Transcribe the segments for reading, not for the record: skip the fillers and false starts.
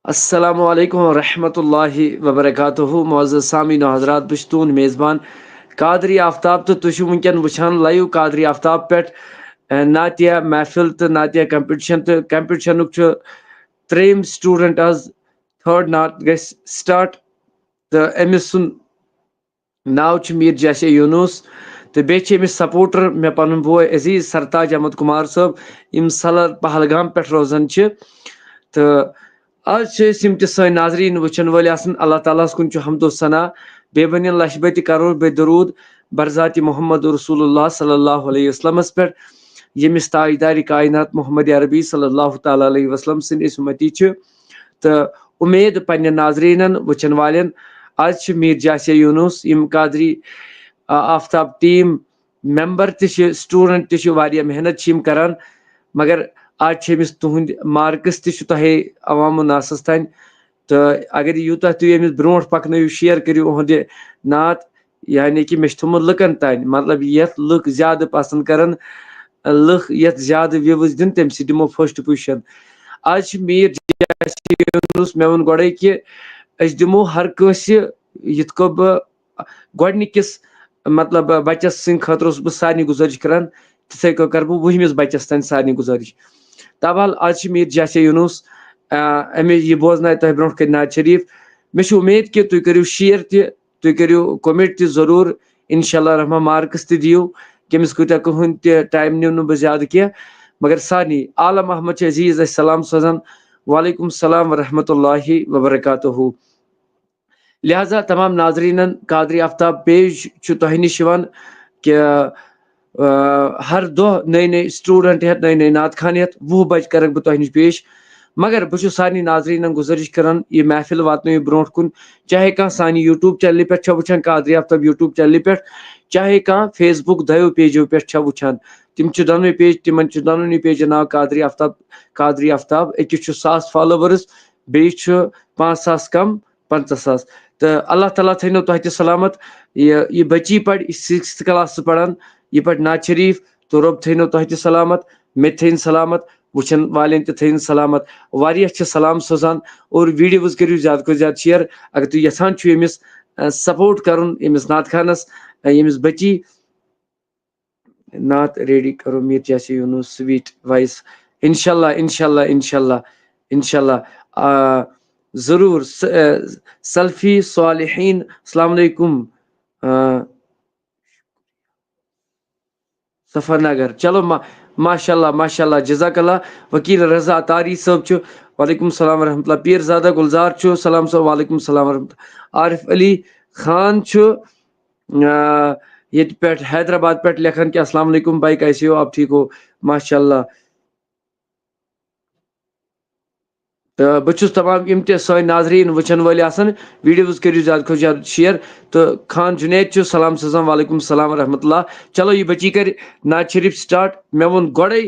السلام علیکم ورحمۃ اللہ وبرکاتہ معزز سامعین و حضرات بہٕ چھُس تُہُنٛد میزبان قادری آفتاب تہٕ تُہۍ چھِو وٕنکٮ۪ن وٕچھان لایِو قادری آفتاب پٮ۪ٹھ نعتیہ محفل تہٕ نعتیہ کمپٹِشن تہٕ کمپٹِشنُک چھُ ترٛیٚیِم سٹوٗڈنٛٹ آز تھٲڈ نعت گژھِ سٹاٹ تہٕ أمِس سُنٛد ناو چھُ میٖر جاسے یوٗنوٗس تہٕ بیٚیہِ چھِ أمِس سپوٹر مےٚ پنُن بوے عزیٖز سرتاج احمد کُمار صٲب یِم سَلر پہلگام پٮ۪ٹھ روزان چھِ تہٕ آز چھِ أسۍ یِم تہِ سٲنۍ ناظریٖن وٕچھن وٲلۍ آسان اللہ تعالیٰ ہس کُن چھُ حمد و ثنا بیٚیہِ بنٮ۪ن لچھ بٔتہِ کرور بے درود برذاتِ محمد رسول اللہ صلی اللہ علیہ وسلمس پٮ۪ٹھ ییٚمِس تاجدارِ کائنات محمد عربی صلی اللہ تعالیٰ علیہ وسلم سٕنٛدۍ أسۍ اُمتی چھِ تہٕ اُمید پننٮ۪ن ناظریٖنن وٕچھن والٮ۪ن آز چھِ میٖر جاسے یوٗنوٗس یِم قادری آفتاب ٹیٖم ممبر تہِ چھِ سٹوٗڈنٛٹ تہِ چھِ واریاہ محنت چھِ یِم کران مگر آز چھِ أمِس تُہنٛدۍ مارکس تہِ چھُ تۄہے عوام الناسس تانۍ تہٕ اگر یوٗتاہ تُہۍ أمِس برونٛٹھ پکنٲیِو شیر کٔرِو یِہُنٛد یہِ نعت یعنی کہِ مےٚ چھُ تھوٚمُت لُکن تانۍ مطلب یتھ لُکھ زیادٕ پسنٛد کران لُکھ یتھ زیادٕ وِوٕز دِن تمہِ سۭتۍ دِمو فٔسٹ پُزِشن آز چھِ میٖر جاسے یوٗنوٗس مےٚ ووٚن گۄڈے کہِ أسۍ دِمو ہر کٲنٛسہِ یِتھ کٔنۍ بہٕ گۄڈنِکِس مطلب بچس سٕنٛدِ خٲطرٕ اوسُس بہٕ سارنٕے گُزٲرِش کران تِتھٕے کٔنۍ کرٕ بہٕ وُہمِس بچس تانۍ سارنٕے گُزٲرِش تابحال آز چھِ میٖر جاسے یوٗنوٗس أمِس یہِ بوزنایہِ تۄہہِ برونٛٹھ کَنہِ نعت شریٖف مےٚ چھُ اُمید کہِ تُہۍ کٔرِو شیر تہِ تُہۍ کٔرِو کومنٹ تہِ ضروٗر انشاء اللہ رحمان مارکس تہِ دِیِو کٔمِس کۭتیاہ کٕہٕنۍ تہِ ٹایم نِیو نہٕ بہٕ زیادٕ کینٛہہ مگر سارنٕے عالم احمد چھُ عزیٖز اَسہِ سلام سوزان وعلیکم السلام ورحمۃ اللہ وبرکاتہ لہٰذا تمام ناظریٖنن قادری آفتاب پیج چھُ تۄہہِ نِش یِوان کہِ ہر دۄہ نٔے نٔے سٹوٗڈنٛٹ ہٮ۪تھ نٔے نٔے نعت خان ہٮ۪تھ 20 بجہِ کرکھ بہٕ تۄہہِ نِش پیش مگر بہٕ چھُس سارنٕے ناظریٖنن گُزٲرِش کران یہِ محفل واتنٲیِو برونٛٹھ کُن چاہے کانٛہہ سانہِ یوٗٹوٗب چنلہِ پٮ۪ٹھ چھا وٕچھان قادری آفتاب یوٗٹوٗب چنلہِ پٮ۪ٹھ چاہے کانٛہہ فیس بُک دۄیو پیجو پٮ۪ٹھ چھا وٕچھان تِم چھِ دۄنوَے پیج تِمن چھُ دۄنوٕنی پیجن ناو قادری آفتاب أکِس چھُ 1,000 فالوورٕز بیٚیہِ چھُ 5,000 کم 50,000 تہٕ اللہ تعالیٰ تھٲینو تۄہہِ تہِ سلامت یہِ بچی پرِ یہِ 6th کلاسس پران یہِ پرِ نعت شریٖف تہٕ رۄب تھٲینو تۄہہِ تہِ سلامت مےٚ تہِ تھٲیِن سلامت وٕچھن والٮ۪ن تہِ تھٲیِن سلامت واریاہ چھِ سلام سوزان اور ویٖڈیوز کٔرِو زیادٕ کھۄتہٕ زیادٕ شیر اگر تُہۍ یژھان چھِو أمِس سپوٹ کرُن أمِس نعت خانس ییٚمِس بچی نعت ریڈی کرو میٖر جاسے یوٗنوٗس سویٖٹ وایس انشاء اللہ انشاء اللہ انشاء اللہ انشاء اللہ ضروٗر سلفی صالحیٖن السلام علیکم سفر نگر چلو ماشاء اللہ جزاک اللہ وکیل رضا تاری صٲب چھُ وعلیکم السلام ورحمۃ اللہ پیٖر زادہ گُلزار چھُ سلام صٲب وعلیکم السلام ورحمۃ اللہ عارف علی خان چھُ ییٚتہِ پٮ۪ٹھ حیدرآباد پٮ۪ٹھ لیکھان کہِ السلام علیکم بھائی کیسے ہو آپ ٹھیک ہو ماشاء اللہ تہٕ بہٕ چھُس تمام یِم تہِ سٲنۍ ناظریٖن وٕچھن وٲلۍ آسان ویٖڈیوز کٔرِو زیادٕ کھۄتہٕ زیادٕ شیر تہٕ خان جُنید چھُ سلام سوزان وعلیکم السلام ورحمۃ اللہ چلو یہِ بچی کرِ نعت شریٖف سٹاٹ مےٚ ووٚن گۄڈے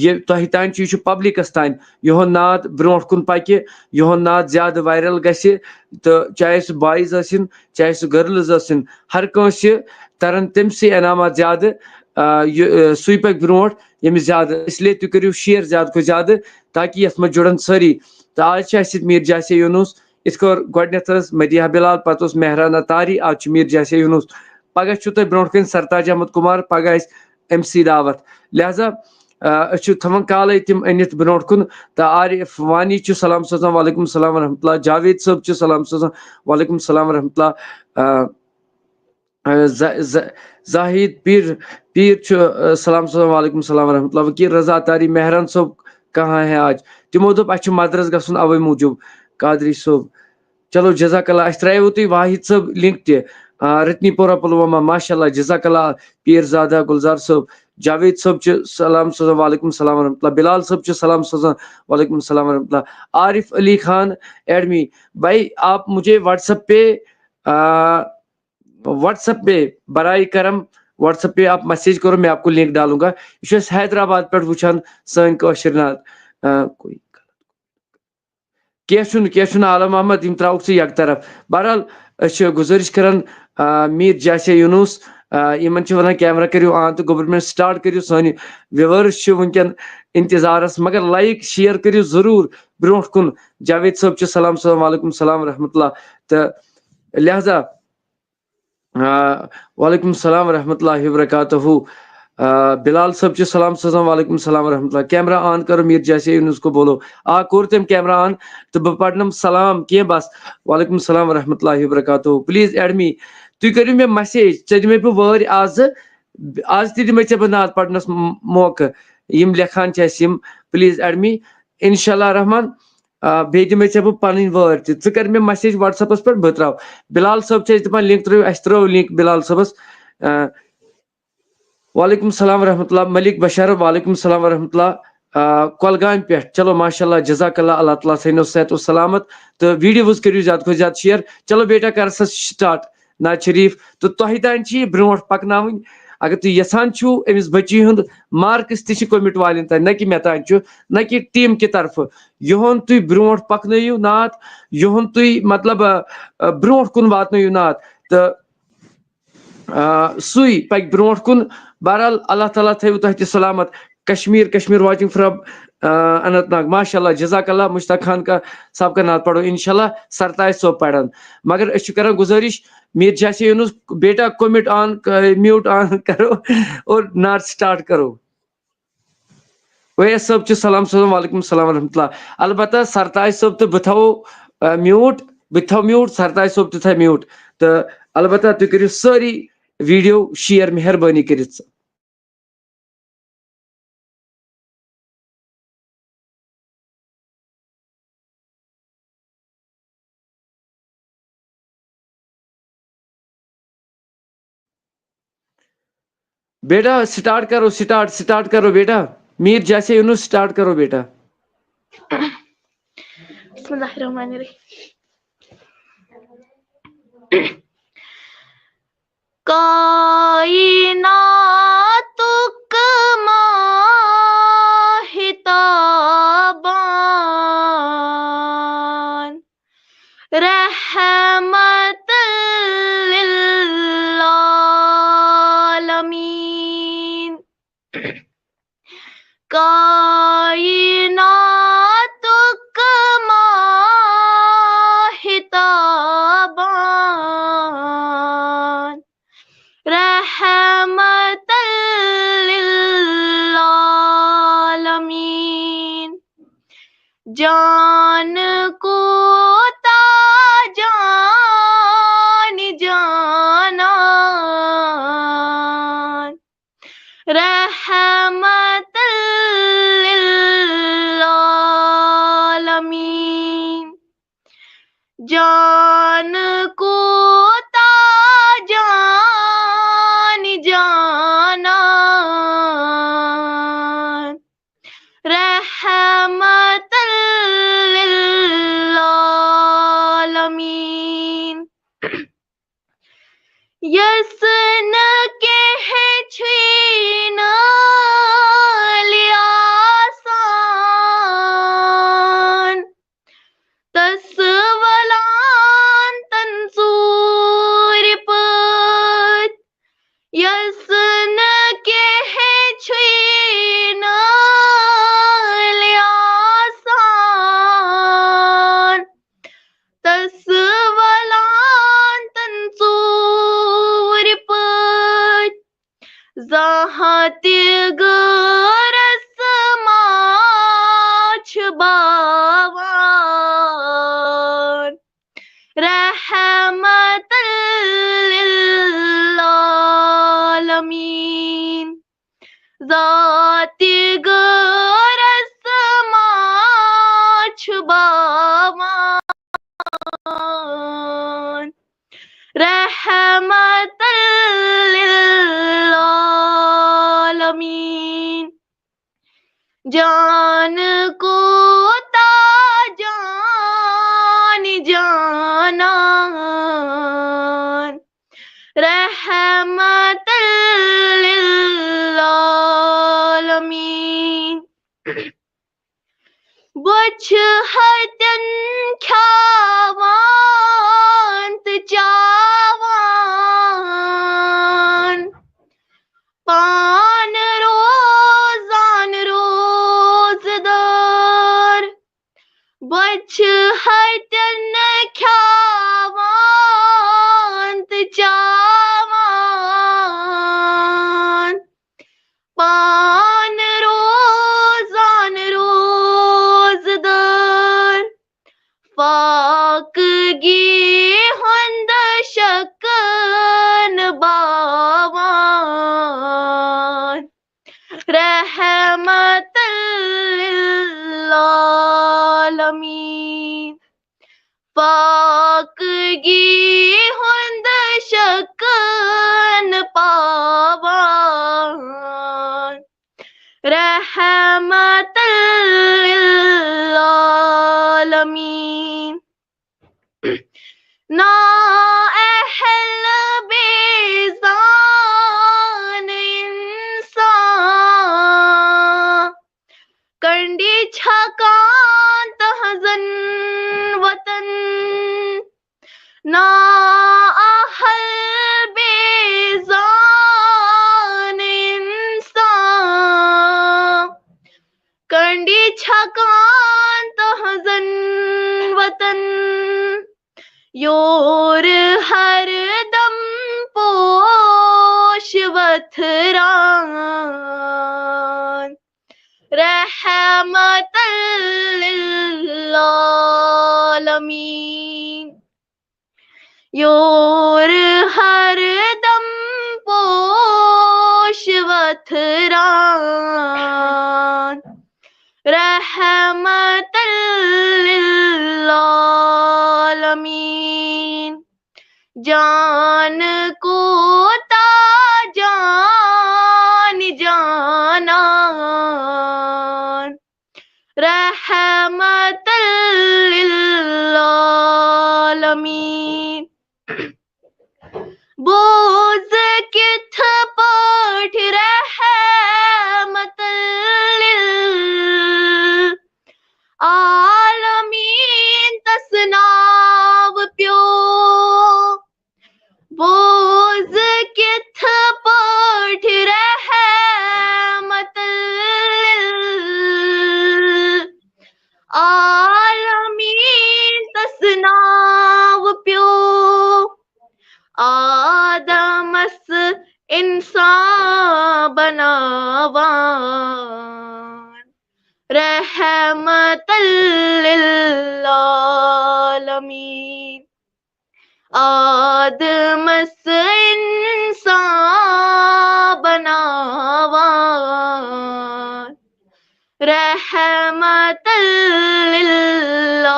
یہِ تۄہہِ تانۍ چھُ یہِ چھُ پبلکس تانۍ یِہُنٛد نعت برونٛٹھ کُن پکہِ یِہُنٛد نعت زیادٕ وایرل گژھِ تہٕ چاہے سُہ بایز ٲسِنۍ چاہے سُہ گٔرلٕز ٲسِنۍ ہر کٲنٛسہِ ترن تٔمسٕے انعامات زیادٕ سُے پکہِ برونٛٹھ ییٚمِس زیادٕ اسلیے تُہۍ کٔرِو شیر زیادٕ کھۄتہٕ زیادٕ تاکہِ یتھ منٛز جُڑن سٲری تہٕ آز چھِ اَسہِ میٖر جاسے یوٗنوٗس یِتھ کٔنۍ گۄڈنیتھ ٲس مدیحہ بلال پتہٕ اوس مہرانا تاری آز چھُ میٖر جاسے یوٗنوٗس پگہہ چھُو تۄہہِ برونٛٹھ کَنۍ سرتاج احمد کُمار پگہہ آسہِ MC دعوت لہٰذا أسۍ چھِ تھاوان کالے تِم أنِتھ برونٛٹھ کُن تہٕ عارف وانی چھُ سلام سوزان وعلیکم السلام ورحمۃ اللہ جاوید صٲب چھُ سلام سوزان وعلیکم السلام ورحمۃ اللہ زاہد پیٖر چھُ سلام سوزان وعلیکم السلام ورحمۃ اللہ وکیل رضا تاری مہران صٲب کہاں ہے آج تِمو دوٚپ اَسہِ چھُ مدرس گژھُن اَوے موٗجوٗب قادری صٲب چلو جزاک اللہ اَسہِ ترٛایو تُہۍ واحد صٲب لِنک تہِ رتنی پورہ پُلوامہ ماشاء اللہ جزاک اللہ پیٖر زادہ گُلزار صٲب جاوید صٲب چھُ سلام سوزان وعلیکم السلام ورحمۃ اللہ بلال صٲب چھُ سلام سوزان وعلیکم السلام ورحمۃ اللہ عارف علی خان ایڈمی بھائی آپ مجھے واٹس ایپ پہ برائے کرم واٹس ایپ پہ آپ میسیج کرو میں آپ کو لنک ڈالوں گا یہ چھُ اَسہِ حیدرآباد پٮ۪ٹھ وٕچھان سٲنۍ کٲشِر نعت کینٛہہ چھُنہٕ عالم احمد یِم ترٛاوُکھ ژٕ یک طرف بہرحال أسۍ چھِ گُزٲرِش کران میٖر جاسے یوٗنوٗس یمن چھِ ونان کیمرا کٔرِو آن تہٕ گورمنٹ سٹارٹ کٔرِو سٲنۍ وِوٲرٕس چھِ وٕنکٮ۪ن انتظارس مگر لایک شیئر کٔرِو ضروٗر برونٛٹھ کُن جاوید صٲب چھِ سلام سلام وعلیکم السلام ورحمۃ اللہ تہٕ لہذا وعلیکم السلام ورحمۃ اللہ وبرکاتہ بلال صاحب چھِ سلام سلام وعلیکم السلام ورحمۃ اللہ کیمرا آن کرو میر جیسے یونس کو بولو کوٚر تٔمۍ کیمرا آن تہٕ بہٕ پرنم سلام کینٛہہ بس وعلیکم السلام ورحمۃ اللہ وبرکاتہ پلیٖز ایڈ می تُہۍ کٔرِو مےٚ مسیج ژےٚ دِمے بہٕ وٲرۍ آز تہِ دِمے ژےٚ بہٕ نعت پرنس موقعہٕ یِم لیکھان چھِ اَسہِ یِم پلیٖز ایڈ می انشاء اللہ رحمان بیٚیہِ دِمے ژےٚ بہٕ پنٕنۍ وٲرۍ تہِ ژٕ کر مےٚ مسیج وٹس ایپس پٮ۪ٹھ بہٕ تراو بلال صٲب چھِ أسۍ دپان لِنک ترٲیِو اَسہِ ترٲو لِنک بلال صٲبس وعلیکم السلام ورحمۃ اللہ ملک بشار وعلیکم السلام ورحمۃ اللہ کۄلگامہِ پٮ۪ٹھ چلو ماشاء اللہ جزاک اللہ اللہ تعالیٰ تھٲینو صحت و سلامت تہٕ ویٖڈیوز کٔرِو زیادٕ کھۄتہٕ زیادٕ شیر چلو بیٹا کر سا سٹارٹ نعت شریٖف تہٕ تۄہہِ تانۍ چھِ یہِ برونٛٹھ پکناوٕنۍ اگر تُہۍ یژھان چھِو أمِس بچی ہُنٛد مارکس تہِ چھِ کوٚمِٹ والٮ۪ن تانۍ نہ کہِ مےٚ تانۍ چھُ نہ کہِ ٹیٖم کہِ طرفہٕ یِہُنٛد تُہۍ برونٛٹھ پکنٲیِو نعت یِہُنٛد تُہۍ مطلب برونٛٹھ کُن واتنٲیِو نعت تہٕ سُے پکہِ برونٛٹھ کُن بہرحال اللہ تعالیٰ تھٲیِو تۄہہِ تہِ سلامت کشمیر واچنگ فرام اننت ناگ ماشاء اللہ جزاک اللہ مشتاق خان کا صاحب کا نعت پڑھو انشاء اللہ سرتاج صٲب پرن مگر أسۍ چھِ کران گزٲرش میر جیسے یونس بیٹا کومٹ آن میوٹ آن کرو اور نعت سٹارٹ کرو اویس صٲب چھِ سلام سلام وعلیکم السلام ورحمۃ اللہ البتہ سرتاج صٲب تہٕ بہٕ تھاوو میوٹ بہٕ تہِ تھاو میوٹ سرتاج صٲب تہِ تھاو میوٹ تہٕ البتہ تُہۍ کٔرِو سٲری ویٖڈیو شیر مہربٲنی کٔرِتھ بیٹا سٹارٹ کرو سٹارٹ کرو بیٹا میر جیسے یونس سٹارٹ کرو بیٹا بسم اللہ الرحمن الرحیم کائناتک ماہتابان رحمت للعالمین کائناتک ماہتابان رحمت للعالمین جان کو تاجان جانان رحمت للعالمین جان کو تاجان جانان رحمت للعالمین یسن کے چھین لیاسان تسولان تنصور پت یسن کے چھین لیاسان تسولان تنصور پت زہت گرس ماچھ باوان رحمت للعالمین ذات گرس ماچھ باوان رحمت للعالمین جان کو تاجان جانان رحمت للعالمین بچھ ہتن کھیاوان تہٕ چاوان بچھ ہتن کھیاوان تہٕ چاوان پان روزان روزدار فاقگی ہُنٛد شکن باوان رحمت للعالمین فاقگی ہُنٛد شکن پاوان رحمت للعالمین نااہل بیزان انسان کنڈی چھکان تہذن وطن نااہل بیزان انسان کنڈی چھکان تہذن وطن یور ہر دم پوش وتھران رحمت للعالمین یور ہر دم پوش وتھران رحمت للعالمین جان کو تا جان جانان رحمت للعالمین بوز کتھ پٲٹھۍ رحمت للعالمین تس ناو پیو بوز کتھ پٲٹھۍ رحمت للعالمین تس ناو پیو آدمس انسان بناوان رحمت للعالمین آدمس انسان بناوان رحمت للعالمین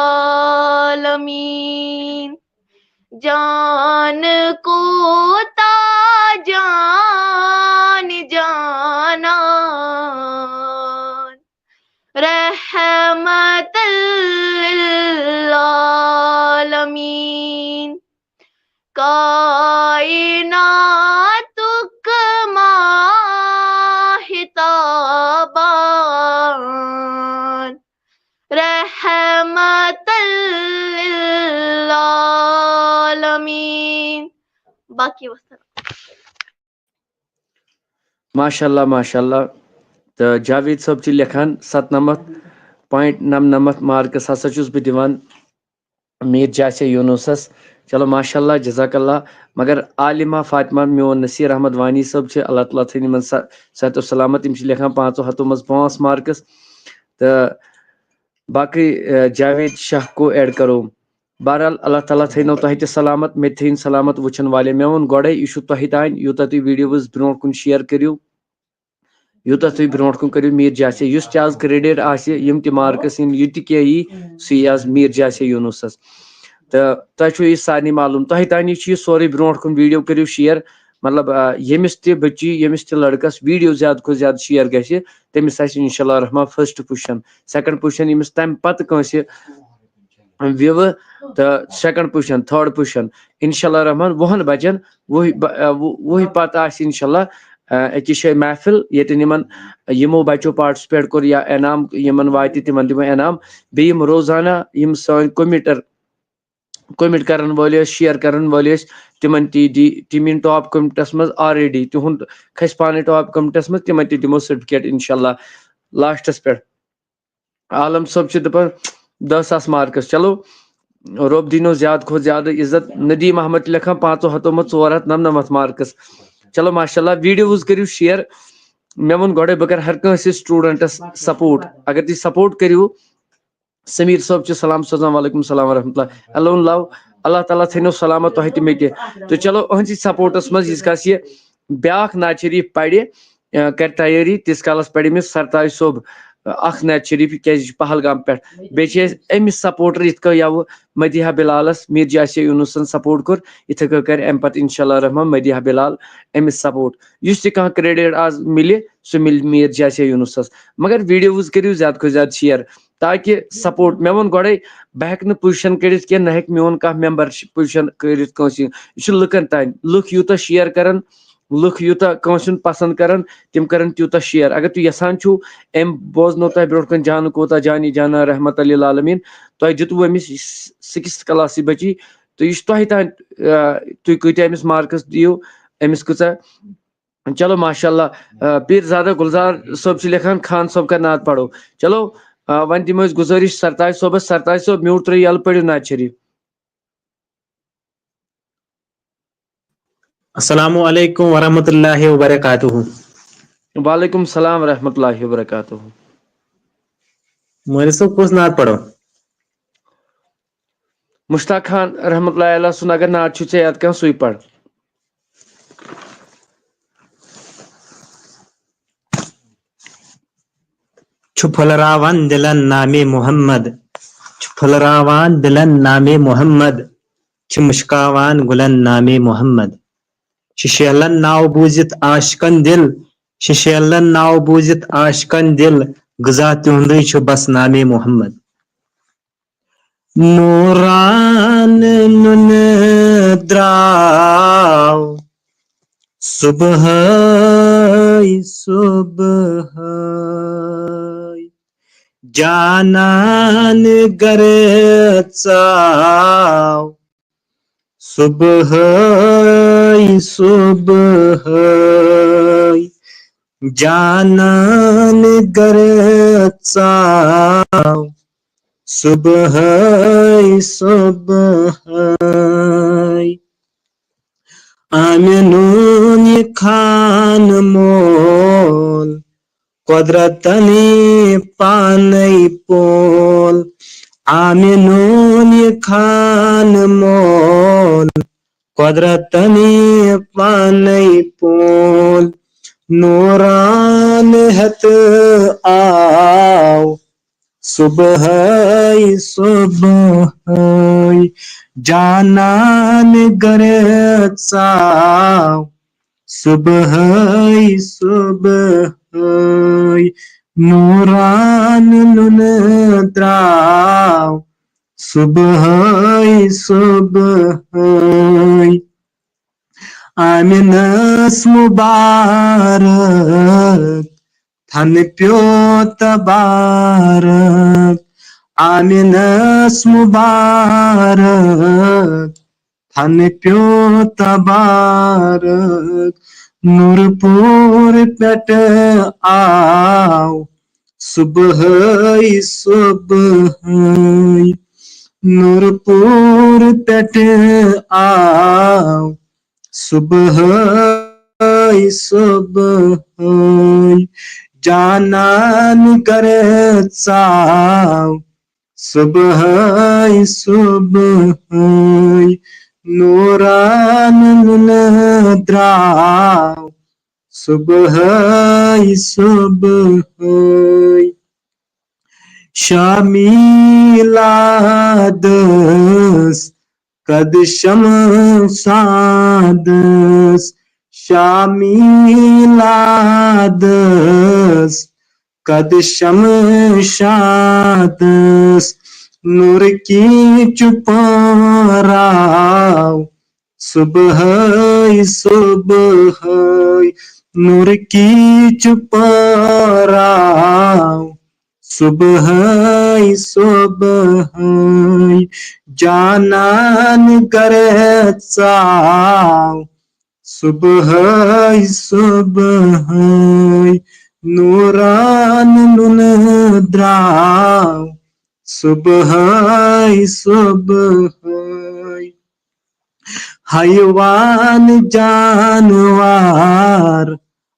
جان کو تا جان جانان رحمت للعالمین کائناتک ماہتابان رحمت للعالمین باقی وسلام ماشاءاللہ تو جاوید صٲب چھِ لیکھان 97.99 مارکس ہسا چھُس بہٕ دِوان میٖر جاسے یوٗنوٗسس چلو ماشاءاللہ جزاک اللہ مگر عالمہ فاطمہ میون نصیر احمد وانی صٲب چھِ اللہ تعالیٰ تھٲینۍ یِمن صحت و سلامت یِم چھِ لیکھان 500 منٛز 5 مارکس تہٕ باقٕے جاوید شاہ کو ایڈ کرو بہرحال اللہ تعالیٰ تھٲینو تۄہہِ تہِ سلامت مےٚ تہِ تھٲیِن سلامت وٕچھن والٮ۪ن مےٚ ووٚن گۄڈے یہِ چھُ تۄہہِ تانۍ یوٗتاہ تُہۍ ویٖڈیوز برونٛٹھ کُن شیر کٔرِو یوٗتاہ تُہۍ برونٛٹھ کُن کٔرِو میٖر جاسے یُس تہِ آز کریڈِٹ آسہِ یِم تہِ مارکس یِن یہِ تہِ کینٛہہ یی سُہ یی آز میٖر جاسے یوٗنوٗسس تہٕ تۄہہِ چھُو یہِ سارنٕے معلوٗم تۄہہِ تانی چھُ یہِ سورُے برونٛٹھ کُن ویٖڈیو کٔرِو شیر مطلب ییٚمِس تہِ بٔچی ییٚمِس تہِ لڑکس ویٖڈیو زیادٕ کھۄتہٕ زیادٕ شیر گژھِ تٔمِس آسہِ انشاء اللہ رحمان فٔسٹ پُزِشن سیکنڈ پُزِشن ییٚمِس تمہِ پتہٕ کٲنٛسہِ وِوٕ تہٕ سیکنڈ پُزِشن تھٲڈ پُزِشن انشاء اللہ رحمان 10 بچن وُہہِ پتہٕ آسہِ انشاء اللہ أکِس جایہِ محفل ییٚتٮ۪ن یِمن یِمو بچو پارٹِسپیٹ کوٚر یا انعام یِمن واتہِ تِمن دِمو انعام بیٚیہِ یِم روزانہ یِم سٲنۍ کومِٹ کرن وٲلۍ ٲسۍ شیر کرن وٲلۍ ٲسۍ تِمن تہِ تِم یِن ٹاپ کومِٹس منٛز آلریڈی تِہُنٛد کھسہِ پانے ٹاپ کومِٹس منٛز تِمن تہِ دِمو سرٹِفکیٹ انشاء اللہ لاسٹس پٮ۪ٹھ عالم صٲب چھِ دپان 10,000 مارکس چلو رۄب دینو زیادٕ کھۄتہٕ زیادٕ عزت ندیم احمد لکھان 5 مارکس چلو ماشاء اللہ ویڈیوز کٔرِو شیر مےٚ ووٚن گۄڈے بہٕ کرٕ ہر کٲنٛسہِ سٹوٗڈنٹس سپورٹ اگر تُہۍ سپورٹ کٔرِو سمیٖر صٲب چھِ سلام سوزان وعلیکم السلام ورحمۃ اللہ ایلون لو اللہ تعالیٰ تھٲینو سلامت تۄہہِ تہِ مےٚ تہِ تہٕ چلو أہنٛدِ سپورٹس منٛز ییٖتِس کالس یہِ بیاکھ نعت شریٖف پرِ کرِ تیٲری تیٖتِس کالس پرِ أمِس سرتاج صٲب اکھ نعت شریٖف کیازِ یہِ چھُ پہلگام پٮ۪ٹھ بیٚیہِ چھِ أسۍ أمِس سپورٹر یِتھ کٔنۍ یوٕ مدیحہ بلالس میٖر جاسے یوٗنسن سپورٹ کوٚر یِتھٕے کٔنۍ کرِ امہِ پتہٕ انشاء اللہ رحمان مدیحہ بلال أمِس سپورٹ یُس تہِ کانٛہہ کریڈٹ آز مِلہِ سُہ مِلہِ میٖر جاسے یوٗنسس مگر ویڈیوز کٔرِو زیادٕ کھۄتہٕ زیادٕ شیر تاکہِ سپورٹ مےٚ ووٚن گۄڈے بہٕ ہٮ۪کہٕ نہٕ پُزِشن کٔڑِتھ کینٛہہ نہ ہٮ۪کہِ میون کانٛہہ ممبر پُزِشن کٔرِتھ کٲنٛسہِ یہِ چھُ لُکن تانۍ لُکھ یوٗتاہ شیر کرن لُکھ یوٗتاہ کٲنٛسہِ ہُنٛد پسنٛد کرن تِم کرن تیوٗتاہ شیر اگر تُہۍ یژھان چھِو أمۍ بوزنو تۄہہِ برونٛٹھ کٔنۍ جانہٕ کوتاہ جانی جانا رحمت للعالمیٖن تۄہہِ دِتوٕ أمِس 6th کلاسٕچ بچی تہٕ یہِ چھُ تۄہہِ تانۍ تُہۍ کۭتیاہ أمِس مارکس دِیِو أمِس کۭژاہ چلو ماشاء اللہ پیر زادہ گلزار صٲب چھِ لیکھان خان صٲب کا نعت پڑھو چلو وۄنۍ دِمو أسۍ گُزٲرِش سرتاج صٲب میوٗٹ ترٲیِو یلہٕ پٔرِو نعت شریٖف السلام علیکم ورحمۃ اللہ وبرکاتہ وعلیکم السلام ورحمۃ اللہ وبرکاتہ مولوی صٲب کُس نعت پرو مشتاق خان رحمۃ اللہ علیہ سُنٛد اگر نعت چھُ ژےٚ یاد کانٛہہ سُے پڑ چھُ پھُلراوان دِلن نامے محمد چھُ پھُلراوان دِلن نامے محمد چھِ مُشکاوان گُلن نامے محمد ششیلن ناو بوٗزِتھ عاشقن دِل ششیلن ناو بوٗزِتھ عاشقن دِل غذا تِہُنٛدُے چھُ بس نامے محمد نوران نُنہٕ درٛاو صُبحٲے جانان گرٕ ژاو صُبحٲے جانان گرٕ ژاو صُبحٲے آمِنُن یہِ خان مول قۄدرتنٕے پانے پول آمِنُن یہِ خان مول قۄدرتنٕے پانے پول نوران ہٮ۪تھ آو صُبحٲے جانان گرٕ ژاو صُبحٲے نوران نُنہٕ درٛاو صُبحٲے آمِنس مُبارک تھنہٕ پیو تبارک آمِنس مُبارک تھنہٕ پیو تبارک نوٗرٕ پوٗر پٮ۪ٹھٕ آو صُبحٲے نوٗرٕ پوٗر پٮ۪ٹھٕ آو صُبحٲے جانان گرٕ ژاو صُبحٲے نوران نُنہٕ درٛاو صُبحٲے شامیٖلادس قدشم سادس شامیٖلادس قدشم شادس نور کی چُپراو صُبحٲے نور کی چُپراو صُبحٲے جانان گرٕ ژاو صُبحٲے نوران نُنہٕ درٛاو صبح صبح حیوان جانوار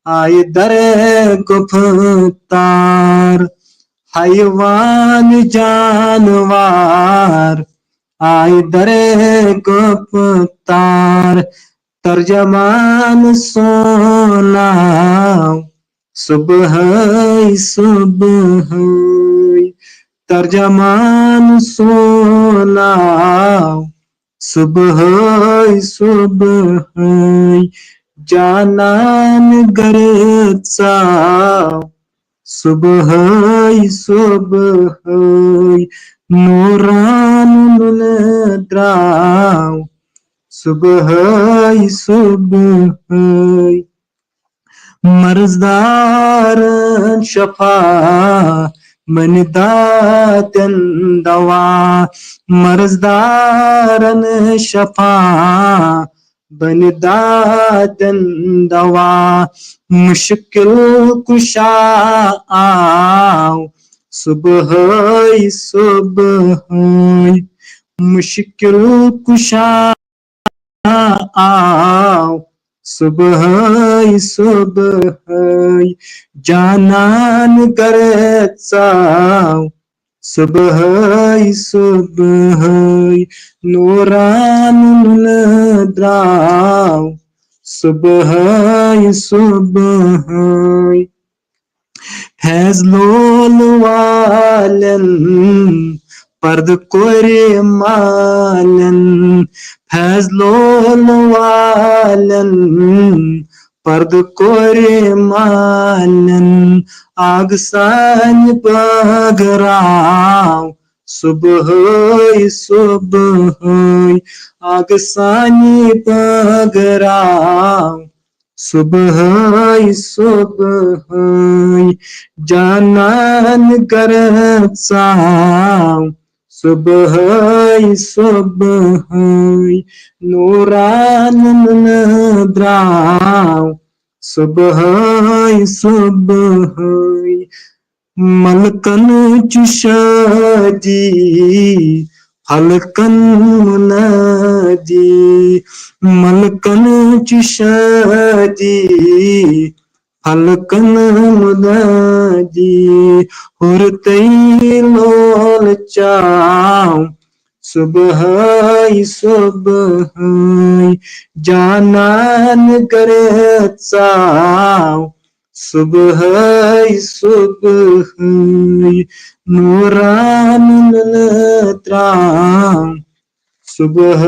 آئے در گفتار حیوان جانوار آئے در گفتار ترجمان سونا صبح صبح ترجمان سونا صبح صبح جانان گرچا صبح صبح نوران دراو صبح صبح مرزدار شفا من داتن دوا مرزدارن شفا بن داتن دوا مشکل کشا آو صبح صبح مشکل کشا آو صبح صبح جانان گرچاو صبح صبح نوران دراو صبح صبح فیض لول والن پرد کوری مالن فیض لول والن پرد کوری مالن آگ سان بگراو صبح صبح آگ سانی بگراو صبح صبح جانان گرچاو صبح صبح نوران دراو صبح صبح ملکن چشادی حلقن منادی ملکن چشادی حلقن منادی ہرتی لول چاو صبح صبح جانان گرچاو صبح صبح نوران دراو صبح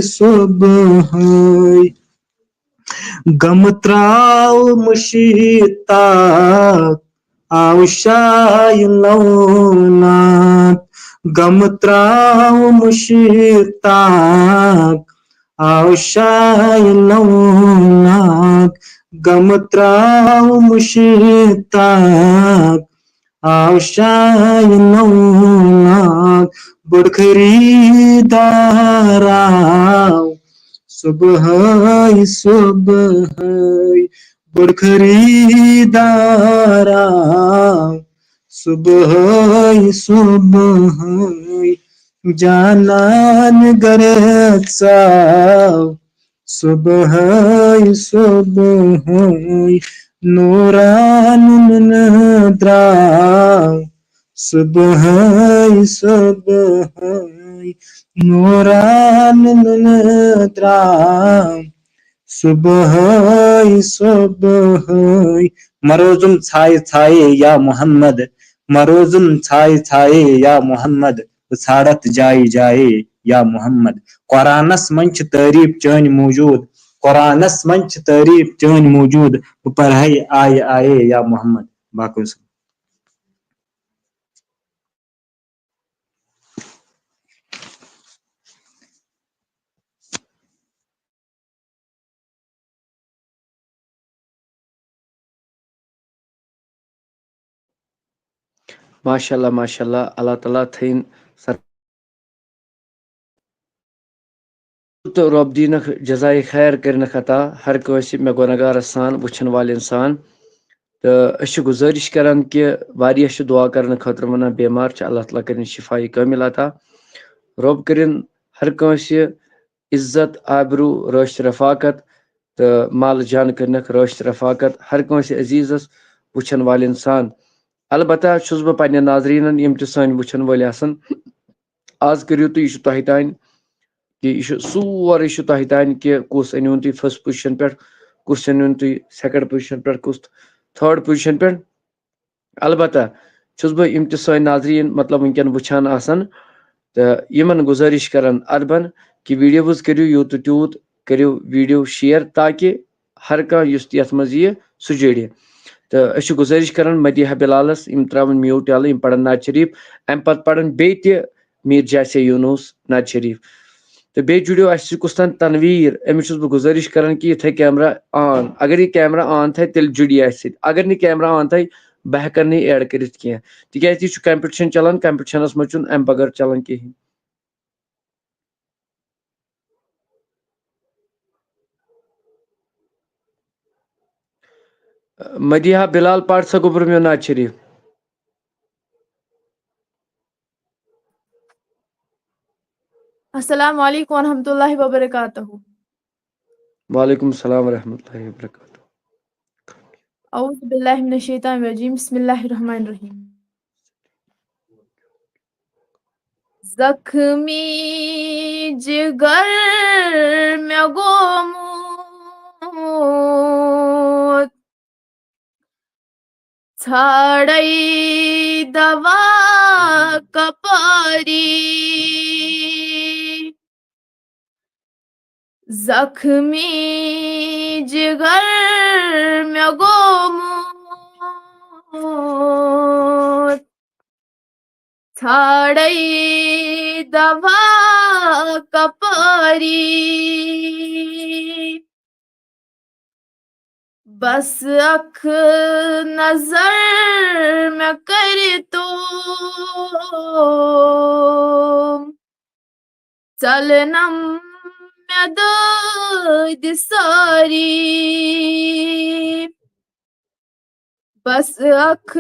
صبح غم تراو مشتاق آو شاہ لونات غم تراو مشتاق آو شاہ لونات غم تراو مشتاق آو شاہ لونات بڑ خریداراو صبح صبح بڑ خریداراو صبح صبح جانان گرچاو صبح صبح نوران دراو صبح صبح نوران دراو صبح صبح مروزم چھائے چھائے یا محمد مروزم چھائے چھائے یا محمد ژھاڑت جائے جائے یا محمد قرآنس منچ تعریف چٲنۍ موجود قرآنس منچ تعریف چٲنۍ موجود بہٕ پرہے آیے آیے یا محمد باقی ماشاء اللہ اللہ تعالیٰ تھین تو رب دینک جزائے خیر کرنک عطا ہر کٲنٛسہِ مےٚ گۄنہگارس سان وٕچھن والٮ۪ن سان تو گزارش کران کہ واریاہ دعا کرنے خاطر ونان بیمار اللہ تعالیٰ کرن شفائی کامل عطا رب کرن ہر کنسہ عزت آبرو رٲچھ رفاقت تو مال جان کرنک رٲچھ رفاقت ہر کنسہ عزیزس وچھن وال انسان البتہ چھس بہ پنہ ناظرینن یم تہ سٲنۍ وچھن وٲلۍ آسن آز کٔرِو تُہۍ یہِ چھُ تۄہہِ تانۍ کہ یہ سورے تۄہہِ تانۍ کہ کُس أنۍہوٗن تُہۍ فٔسٹ پُزِشن پٮ۪ٹھ کُس أنۍہوٗن تُہۍ سیکنڈ پُزِشن پٮ۪ٹھ کُس تھٲرڈ پُزِشن پٮ۪ٹھ البتہ چھُس بہٕ یِم تہِ سٲنۍ ناظریٖن مطلب وٕنکٮ۪ن وٕچھان آسان تہٕ یِمن گُزٲرِش کران اربن کہ ویڈیوز کٔرِو یوٗت تہٕ تیوٗت کٔرِو ویڈیو شیر تاکہ ہر کانٛہہ یُس تہِ یتھ منٛز یِیہِ سُہ جُرِ تہٕ أسۍ چھِ گُزٲرِش کران مدیحہ بلالس یِم ترٛاوان میوٗٹ یلہٕ یِم پرن نعت شریٖف امہِ پتہٕ پرن بیٚیہِ تہِ میٖر جاسے یوٗنوٗس نعت شریٖف تو بیٚیہِ جُڑیو اَسہِ سۭتۍ کُس تام تنویٖر أمِس چھُس بہٕ گُزٲرِش کران کہ یہِ تھٲے کیمرا آن اگر یہِ کیمرا آن تھایہِ تیٚلہِ جُڑِ یہِ اَسہِ سۭتۍ اگر نہٕ کیمرا آن تھایہِ بہٕ ہٮ۪کن نہٕ یہِ ایڈ کٔرِتھ کینٛہہ تِکیازِ یہِ چھُ کمپِٹشن چلان کمپِٹشنس منٛز چھُنہٕ امہِ بغٲر چلان کِہیٖنۍ مدیحہ بلال پاٹ سا گوٚبُر میون نعت شریٖف السلام علیکم ورحمۃ اللہ وبرکاتہ. وعلیکم السلام ورحمۃ اللہ وبرکاتہ. اعوذ باللہ من الشیطان الرجیم بسم اللہ الرحمن الرحیم. زخمی جگر میں گوموت ژھاڑے دوا کپاری زخمی جگر میں گوموت ژھاڑے دوا کپاری بس اکھ نظر میں کر تو چلنم میں دٲدِ ساری بس اکھ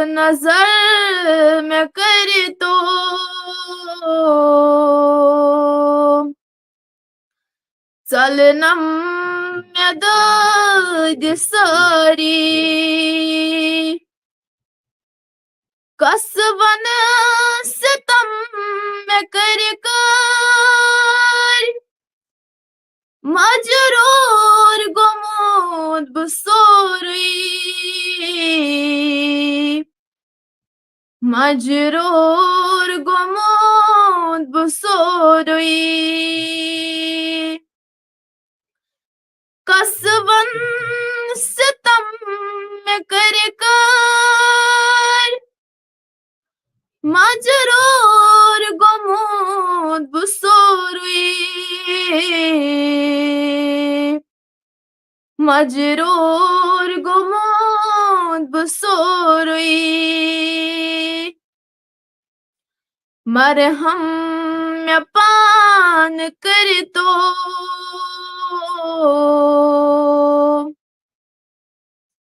نظر میں کر تو چلنم میں دٲدِ ساری قصبن ستم میں کر کر مجروٗر گوٚمُت بہٕ سورُے مجروٗر گوٚمُت بہٕ سورُے قصبن ستم مےٚ کر کر مجروٗر گوٚمُت بہٕ سورُے مجروٗر گوٚمُت بہٕ سورُے مرہم مےٚ پانہٕ کٔرِ تو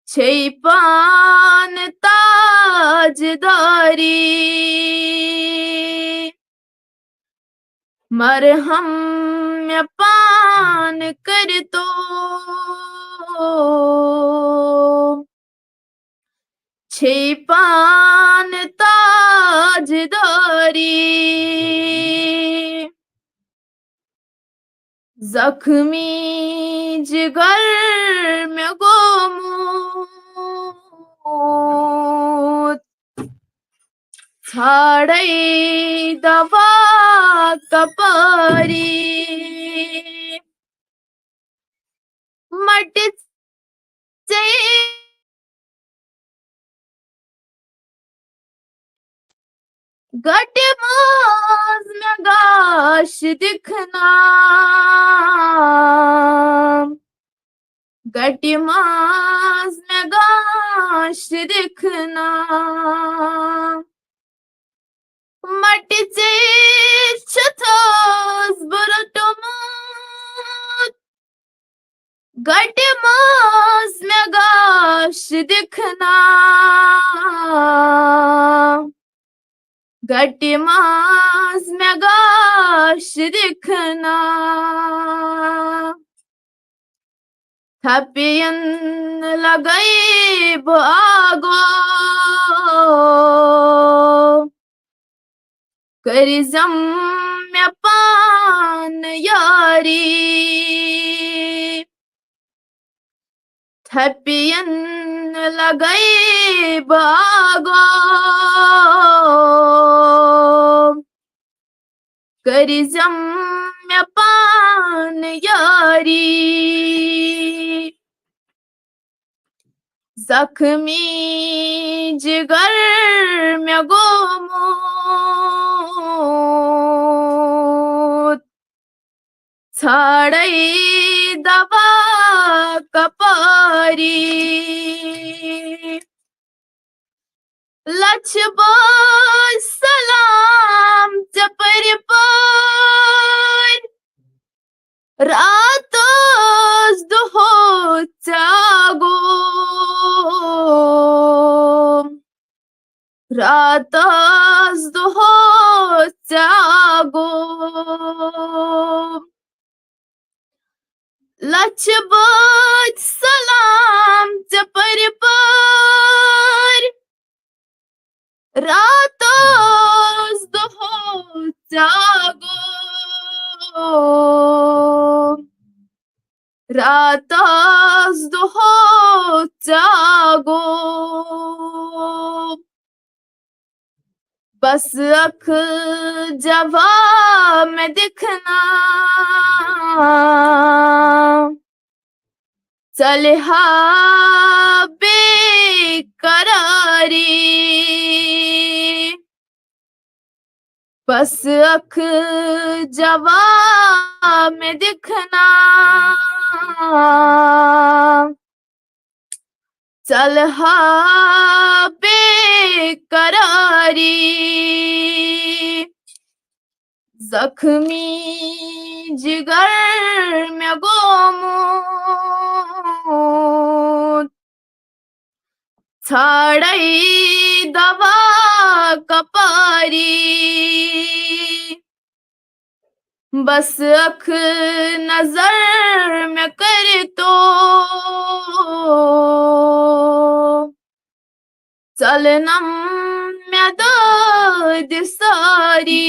چھے پانہٕ تاجداری مرہم مےٚ پانہٕ کٔرِ تو چھے پانہٕ تاجداری زخمی جگر میں گوموت ژھاڑے دوا کپاری مٹہِ ژے گٹہِ منٛز مےٚ گاش دِکھناو گٹہِ منٛز مےٚ گاش دِکھناو مٹہِ ژے چھُتھس بہٕ روٚٹمُت گٹ ماز میں گاش دکھنا گٹ ماز میں گاش دکھنا تھپین لگئی بو آگو کرزم میں پان یاری تھپین لگئی بو آگو کرزم میں پان یاری زخمی جگر میں گوموت ژھاڑئی دوا کپاری لچھ بوج سلام چپر پر راتوز دہو چاگو راتوز دہو چاگو لچھ بوج سلام چپر پر راتوز دہو چاگو راتوز دہو چاگو بس اکھ جوا میں دکھنا چلہا بے قراری بس اکھ جوا میں دکھنا چلہا بے قراری زخمی جگر میں گوموت ژھاڑئی دوا کپاری بس اکھ نظر میں کر تو چلنم میں دود ساری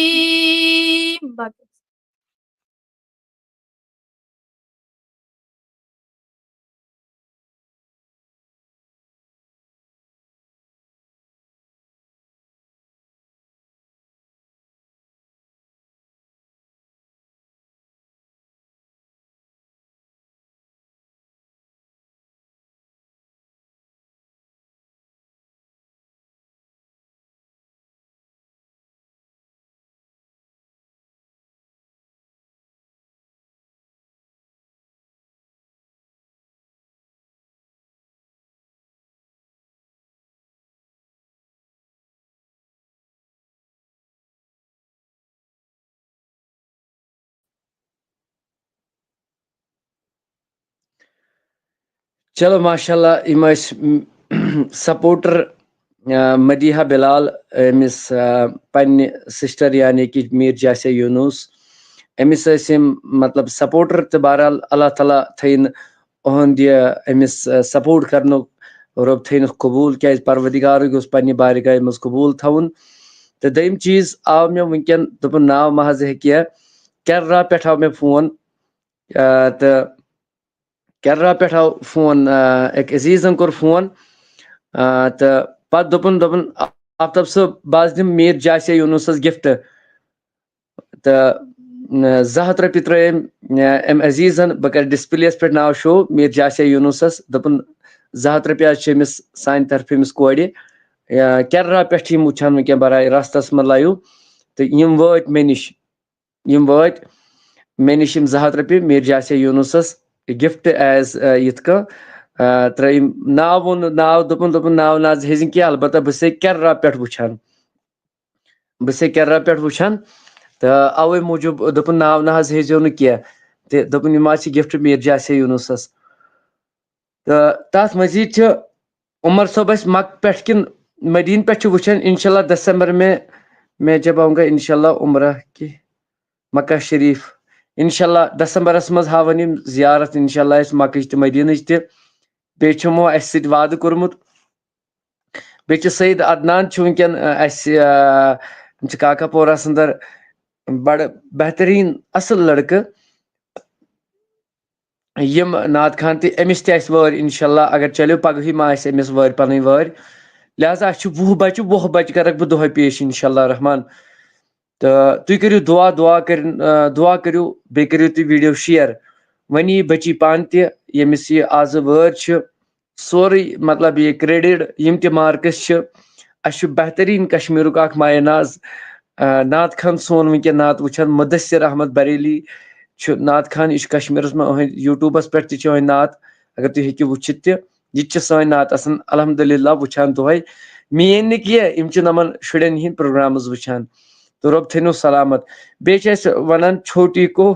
چلو ماشاء اللہ یم سپورٹر مدیحہ بلال امس پنہ سسٹر یعنی کہ میر جاسیہ یونس امس مطلب سپورٹر تو بہرحال اللہ تعالیٰ تھین اہند امس سپورٹ کرنک رب تھین قبول کیاز پروردگار گوس پنہ بارگاہ مز قبول تھون تو دیم چیز آو مے ونکین دپن ناو محض ہیکیا کیرلا پہ آو مے فون تو کیرلا پہ آو فون ایک عزیزن کور فون تو پتہ دپن آفتاب صٲب بہٕ دم میر جاسیہ یونسس گفٹ تو 200 رۄپیہِ ترٛٲے أمۍ عزیزن بہٕ کرٕ ڈسپلیس پہ ناو شو میر جاسیہ یونسس دپن 200 رۄپیہِ حظ چھِ أمِس سانہِ طرفہٕ أمِس کورِ کیرلا پہ یم وٕچھان ونکیٚن براے راستس منٛز لایو تو یم وٲتۍ مےٚ نِش یم 200 رۄپیہِ میر جاسیہ یونسس گفٹ ایز یِتھ کٔنۍ ترٛٲیِم ناو ووٚن ناو دوٚپُن ناو نہ حظ ہیٚزِ کینٛہہ البتہ بہٕ چھسے کیرلا پٮ۪ٹھ وٕچھان تہٕ اوے موٗجوٗب دوٚپُن ناو نہ حظ ہیٚزیو نہٕ کینٛہہ تہٕ دوٚپُن یِم حظ چھِ گفٹ میر جاسیہ یونسس تَتھ مزیٖد چھِ عمر صٲب اَسہِ مکہٕ پٮ۪ٹھ کِنہٕ مدیٖن پٮ۪ٹھ چھِ وٕچھان اِنشاء اللہ دسمبر میں جب آؤں گا اِنشاء اللہ عمرہ کہ مکہ شریٖف اِنشاء اللہ دسمبرس منٛز ہاوَن یِم زیارت اِنشاء اللہ اَسہِ مکٕچ تہٕ مدیٖنٕچ تہِ بیٚیہِ چھُ یِمو اَسہِ سۭتۍ وعدٕ کوٚرمُت بیٚیہِ چھُ سعید عدنان چھُ وٕنکٮ۪ن اَسہِ یِم چھِ کاکا پوراہس انٛدر بڑٕ بہتریٖن اَصٕل لڑکہٕ یِم ناد خان تہِ أمِس تہِ آسہِ وٲرۍ اِنشاء اللہ اگر چلیو پگہٕے ما آسہِ أمِس وٲرۍ پنٕنۍ وٲرۍ لہٰذا اَسہِ چھُ 20 بچہِ کرکھ بہٕ دۄہے پیش اِنشاء اللہ رحمان تہٕ تُہۍ کٔرِو دعا کٔرِو بیٚیہِ کٔرِو تُہۍ ویٖڈیو شِیر وۄنۍ یی بچی پانہٕ تہِ ییٚمِس یہِ آزٕ وٲرۍ چھِ سورُے مطلب یہِ کریڈِٹ یِم تہِ مارکٕس چھِ اَسہِ چھُ بہتریٖن کشمیٖرُک اکھ مایہِ ناز ناد خان سون وٕنکٮ۪ن نعت وٕچھان مُدثر احمد بریلی چھُ ناد خان یہِ چھُ کشمیٖرس منٛز أہنٛدِ یوٗٹیوٗبس پٮ۪ٹھ تہِ چھِ أہنٛدۍ نعت اگر تُہۍ ہیٚکِو وٕچھِتھ تہِ یہِ تہِ چھِ سٲنۍ نعت آسان الحمدللہ وٕچھان دۄہے میٲنۍ نہٕ کینٛہہ یِم چھِ یِمن شُرٮ۪ن ہِنٛدۍ پروگرامز وٕچھان تہٕ رۄب تھٲینو سلامت بیٚیہِ چھِ أسۍ ونان چھوٹی کو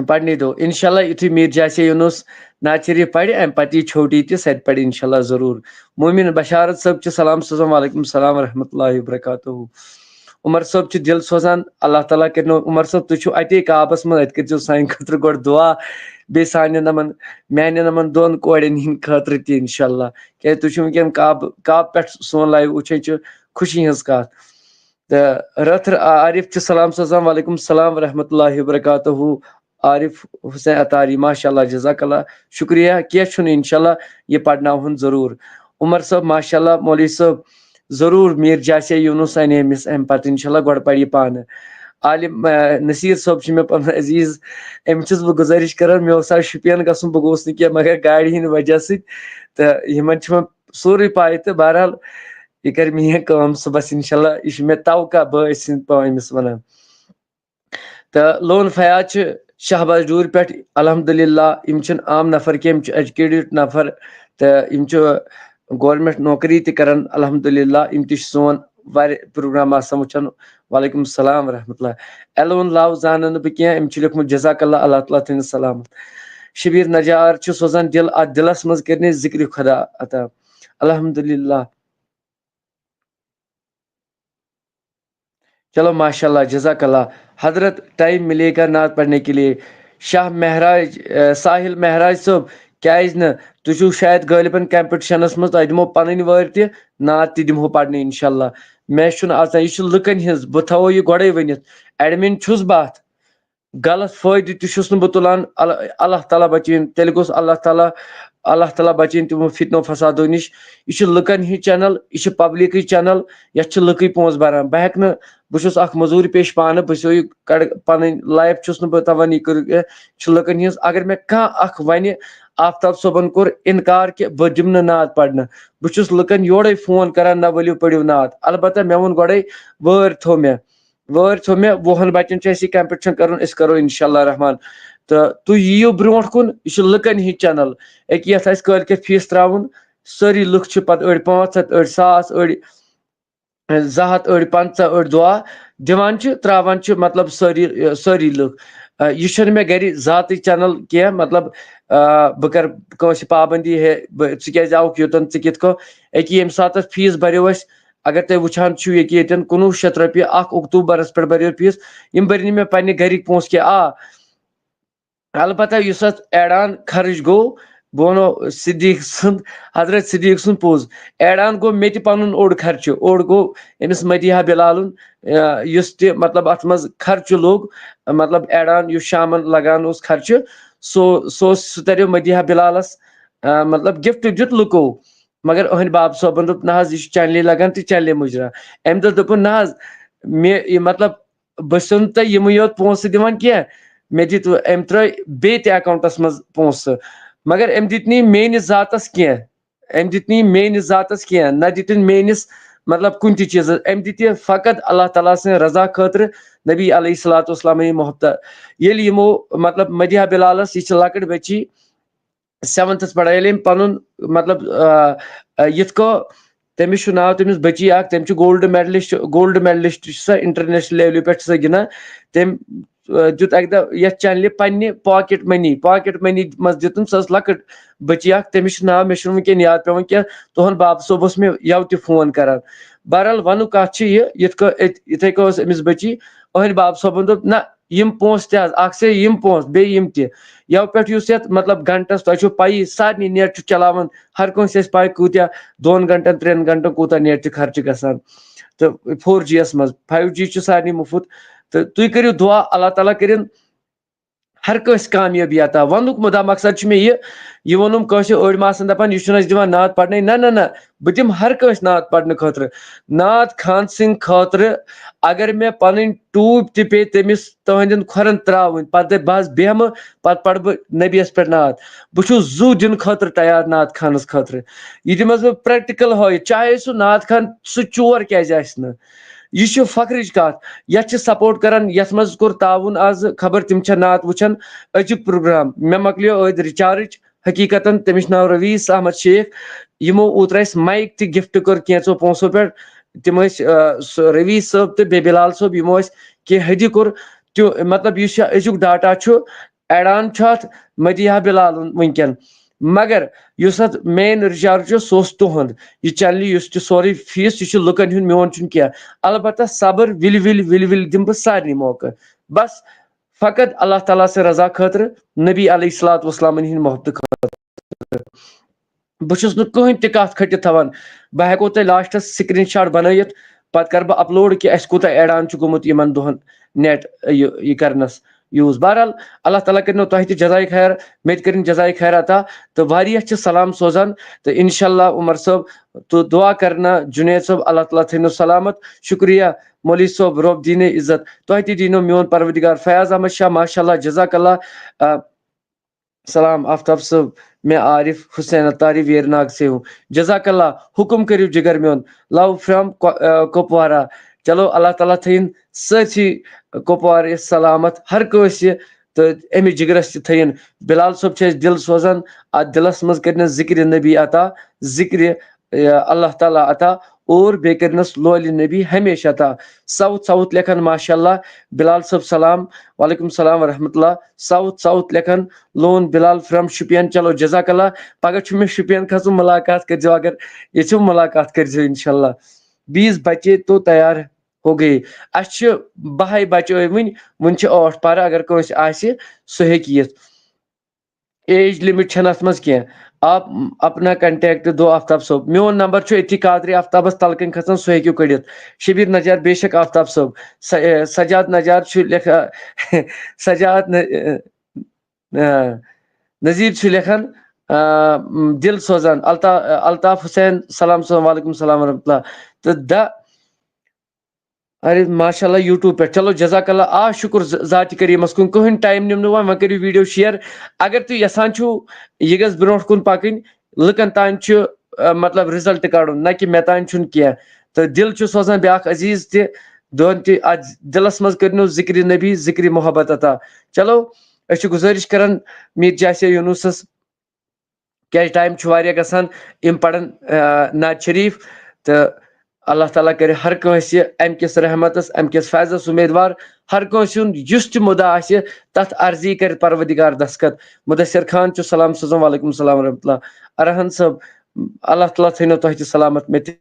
پرنے دو اِنشاء اللہ یُتھُے میٖر جاسے یوٗنُس نعت شریٖف پرِ امہِ پتہٕ یی چھوٹی تہِ سۄ تہِ پرِ اِنشاء اللہ ضروٗر مومِن بشارت صٲب چھِ سلام سوزان وعلیکم السلام ورحمتہ اللہ وبرکاتہ عمر صٲب چھِ دِل سوزان اللہ تعالیٰ کٔرنو عمر صٲب تُہۍ چھِو اتے کعبس منٛز اتہِ کٔرۍزیو سانہِ خٲطرٕ گۄڈٕ دعا بیٚیہِ سانٮ۪ن میانٮ۪ن یِمن دۄن کورٮ۪ن ہِنٛدۍ خٲطرٕ تہِ اِنشاء اللہ کیازِ تُہۍ چھِو وٕنکٮ۪ن کعبہٕ پٮ۪ٹھ سون لایو وٕچھان چھِ خوشی ہٕنٛز کتھ تہٕ رٲتھر عارف چھِ سلام سوزان وعلیکم السلام ورحمتہ اللہ وبرکاتہ عارف حسین اتاری ماشاء اللہ جزاک اللہ شُکریہ کینٛہہ چھُنہٕ اِنشاء اللہ یہِ پرناوہون ضروٗر عمر صٲب ماشاء اللہ مولوی صٲب ضروٗر میٖر جاسے یوٗنُس اَنہِ أمِس امہِ پتہٕ اِنشاء اللہ گۄڈٕ پرِ یہِ پانہٕ عالم نصیٖر صٲب چھُ مےٚ پنُن عزیٖز أمِس چھُس بہٕ گُزٲرِش کران مےٚ اوس آز شُپین گژھُن بہٕ گوٚوُس نہٕ کینٛہہ مگر گاڑِ ہِنٛدِ وجہ سۭتۍ تہٕ یِمن چھُ وۄنۍ سورُے پاے تہٕ بہرحال یہِ کرِ میٲنۍ کٲم صُبحس اِنشاء اللہ یہِ چھُ مےٚ توقع بٲے سٕنٛدۍ پٲٹھۍ أمِس ونان تہٕ لون فیاض چھِ شہباز ڈوٗرِ پٮ۪ٹھ الحمدللہ یِم چھِنہٕ عام نفر کینٛہہ یِم چھِ ایجوکیٹِڈ نفر تہٕ یِم چھِ گورمینٹ نوکری تہِ کران الحمدللہ یِم تہِ چھِ سون واریاہ پروگرام آسان وٕچھان وعلیکم السلام ورحمتہ اللہ ایلون لاو زانن نہٕ بہٕ کینٛہہ أمۍ چھُ لیوکھمُت جزاک اللہ اللہ تعالیٰ تھٲینس سلامت شبیٖر نجار چھُ سوزان دِل اتھ دِلس منٛز کٔرنٕے ذِکرِ خۄدا عطا الحمدللہ چلو ماشاء اللہ جزاک اللہ حضرت ٹائم ملے گا نعت پڑھنے کے لیے شاہ مہراج ساحل مہراج صٲب کیازِ نہٕ تُہۍ چھِو شاید غٲلبن کمپٹشنس منٛز تۄہہِ دِمو پنٕنۍ وٲرۍ تہِ نعت تہِ دِمہو پرنہٕ اِنشاء اللہ مےٚ چھُنہٕ آسان یہِ چھُ لُکن ہِنٛز بہٕ تھاوو یہِ گۄڈے ؤنِتھ ایڈمِن چھُس بہٕ اتھ غلط فٲیدٕ تہِ چھُس نہٕ بہٕ تُلان اللہ تعالیٰ بچٲیِن تیٚلہِ گوٚژھ اللہ تعالیٰ بچٲیِن تِمو فتنو فسادو نِش یہِ چھِ لُکن ہِنٛز چینل یہِ چھِ پبلکٕچ چینل یتھ چھِ لُکٕے پونٛسہٕ بران بہٕ ہٮ۪کہٕ نہٕ بہٕ چھُس اکھ موٚزوٗرۍ پیش پانہٕ بہٕ چھُسو یہِ پنٕنۍ لایف چھُس نہٕ بہٕ دپان یہِ کٔرِو یہِ چھِ لُکن ہِنٛز اگر مےٚ کانٛہہ اکھ ونہِ آفتاب صٲبن کوٚر انکار کہِ بہٕ دِمہٕ نہٕ نعت پرنہٕ بہٕ چھُس لُکن یورے فون کران نہ ؤلِو پٔرِو نعت البتہ مےٚ ووٚن گۄڈے وٲرۍ تھوٚو مےٚ 20 بچن چھُ اَسہِ یہِ کمپٹشن کرُن أسۍ کرو انشاء اللہ رحمان تہٕ تُہۍ یِیِو برونٛٹھ کُن یہِ چھِ لُکن ہِنٛز چینل أکیاہ یتھ آسہِ کٲلکٮ۪تھ فیٖس تراوُن سٲری لُکھ چھِ پتہٕ أڑۍ 500 أڑۍ 1000 أڑۍ 200 أڑۍ 50 أڑۍ دُعا دِوان چھِ تراوان چھِ مطلب سٲری لُکھ یہِ چھُنہٕ مےٚ گرِ ذاتٕچ چینل کینٛہہ مطلب بہٕ کرٕ کٲنٛسہِ پابنٛدی ہے ژٕ کیازِ آوُکھ یوٚتن ژٕ کِتھ کٔنۍ أکیاہ ییٚمہِ ساتہٕ اتھ فیٖس بریو اَسہِ اگر تُہۍ وٕچھان چھِو ییٚتٮ۪ن 1900 رۄپیہِ 1 اکتوٗبرس پٮ۪ٹھ بریو فیٖس یِم بٔرۍ نہٕ مےٚ پننہِ گرِکۍ پونٛسہٕ کینٛہہ البتہ یُس اتھ ایڈان خرٕچ گوٚو بہٕ ونو صدیٖق سُنٛد حضرت صدیٖق سُنٛد پوٚز ایڈان گوٚو مےٚ تہِ پنُن اوٚڑ خرچہٕ اوٚڑ گوٚو أمِس مدیحہ بلالُن یُس تہِ مطلب اتھ منٛز خرچہٕ لوٚگ مطلب ایڈان یُس شامن لگان اوس خرچہٕ سُہ تریو مدیحہ بلالس مطلب گفٹ دیُت لُکو مگر أہنٛدِ باب صٲبن دوٚپ نہ حظ یہِ چھُ چنلہِ لگان تہٕ چنلہِ مُجرا امہِ دۄہ دوٚپُن نہ حظ مےٚ یہِ مطلب بہٕ چھُسو نہٕ تۄہہِ یِمٕے یوت پونٛسہٕ دِوان کینٛہہ مےٚ دِتوٕ أمۍ ترٛٲے بیٚیہِ تہِ اکاونٹس منٛز پونٛسہٕ مگر أمۍ دِتۍ نہٕ یِم میٲنِس ذاتس کینٛہہ نہ دِتِنۍ میٲنِس مطلب کُنہِ تہِ چیٖزس أمۍ دِتۍ یہِ فقط اللہ تعالیٰ سٕنٛدِ رضا خٲطرٕ نبی علیہ الصلوۃ والسلامٕنۍ محبتہ ییٚلہِ یِمو مطلب مدیحہ بلالس یہِ چھِ لۄکٕٹ بچی 7تھس پران ییٚلہِ أمۍ پنُن مطلب یِتھ کٔنۍ تٔمِس چھُ ناو تٔمِس بچی اکھ تٔمۍ چھُ گولڈ میڈلِسٹ چھِ سۄ انٹرنیشنل لیولہِ پٮ۪ٹھ چھِ سۄ گِنٛدان دیُت اَکہِ دۄہ یَتھ چَنلہِ پنٛنہِ پاکٮ۪ٹ مٔنی منٛز دِتُن سۄ ٲس لۄکٕٹ بٔچی اَکھ تٔمِس چھُ ناو مےٚ چھُنہٕ وٕنکٮ۪ن یاد پٮ۪وان کینٛہہ تُہُنٛد بابہٕ صٲب اوس مےٚ یَوٕ تہِ فون کَران بہرحال وَنُک کَتھ چھِ یہِ یِتھ کٔنۍ یِتھَے کٔنۍ ٲس أمِس بٔچی أہٕنٛدِ بابہٕ صٲبَن دوٚپ نہ یِم پونٛسہٕ تہِ حظ اَکھ سے یِم پونٛسہٕ بیٚیہِ یِم تہِ یَوٕ پٮ۪ٹھ یُس یَتھ مطلب گَنٹَس تۄہہِ چھو پَیی سارنٕے نٮ۪ٹ چھُ چلاوان ہر کٲنٛسہِ آسہِ پَے کۭتیاہ 2 گنٹَن 3 گنٹَن کوٗتاہ نٮ۪ٹ چھُ خرچہِ گژھان تہٕ 4G یَس منٛز 5G چھُ سارنٕے مُفُت تہٕ تُہۍ کٔرِو دُعا اللہ تعالیٰ کٔرِنۍ ہر کٲنٛسہِ کامیٲبی عطا وَننُک مُدا مقصد چھُ مےٚ یہِ ووٚنُم کٲنٛسہِ أڑۍ ما آسان دَپان یہِ چھُنہٕ اَسہِ دِوان نعت پَرنَے نہ بہٕ دِمہٕ ہر کٲنٛسہِ نعت پَرنہٕ خٲطرٕ نعت خان سٕنٛدِ خٲطرٕ اگر مےٚ پَنٕنۍ ٹوٗپۍ تہِ پیٚیہِ تٔمِس تُہنٛدٮ۪ن کھۄرَن ترٛاوٕنۍ پَتہٕ دَپہِ بہٕ حظ بیٚہمہٕ پَتہٕ پَرٕ بہٕ نبیَس پٮ۪ٹھ نعت بہٕ چھُس زُو دِنہٕ خٲطرٕ تیار نعت خانَس خٲطرٕ یہِ دِمَس بہٕ پرٛٮ۪کٹِکَل ہٲیِتھ چاہے سُہ نعت خان سُہ چور کیٛازِ آسہِ نہٕ یہِ چھُ فخرٕچ کَتھ یَتھ چھِ سپوٹ کَران یَتھ منٛز کوٚر تعاوُن آزٕ خبر تِم چھا نعت وٕچھان أزیُک پرٛوگرام مےٚ مۄکلیو أدۍ رِچارٕج حقیٖقتاً تٔمِس چھُ ناو رٔویٖس احمد شیخ یِمو اوترٕ اَسہِ مایِک تہِ گِفٹ کٔر کینٛژو پونٛسو پٮ۪ٹھ تِم ٲسۍ سُہ رٔویٖس صٲب تہٕ بیٚیہِ بِلال صٲب یِمو اَسہِ کینٛہہ ہدیہِ کوٚر تہِ مطلب یُس یہِ أزیُک ڈاٹا چھُ اٮ۪ڈان چھُ اَتھ مدیحہ بِلالُن وٕنکٮ۪ن مگر یُس اَتھ مین رِچارٕج چھُ سُہ اوس تُہُنٛد یہِ چَنلہِ یُس تہِ سورُے فیٖس یہِ چھُ لُکَن ہُنٛد میون چھُنہٕ کینٛہہ البتہ صبر وِلہِ دِمہٕ بہٕ سارنٕے موقعہٕ بس فقط اللہ تعالیٰ سٕنٛز رضا خٲطرٕ نبی علیہ الصلوٰتُ وسلامَن ہِنٛدِ محبتہٕ خٲطرٕ بہٕ چھُس نہٕ کٕہٕنۍ تہِ کَتھ کھٔٹِتھ تھاوان بہٕ ہٮ۪کو تۄہہِ لاسٹَس سِکریٖن شاٹ بَنٲیِتھ پَتہٕ کَرٕ بہٕ اَپلوڈ کہِ اَسہِ کوٗتاہ اٮ۪ڈان چھُ گوٚمُت یِمَن دۄہَن نٮ۪ٹ یہِ کَرنَس یوٗز بہرحال اللہ تعالیٰ کٔرِنو تۄہہِ تہِ جزایہِ خیر مےٚ تہِ کٔرِنۍ جزایہِ خیر عطا تہٕ واریاہ چھِ سلام سوزان تہٕ اِنشاء اللہ عمر صٲب تہٕ دُعا کَرنا جُنید صٲب اللہ تعالیٰ تھٲینو سلامت شُکریہ مولوی صٲب رۄب دیٖنے عزت تۄہہِ تہِ دیٖنو میون پروردِگار فیاض احمد شاہ ماشاء اللہ جزاک اللہ سلام آفتاب صٲب میں عارف حسین اتاری ویر ناگ سے ہوں جزاک اللہ حکم کٔرِو جِگر میون لو فرام کۄپوارا چلو اللہ تعالیٰ تھٲیِن سٲرسٕے کۄپوارِ سلامت ہر کٲنٛسہِ تہٕ أمِس جِگرَس تہِ تھٲیِن بِلال صٲب چھِ اَسہِ دِل سوزان اَتھ دِلَس منٛز کٔرنَس ذِکرِ نبی عطا ذِکرِ اللہ تعالیٰ عطا اور بیٚیہِ کٔرنَس لولہِ نبی ہمیشہِ عطا ساوُتھ لیکھان ماشاء اللہ بِلال صٲب سلام وعلیکُم السلام ورحمتہ اللہ ساوُتھ لیکھان لون بِلال فرام شُپین چلو جزاک اللہ پگہہ چھُ مےٚ شُپین کھسُن مُلاقات کٔرۍزیو اگر ییٚژھِو مُلاقات کٔرۍزیو اِنشاء اللہ 20 بچے تو تیار ہو گٔے اَسہِ چھِ 12 بچٲومٕتۍ وُنہِ چھِ 8 پَرٕ اگر کٲنٛسہِ آسہِ سُہ ہیٚکہِ یِتھ ایج لِمِٹ چھَنہٕ اَتھ منٛز کینٛہہ آپ اپنا کنٹیکٹ دو آفتاب صٲب میون نمبر چھُ أتھی قادری آفتابس تَل کَنۍ کھسان سُہ ہیٚکِو کٔڑِتھ شبیٖر نجار بے شک آفتاب صٲب سجاد نجار چھُ لیکھان سجاد نذیٖر چھُ لیکھان دِل سوزان الطاف حُسین سلام سلام وعلیکُم السلام ورحمتہ اللہ تہٕ ارے ماشاء اللہ یوٗٹیوٗب پٮ۪ٹھ چلو جزاک اللہ شُکُر ذاتِ کریٖمَس کُن کٕہٕنۍ ٹایم نِم نہٕ وۄنۍ کٔرِو ویٖڈیو شِیر اگر تُہۍ یژھان چھُو یہِ گژھِ برونٛٹھ کُن پَکٕنۍ لُکن تانۍ چھُ مطلب رِزلٹ کَڑُن نہ کہِ مےٚ تانۍ چھُنہٕ کینٛہہ تہٕ دِل چھُ سوزان بیٛاکھ عزیٖز تہِ دۄن تہِ اَتھ دِلَس منٛز کٔرنو ذِکرِ نبی ذِکرِ محبت عطا چلو أسۍ چھِ گُزٲرِش کران میٖر جاسے یوٗنوٗسَس کیٛازِ ٹایم چھُ واریاہ گژھان یِم پَرن نعت شریٖف تہٕ اللہ تعالیٰ کَرِ ہر کٲنٛسہِ اَمہِ کِس رحمتس اَمہِ کِس فیضس اُمیدوار ہر کٲنٛسہِ ہُنٛد یُس تہِ مُدا آسہِ تَتھ عرضی کَرِ پروردِگار دستخط مُدثر خان چھُ سلام سوزان وعلیکُم السلام ورحمتہ اللہ ارحن صٲب اللہ تعالیٰ تھٲینو تۄہہِ تہِ سلامت مےٚ تہِ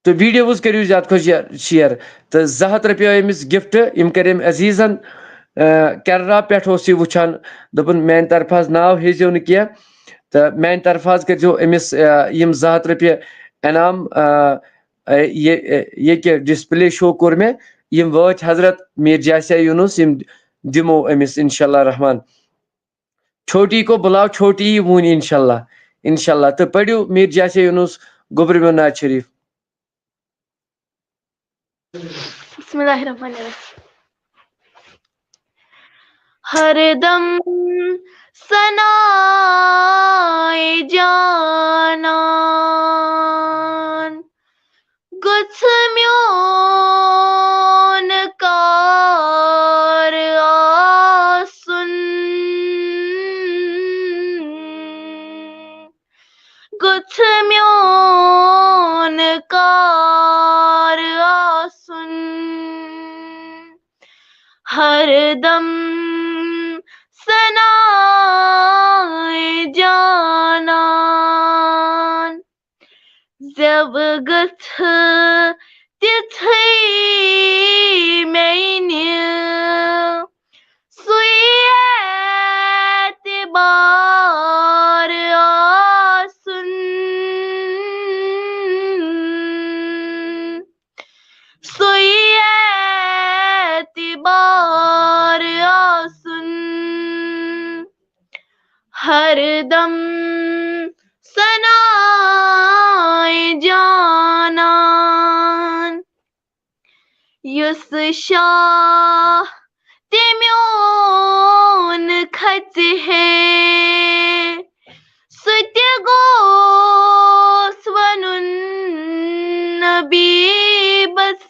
تہٕ ویٖڈیوز کٔرِو زیادٕ کھۄتہٕ شِیر تہٕ 200 رۄپیہِ آے أمِس گِفٹ یِم کَرِ أمۍ عزیٖزن کیرلا پٮ۪ٹھ اوس یہِ وٕچھان دوٚپُن میانہِ طرفہٕ حظ ناو ہیزیو نہٕ کینٛہہ تہٕ میانہِ طرفہٕ حظ کٔرۍزیو أمِس یِم 200 رۄپیہِ انعام ییٚکیٛاہ ڈِسپٕلے شو کوٚر مےٚ یِم وٲتۍ حضرت میٖر جاسے یوٗنوٗس یِم دِمو أمِس انشاء اللہ رحمان چھوٹی کو بُلاو چھوٹی ہی ووٗنۍ انشاء اللہ تہٕ پٔرِو میٖر جاسے یوٗنوٗس گوٚبرٕ نعت شریٖف بسم اللہ الرحمن الرحیم ہر دم ثنائے جانان گژھ میون کار آسُن گژھ میون کار آسُن ہر دم ثنائے جانان زب گتھ تتھے مینے سوئی اعتبار آسن سوئی اعتبار آسن ہر دم ثنائے جانان یس شاہ تمیون کھژ ہے سہ تہِ گوٚژھ وَنُن نبی بس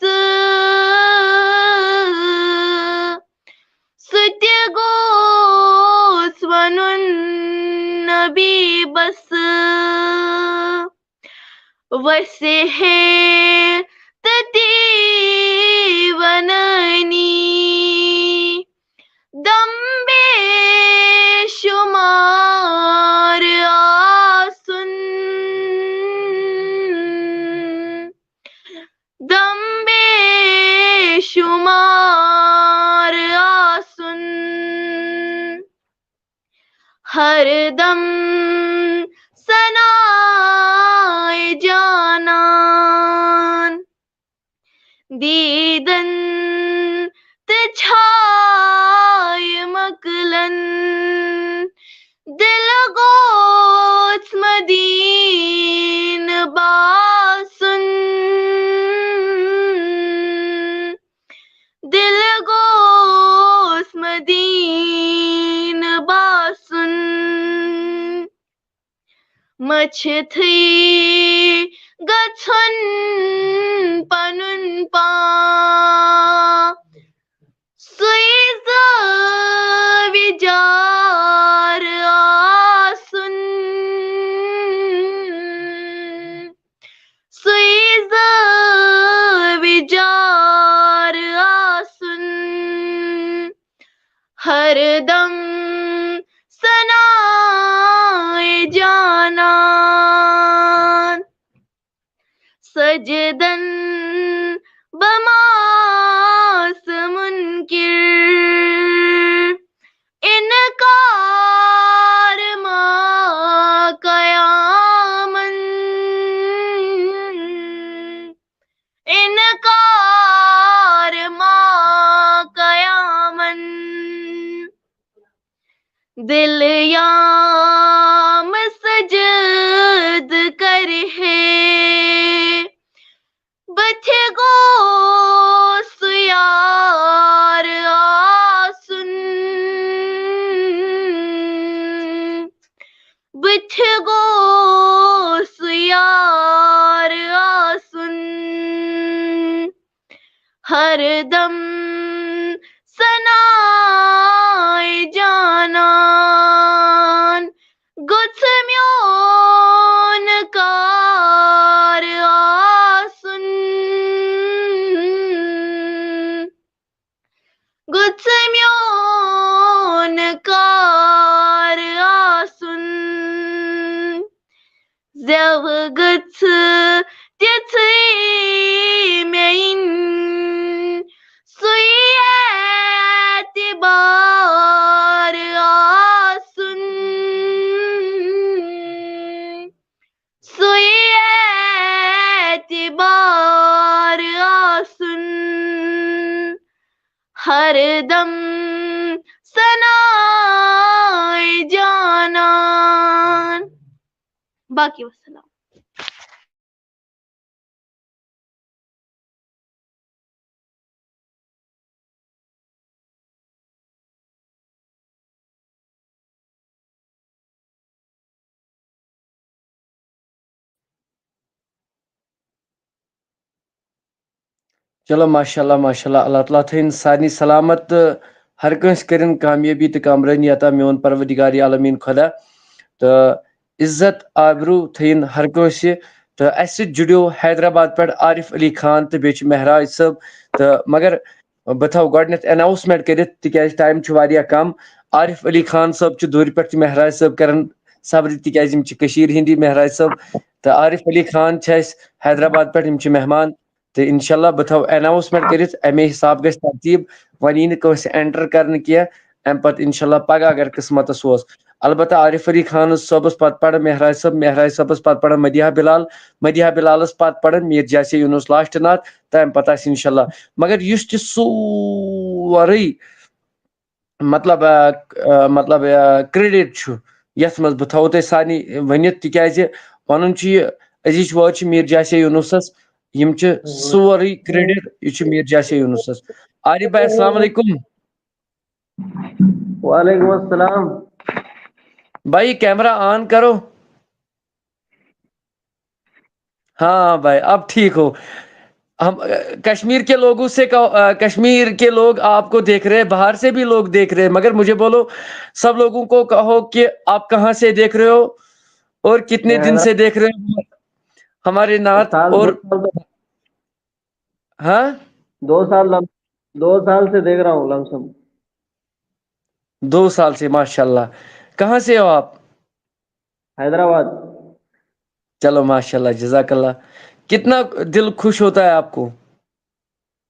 سہ تہِ گوٚژھ وَنُن نبی بس ویسے ہے تتی ونانی دم بے شمار آسن دم بے شمار آسن ہر دم ثنائے جانان دیدن تہٕ چھایہِ مۄکلن دل گوٚژھ مدیٖنہٕ باسُن دل گوٚژھ مدیٖنہٕ باسُن مٔچھتھٕے گژھُن پنُن پان سُے زٲوِجار آسُن سُے زٲوِجار آسُن ہر دم ثنائے جانان سجدن بماس منکر انکار ما قیامن انکار ما قیامن دل یام سجد کرہے بتھ گوٚژھ یار آسُن بتھ گوٚژھ یار آسُن ہر دم ثنائے جانان گوٚژھ میون کار آسُن گوٚژھ میون کار آسُن زٮ۪و گٔژھ تِژھٕے مےٚ یِنۍ سُے اعتبار آسُن سُے اعتبار آسُن ہر دم ثنائے جانان باقی وسلام. چلو ماشاء اللہ اللہ تعالیٰ تھٲیِن سارنٕے سلامت تہٕ ہر کٲنٛسہِ کٔرِن کامیٲبی تہٕ کامرٲنی عطا میون پروردگار عالمیٖن خۄدا تہٕ عزت آبروٗ تھٲیِن ہر کٲنٛسہِ تہٕ اَسہِ سۭتۍ جُڑیو حیدرآباد پٮ۪ٹھ عارف علی خان تہٕ بیٚیہِ چھُ مہراج صٲب تہٕ مگر بہ تھاو گۄڈنیٚتھ اناؤنسمنٹ کٔرِتھ تکیاز ٹایم چھُ واریاہ کم عارف علی خان صٲب چھُ دوٗرِ پٮ۪ٹھ مہراج صٲب کران صبر تکیاز یِم چھِ کٔشیٖر ہِنٛدی مہراج صٲب تہٕ عارف علی خان چھِ اَسہِ حیدرآباد پٮ۪ٹھ یِم چھِ مہمان تہٕ انشاءاللہ بہ تھاو اناؤنسمنٹ کٔرِتھ امے حساب گژھِ ترتیٖب وۄنۍ یی نہٕ کٲنٛسہِ اینٹر کرنہٕ کینٛہہ امہِ پتہٕ انشاءاللہ پگاہ اگر قسمتس اوس البتہ عارف علی خان صٲبس پتہٕ پرن مہراج صٲبس پتہٕ پرن مدیحہ بلالس پتہٕ پرن میٖر جاسے یوٗنس لاسٹ نعت تمہِ پتہٕ آسہِ انشاءاللہ مگر یُس تہِ سورُے مطلب کریڈٹ چھُ یتھ منٛز بہٕ تھاوو تۄہہِ سارنٕے ؤنِتھ تِکیازِ ونُن چھُ یہِ أزِچ وٲرڈ چھِ میٖر جاسے یوٗنسس یِم چھِ سورُے کریڈٹ یہِ چھُ میٖر جاسے یوٗنسس عارف بھائی السلام علیکم وعلیکم السلام بھائی کیمرہ آن کرو ہاں بھائی اب ٹھیک ہو ہم کشمیر کے لوگوں سے کشمیر کے لوگ آپ کو دیکھ رہے ہیں باہر سے بھی لوگ دیکھ رہے ہیں مگر مجھے بولو سب لوگوں کو کہو کہ آپ کہاں سے دیکھ رہے ہو اور کتنے دن سے دیکھ رہے ہو ہمارے نعت اور ہاں 2 سال سے دیکھ رہا ہوں لم سم 2 سال سے ماشاءاللہ کہاں سے ہو آپ حیدرآباد چلو ماشاءاللہ جزاک اللہ کتنا دل خوش ہوتا ہے آپ کو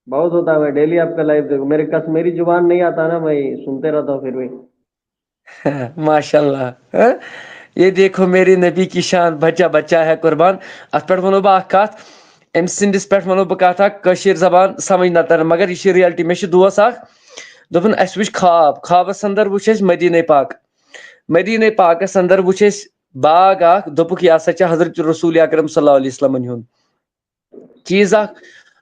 بہت ہوتا ہے میں ڈیلی آپ کا لائف دیکھوں میری زبان نہیں آتا نا میں سنتے رہتا ہوں پھر بھی ماشاء اللہ یہ دیکھو میری نبی کی شان بچہ ہے قربان ات پہ ونو بہ اخ کت ام سندس پہ ونو بہ کت اخ کشیر زبان سمجھ نہ تران مگر یہ ریالٹی میں دوست اخ دپن اس وچ خوابس اندر وچھ اس مدینہ پاکس اندر وچھ اس باغ اخ دپک یہ ہسا چھ حضرت رسول اکرم صلی اللہ علیہ وسلم ہن چیز اخ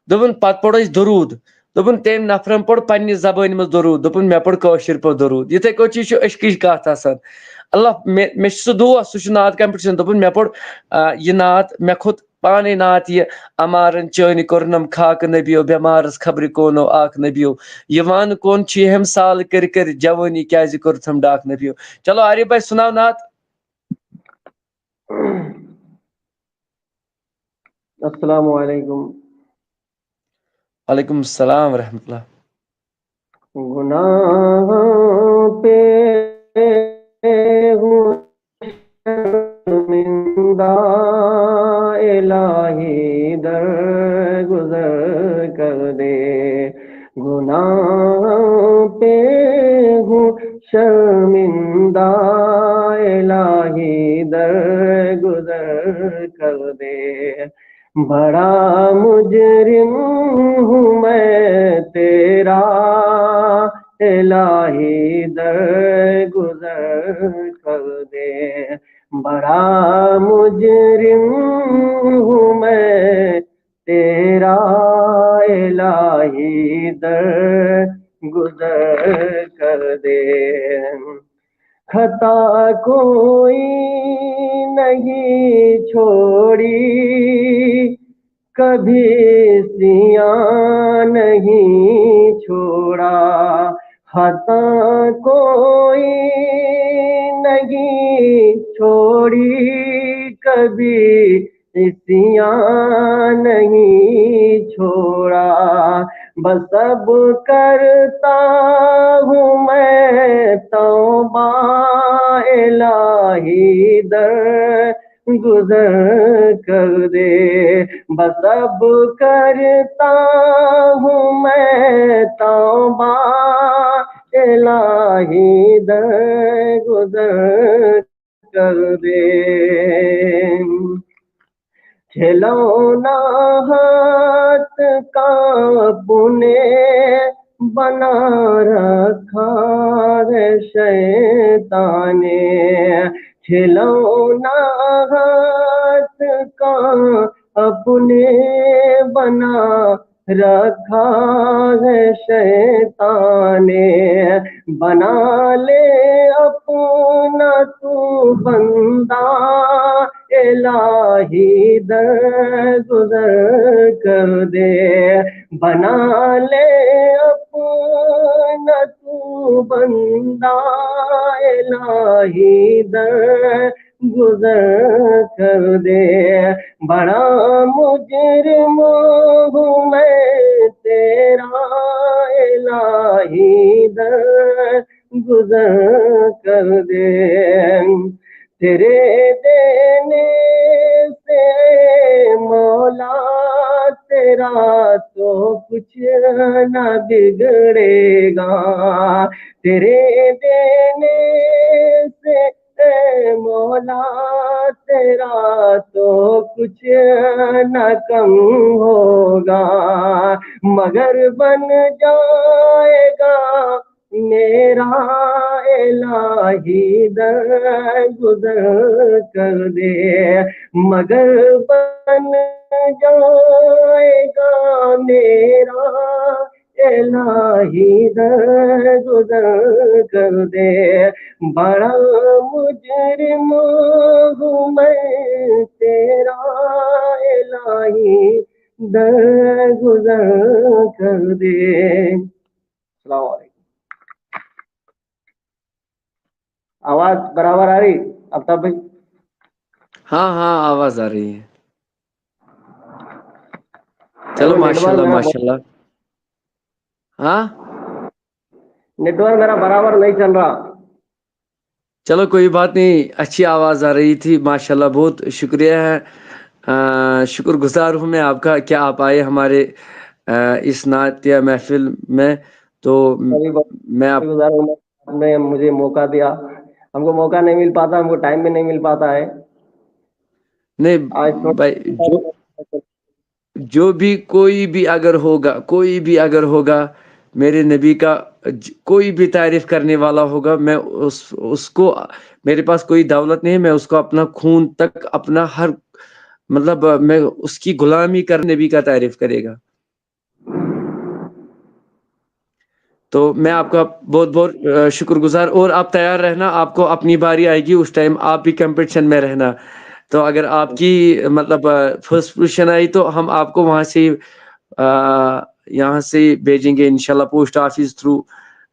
دپن پت پڑو اس درود دپن تم نفرن پوٚر پننہِ زبٲنۍ منٛز درود دپن مےٚ پوٚر کٲشِر پٲٹھۍ درود یِتھے کٲٹھۍ چھُ عشقٕچ کتھ آسان اللہ مےٚ چھُ سُہ دوست سُہ چھُ نعت کمپٹشن دپن مےٚ پوٚر یہِ نعت مےٚ کھوٚت پانے نعت یہِ امارن چٲنۍ کوٚرنم خاکہٕ نبیو بٮ۪مارس خبرِ کونو اکھ نبیو یہِ وان کون چھِ یِہم سال کٔرۍ جوٲنی کیازِ کوٚرتھم ڈاک نبیو چلو عارف بھائی سناو نعت السلام علیکم وعلیکم السلام ورحمۃ اللہ گناہ پہ ہوں شرمندہ الہی در گزر کر دے گناہ پہ ہوں شرمندہ الہی در گزر کر دے بڑا مجرم ہوں میں تیرا الہی در گزر کر دے بڑا مجرم ہوں میں تیرا الہی در گزر کر دے خطا کوئی نہیں چھوڑی کبھی سیاں نہیں چھوڑا خطا کوئی نہیں چھوڑی کبھی سیاں نہیں چھوڑا بس اب کرتا ہوں میں توبہ الہی در گزر کر دے بس اب کرتا ہوں میں توبہ الہی در گزر کر دے کھلونا ہاتھ کا اپنے بنا رکھا ہے شیطان نے کھلونا ہاتھ کا اپنے بنا رکھا ہے شیطان نے بنا لے اپنا تو بندہ الہی در گزر کر دے بنا لے اپنا تو بندہ الہی در گزر کر دے بڑا مجرم ہوں میں تیرا گزر کر دے، تیرے دینے سے مولا تیرا تو کچھ نہ بگڑے گا، تیرے دینے سے مولا تیرا تو کچھ نہ کم ہوگا، مگر بن جائے گا میرا الہی در گزر کر دے، مگر بن جائے گا میرا الہی در گزر کر دے، بڑا مجرم ہوں میں تیرا الہی در گزر کر دے۔ السلام علیکم۔ آواز برابر آ رہی آفتاب بھائی؟ ہاں ہاں آواز آ رہی ہے، چلو ماشاء اللہ ماشاء اللہ۔ ہاں نیٹ ورک میرا برابر نہیں چل رہا۔ چلو کوئی بات نہیں، اچھی آواز آ رہی تھی ماشاء اللہ، بہت شکریہ ہے، شکر گزار ہوں میں آپ کا کہ آپ آئے ہمارے اس نعتیہ محفل میں، تو میں آپ نے مجھے موقع دیا، ہم کو موقع نہیں مل پاتا، ہم کو ٹائم بھی نہیں مل پاتا ہے۔ نہیں بھائی، جو بھی کوئی بھی اگر ہوگا میرے نبی کا کوئی بھی تعریف کرنے والا ہوگا، میں اس کو، میرے پاس کوئی دولت نہیں ہے، میں اس کو اپنا خون تک، اپنا ہر مطلب میں اس کی غلامی کر نبی کا تعریف کرے گا۔ تو میں آپ کا بہت بہت شکر گزار، اور آپ تیار رہنا، آپ کو اپنی باری آئے گی اس ٹائم آپ بھی کمپٹیشن میں رہنا، تو اگر آپ کی مطلب فرسٹ پوزیشن آئی تو ہم آپ کو وہاں سے یہاں سے بھیجیں گے انشاءاللہ، پوسٹ آفس تھرو،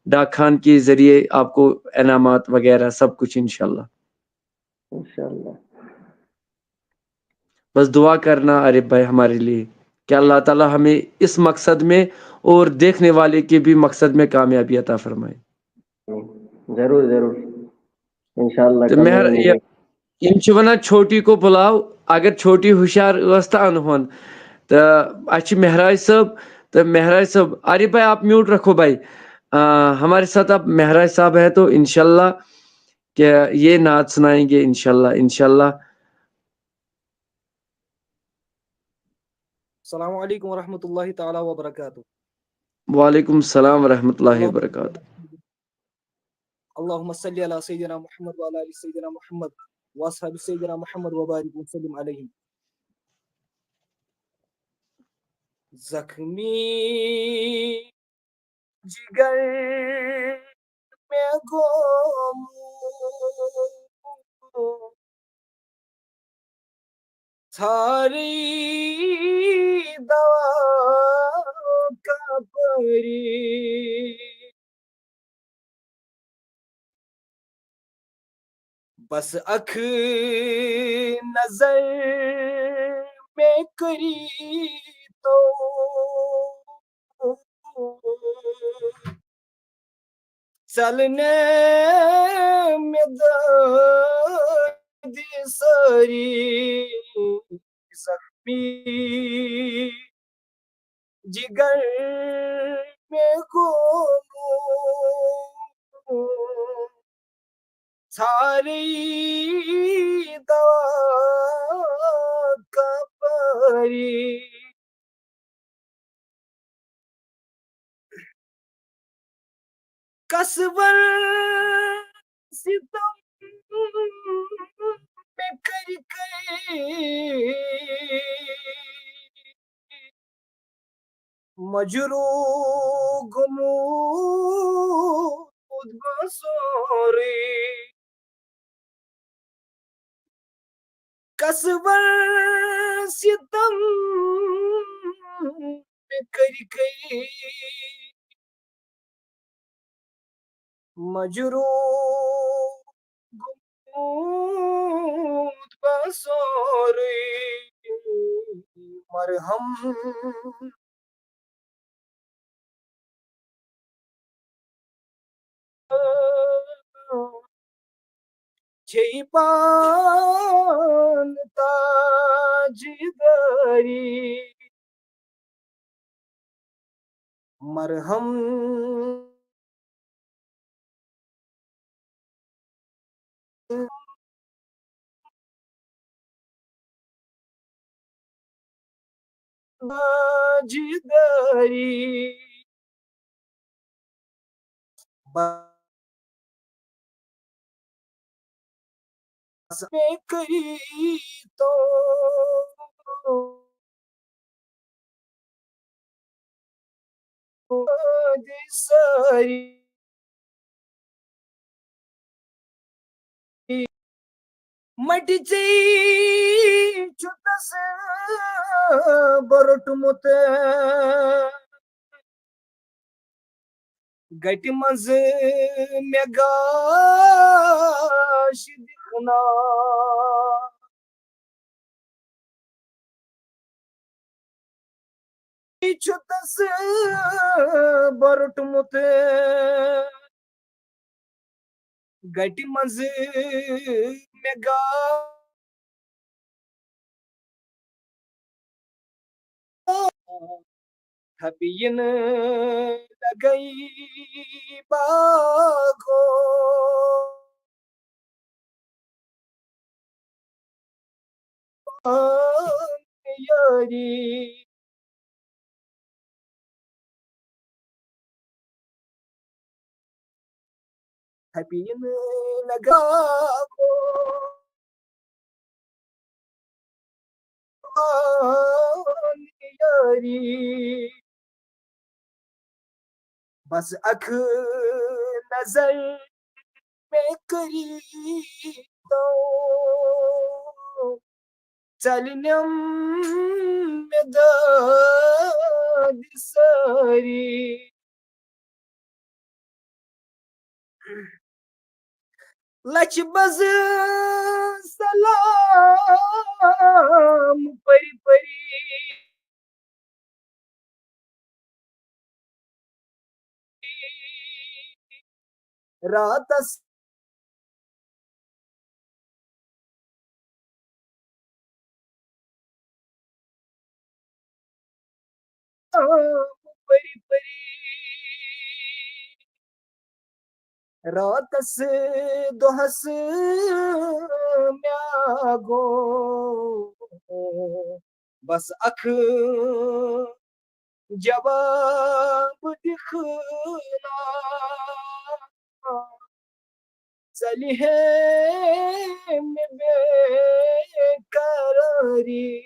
ڈاک خان کے ذریعے آپ کو انعامات وغیرہ سب کچھ انشاءاللہ۔ انشاءاللہ بس دعا کرنا عارف بھائی ہمارے لیے کہ اللہ تعالیٰ ہمیں اس مقصد میں اور دیکھنے والے کے بھی مقصد میں کامیابی عطا فرمائے۔ ضرور ضرور انشاءاللہ تو کرنے ملیں گے۔ یم چھِ ونان چھوٹی کو بلاو، اگر چھوٹی ہوشیار ٲس تو انہون، تو اچھے مہراج صاحب، تو مہراج صاحب، عارف بھائی آپ میوٹ رکھو بھائی، ہمارے ساتھ اب مہراج صاحب ہے، تو انشاءاللہ کہ یہ نعت سنائیں گے انشاءاللہ انشاءاللہ۔ السلام علیکم ورحمۃ اللہ تعالی وبرکاتہ۔ وعلیکم السلام ورحمۃ اللہ وبرکاتہ۔ اللہم صلی علی سیدنا محمد وعلی آل سیدنا محمد واصحاب سیدنا محمد وبارک وسلم علیہم۔ زخمی جگر میں گم ساری دوا کا پری، بس اکھ نظر میں کری تو چلنے میں درد ساری، زخمی جگر میں گم ساری دوا کا پری، کسور ستم میں کر کے مجروح گمود بسوری، کسور ستم میں کر کے مجروح گمود بسوری، مرہم چھے پان تاجداری مرہم تاجداری بس میں کری تو ساری مٹی چی چھتس برٹ مت گٹی مز میں گاش دکھنا چھتس برٹ مت گٹی مز میں گاش تھپین لگئی باغو یاری تھپین لگا یاری بس اکھ نظر میں کری تو چلنم میں داد ساری لچ بز سلام پری پری راتس پری پری راتس دوہس میاگو بس اکھ جواب دکھنا چلی ہے میں بے قراری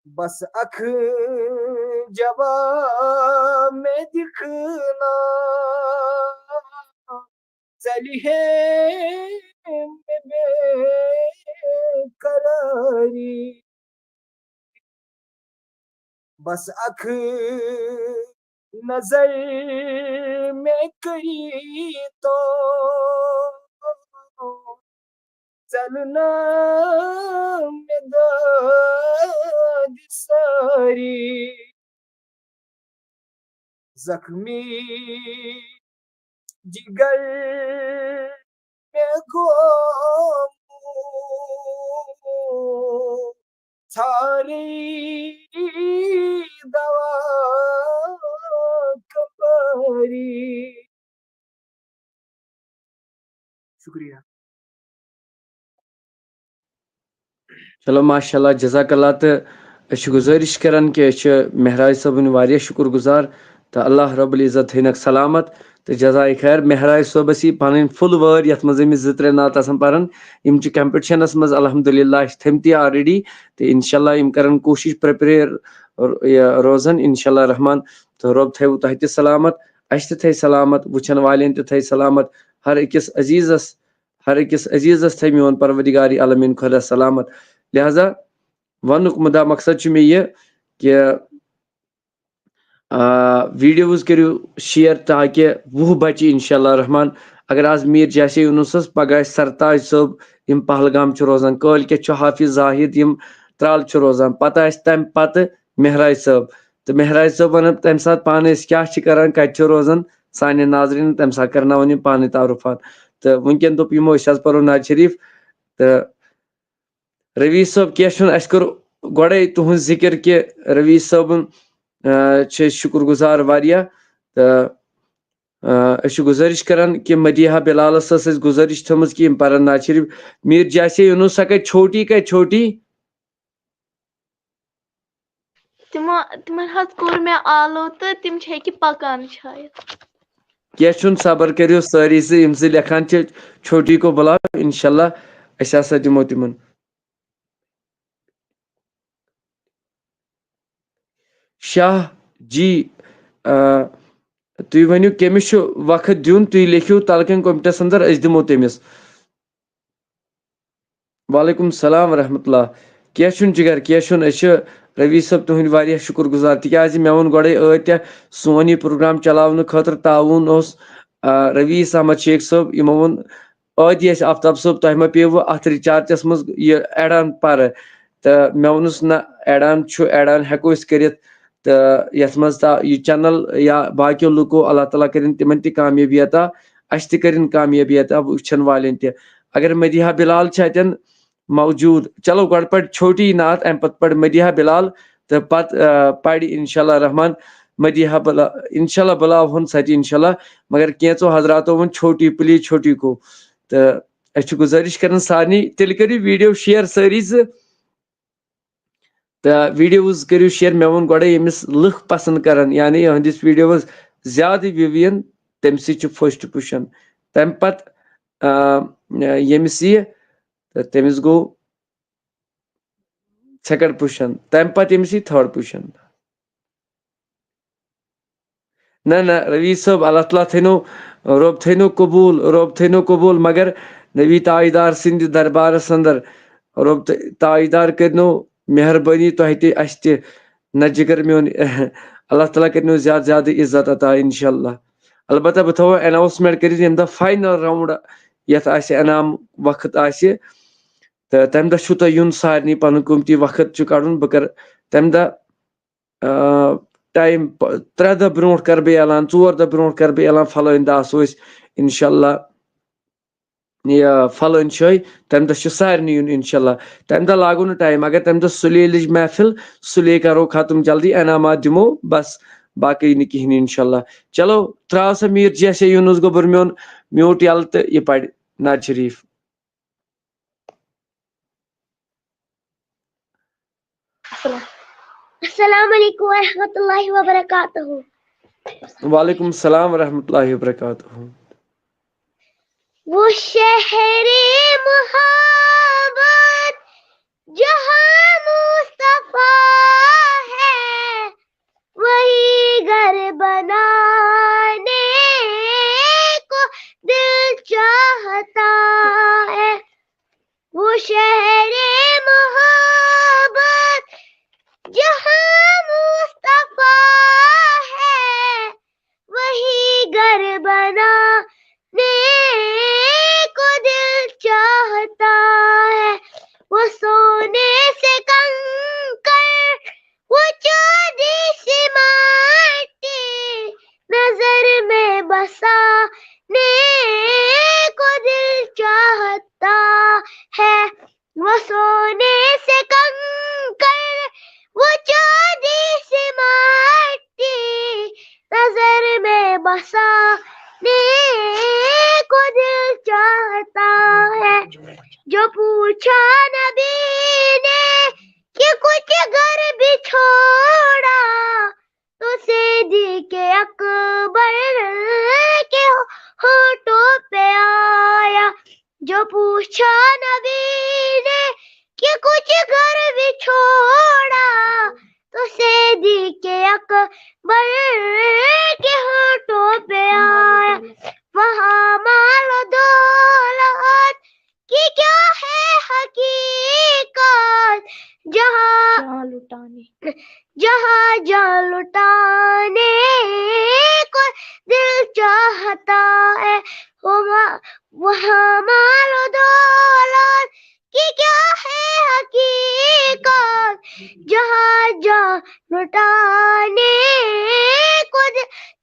بس اکھ جواب میں دکھنا چلی ہے میں بے قراری بس اکھ نظر میں کری تو چلنا میں داد ساری زخمی جگر میں گم ساری دوا کپاری شکریہ چلو ماشاء اللہ جزاک اللہ تو گزارش کران کہ مہراج صٲبن واریاہ شکر گزار تو اللہ رب العزت تھینک سلامت تو جزائے خیر مہراج صٲبس یہ پن فل وٲرڈ یتھ منٛز أمِس 2-3 نعت آسان پران یم چھِ کمپٹشنس منٛز الحمدللہ تھٔمتی آلریڈی تو انشاءاللہ یم کرن کوشش پریپیر روزن انشاءاللہ رحمان تو رب تھٲیو تۄہہِ تہِ سلامت اسہِ تہِ تھٲے سلامت وٕچھن والٮ۪ن تہِ تھٲے سلامت ہر أکِس عزیزس تھٲے میون پروردگار عالمیٖن خۄدا سلامت لہذا ونُک مُدا مقصد چھُ مےٚ یہِ کہ ویڈیوز کٔرِو شیر تاکہ 20 بچہِ انشاءاللہ رحمان اگر آز میٖر جاسے یوٗنُسس پگہہ آسہِ سرتاج صٲب یم پہلگام چھُ روزان کٲلکٮ۪تھ چھُ حافظ زاہد یم ترال چھُ روزان پتہٕ آسہِ تمہِ پتہٕ مہراج صٲب تہٕ مہراج صٲب ونن تمہِ ساتہٕ پانہٕ أسۍ کیاہ چھِ کران کتہِ چھِ روزان سانہِ ناظریٖن تَمہِ ساتہٕ کرناوَن یِم پانٕے تعارُفات تہٕ وٕنکٮ۪ن دوٚپ یِمو أسۍ حظ پَرو نعت شریٖف تہٕ روی صٲب کینٛہہ چھُنہٕ اَسہِ کوٚر گۄڈَے تُہُنٛد ذِکر کہِ روی صٲبُن چھِ أسۍ شُکُر گُزار واریاہ تہٕ أسۍ چھِ گُزٲرِش کران کہ مدیحہ بلالس ٲس اَسہِ گُزٲرِش تھٲومٕژ کہ یِم پَرن نعت شریٖف میٖر جاسے یوٗنُس سا کَتہِ چھوٹی تِمن حظ کوٚر مےٚ آلو تہٕ تِم چھِ أکہِ پکان شاید کینٛہہ چھُنہٕ صبر کٔرِو سٲری زٕ یِم زٕ لیکھان چھِ چھوٹی کو بُلاو اِنشاء اللہ أسۍ ہسا دِمو تِمن شاہ جی تُہۍ ؤنِو کٔمِس چھُ وقت دیُن تُہۍ لیکھِو تلکن کومنٹس اندر أسۍ دِمو تٔمِس وعلیکُم السلام ورحمۃ اللہ کینٛہہ چھُنہٕ جِگر کینٛہہ چھُنہٕ أسۍ چھِ روی صٲب تُہٕنٛدۍ واریاہ شُکُر گُزار تِکیازِ مےٚ ووٚن گۄڈے ٲدۍ سون یہِ پروگرام چلاونہٕ خٲطرٕ تعاوُن اوس رویٖس احمد شیخ صٲب یِمو ووٚن ٲدی اَسہِ آفتاب صٲب تۄہہِ ما پیوٕ اَتھ رِچارجَس منٛز یہِ ایڈ آن پَرٕ تہٕ مےٚ ووٚنُس نہ ایڈ آن چھُ ایڈ آن ہٮ۪کو أسۍ کٔرِتھ تہٕ یَتھ منٛز یہِ چَنل یا باقیو لُکو اللہ تعالیٰ کٔرِنۍ تِمن تہِ کامیٲبی عطا اَسہِ تہِ کٔرِنۍ کامیٲبی عطا وٕچھن والٮ۪ن تہِ اگر مدیحہ بلال چھِ اَتٮ۪ن موجوٗد چلو گۄڈٕ پَرِ چھوٹی نعت اَمہِ پَتہٕ پَرِ مدیحہ بلال تہٕ پَتہٕ پَرِ اِنشاء اللہ رحمان مدیحہ بلال اِنشاء اللہ بُلاوہون سۄ تہِ اِنشاء اللہ مگر کینٛژو حضراتو ووٚن چھوٹی پلیٖز چھوٹی کو تہٕ أسۍ چھِ گُزٲرِش کران سارنٕے تیٚلہِ کٔرِو ویٖڈیو شِیر سٲری زٕ تہٕ ویٖڈیوز کٔرِو شِیر مےٚ ووٚن گۄڈے ییٚمِس لُکھ پسنٛد کران یعنی یِہنٛدِس ویٖڈیوز زیادٕ وِو یِن تٔمسٕے چھُ فٔسٹ پُزیشن تَمہِ پتہٕ ییٚمِس یہِ تہٕ تٔمِس گوٚو سیکنڈ پُزیشن تَمہِ پتہٕ ییٚمِس یی تھٲڈ پُزیشن نہ نہ روی صٲب اللہ تعالیٰ تھٲینو رۄب تھٲینو قبوٗل مگر نبی تاجدار سٕنٛدِ دربارس اندر رۄب تاجدار کٔرنو مہربٲنی تۄہہِ تہِ اَسہِ تہِ نہ جِگر میون اللہ تعالیٰ کٔرنو زیادٕ زیادٕ عزت عطا اِنشاء اللہ البتہ بہٕ تھاوو ایناوسمنٹ کٔرِتھ ییٚمہِ دۄہ فاینل راوُنڈ یتھ آسہِ انعام وقت آسہِ تہٕ تمہِ دۄہ چھُو تۄہہِ یُن سارنٕے پنُن قۭمتی وقت چھُ کڑُن بہٕ کرٕ تمہِ دۄہ ٹایم 3 دۄہ برونٛٹھ کرٕ بہٕ اعلان 4 دۄہ برونٛٹھ کرٕ بہٕ اعلان فلٲنۍ دۄہ آسو أسۍ انشاء اللہ یہِ فلٲنۍ جایہِ تمہِ دۄہ چھُ سارنٕے یُن انشاء اللہ تمہِ دۄہ لاگو نہٕ ٹایم اگر تمہِ دۄہ سُلے لٔج محفل سُلے کرو ختم جلدی انعامات دِمو بس باقٕے نہٕ کِہینۍ انشاء اللہ چلو تراو سا میٖر جیسے یوٗنُس گوٚبُر میون میوٗٹ یلہٕ تہٕ یہِ پرِ نعت شریٖف السلام علیکم ورحمۃ اللہ وبرکاتہ وعلیکم السلام ورحمۃ اللہ وبرکاتہ وہ شہر محبت جہاں مصطفیٰ ہے وہی گھر بنانے کو دل چاہتا ہے وہ شہر محبت جہاں مصطفیٰ ہے وہی گھر بنانے کو دل چاہتا ہے وہ سونے سے کنکر وہ چاندی سے مٹی نظر میں بسانے کو دل چاہتا ہے وہ سونے سے کنکر وہ چاندی سے مٹی نظر میں بسانے کو دل چاہتا ہے جو پوچھا نبی نے کہ کچھ گھر بھی چھوڑا تو صدیق اکبر کے ہونٹوں پہ آیا جو پوچھا نبی نے کہ کچھ گھر بھی چھوڑا تو صدیق اکبر کے ہونٹوں پہ آیا وہاں مال و دولت کی کیا ہے حقیقت جہاں جان لٹانے کو دل چاہتا ہے وہاں مال و دولت کی کیا ہے حقیقت جہاں جان لٹانے کو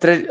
3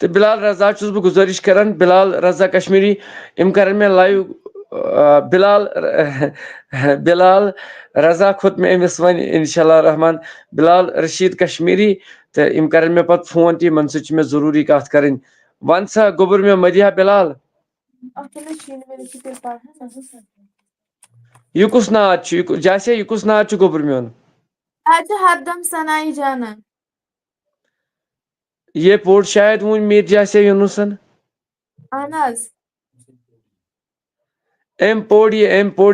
تو بلال رضا چھُس بہٕ گُزٲرِش کران بلال رضا کشمیری یِم کرن مےٚ لایو بلال رضا کھوٚت مےٚ أمِس وۄنۍ انشاء اللہ رحمان بلال رشیٖد کشمیری تہٕ یِم کرن مےٚ پتہٕ فون تہِ یِمن سۭتۍ چھِ مےٚ ضروٗری کتھ کرٕنۍ ون سا گوٚبُر مےٚ مدیحہ بلال یہِ کُس ناد چھُ جاسیا یہِ کُس ناد چھُ گوٚبُر میون ہردم سنائی جانا یہ پوٚر شاید وۄنۍ میر جاسیا یوٗنُسن اہن حظ أمۍ پوٚر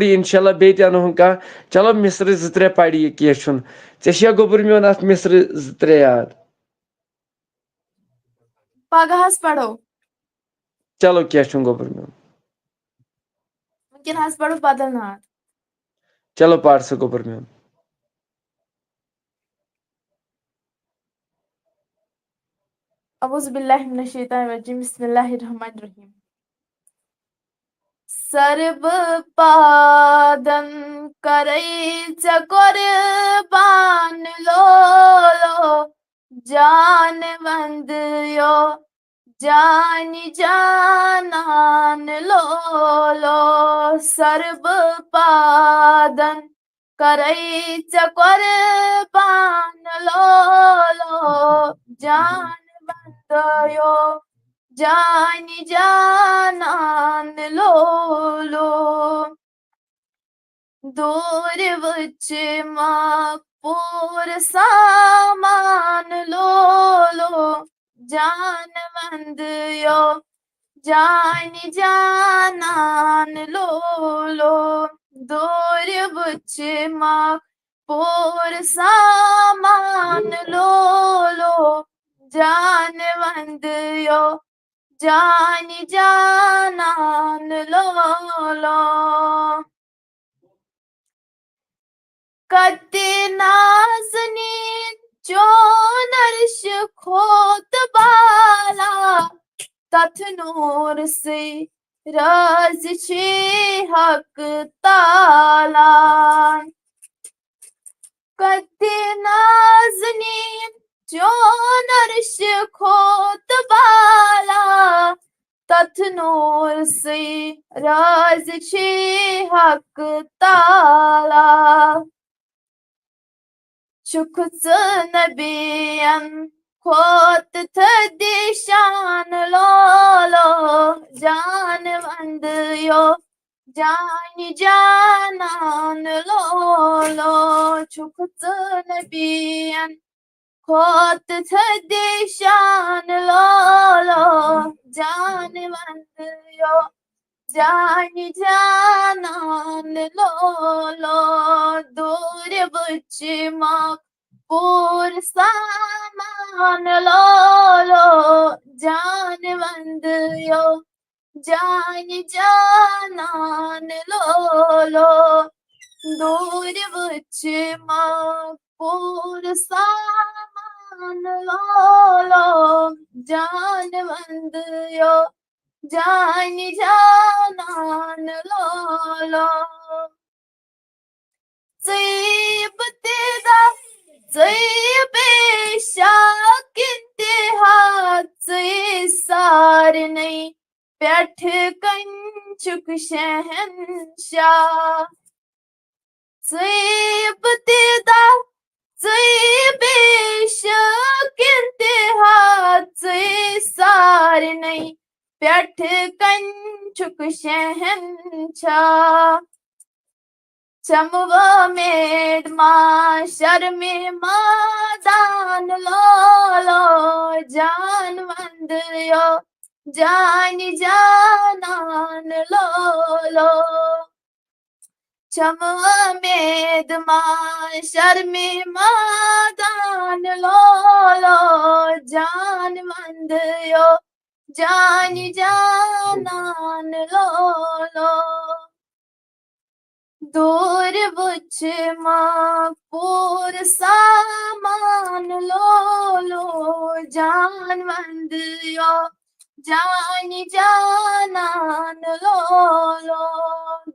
یہِ انشاء اللہ بیٚیہِ تہِ انہون کانٛہہ چلو مصرٕ 2-3 پرِ یہِ کینٛہہ چھُنہٕ ژےٚ چھُیا گوٚبُر میون اتھ مصرٕ 2-3 یاد پگہ حظ پڑھو چلو کینٛہہ چھُنہٕ گوٚبُر میون ونکین حظ پڑھو بدل ناد چلو پر سا گوٚبُر میون اعوذ باللہ من الشیطان الرجیم بسم اللہ الرحمن الرحیم സർവ പാദം കരയിച്ച കുർബാനലോ ജാൻ വന്ദിയോ ജാനി ജാനാൻ ലോലോ സർവ പാദം കരയിച്ച കുർബാനലോ ജാൻ വന്ദിയോ جانی جانان لولو دور وچ مقبور سامان لولو جان وندیو جانی جانان لولو دور وچ مقبور سامان لولو جان وندیو جانی جانان لولو کتے نازنین چون عرش کھوت بالا تتھ نور سے راز چھ حق تعالی کتے نازنین چون عرش کھوت بالا تتھ نور سے راز چھ حق تعالی چھُکھ ژٕ نبیَن کھوت تھدِ شان لولو جان وندیو جانی جانان لولو چھُکھ ژٕ نبیَن کھوت تھدِ شان لولو جان وندیو جانی جانان لولو دور وچ مقبور سامان لولو جان وندیو جانی جانان لولو دور وچ مقبور سامان لولو جان وندیو جانی جانان لولو طیب تیدا طیب شاک انتہا سارنی پیٹھ کنچک شہنشاہ طیب تیدا طیب شاک انتہا سارنی پیٹھ کنچک شہنشاہ چموا میڈ معاشر میں مادان لولو جان وندیو جانی جانان لولو چموا میڈ معاشر میں مادان لولو جان وندیو جانی جانان لولو دور وچ مقبور سامان لولو جان وندیو جانی جانان لولو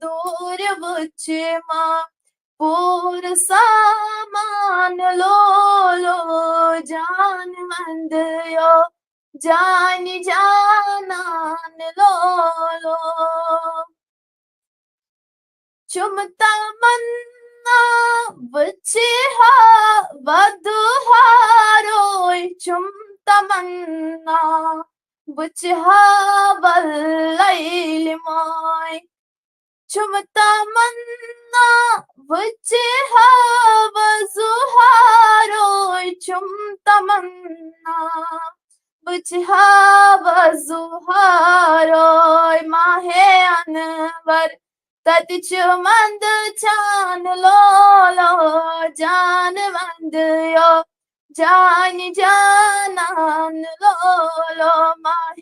دور وچ مقبور سامان لولو جان وندیو جانی جانان لولو چم تمنا بچها ودهاروy چم تمنا بچها والليل ماي چم تمنا بچها وزهاروy چم تمنا بچها وزهاروy ماہ انور تت چمند چان لولو جان مند یو جان جانان لولو ماہ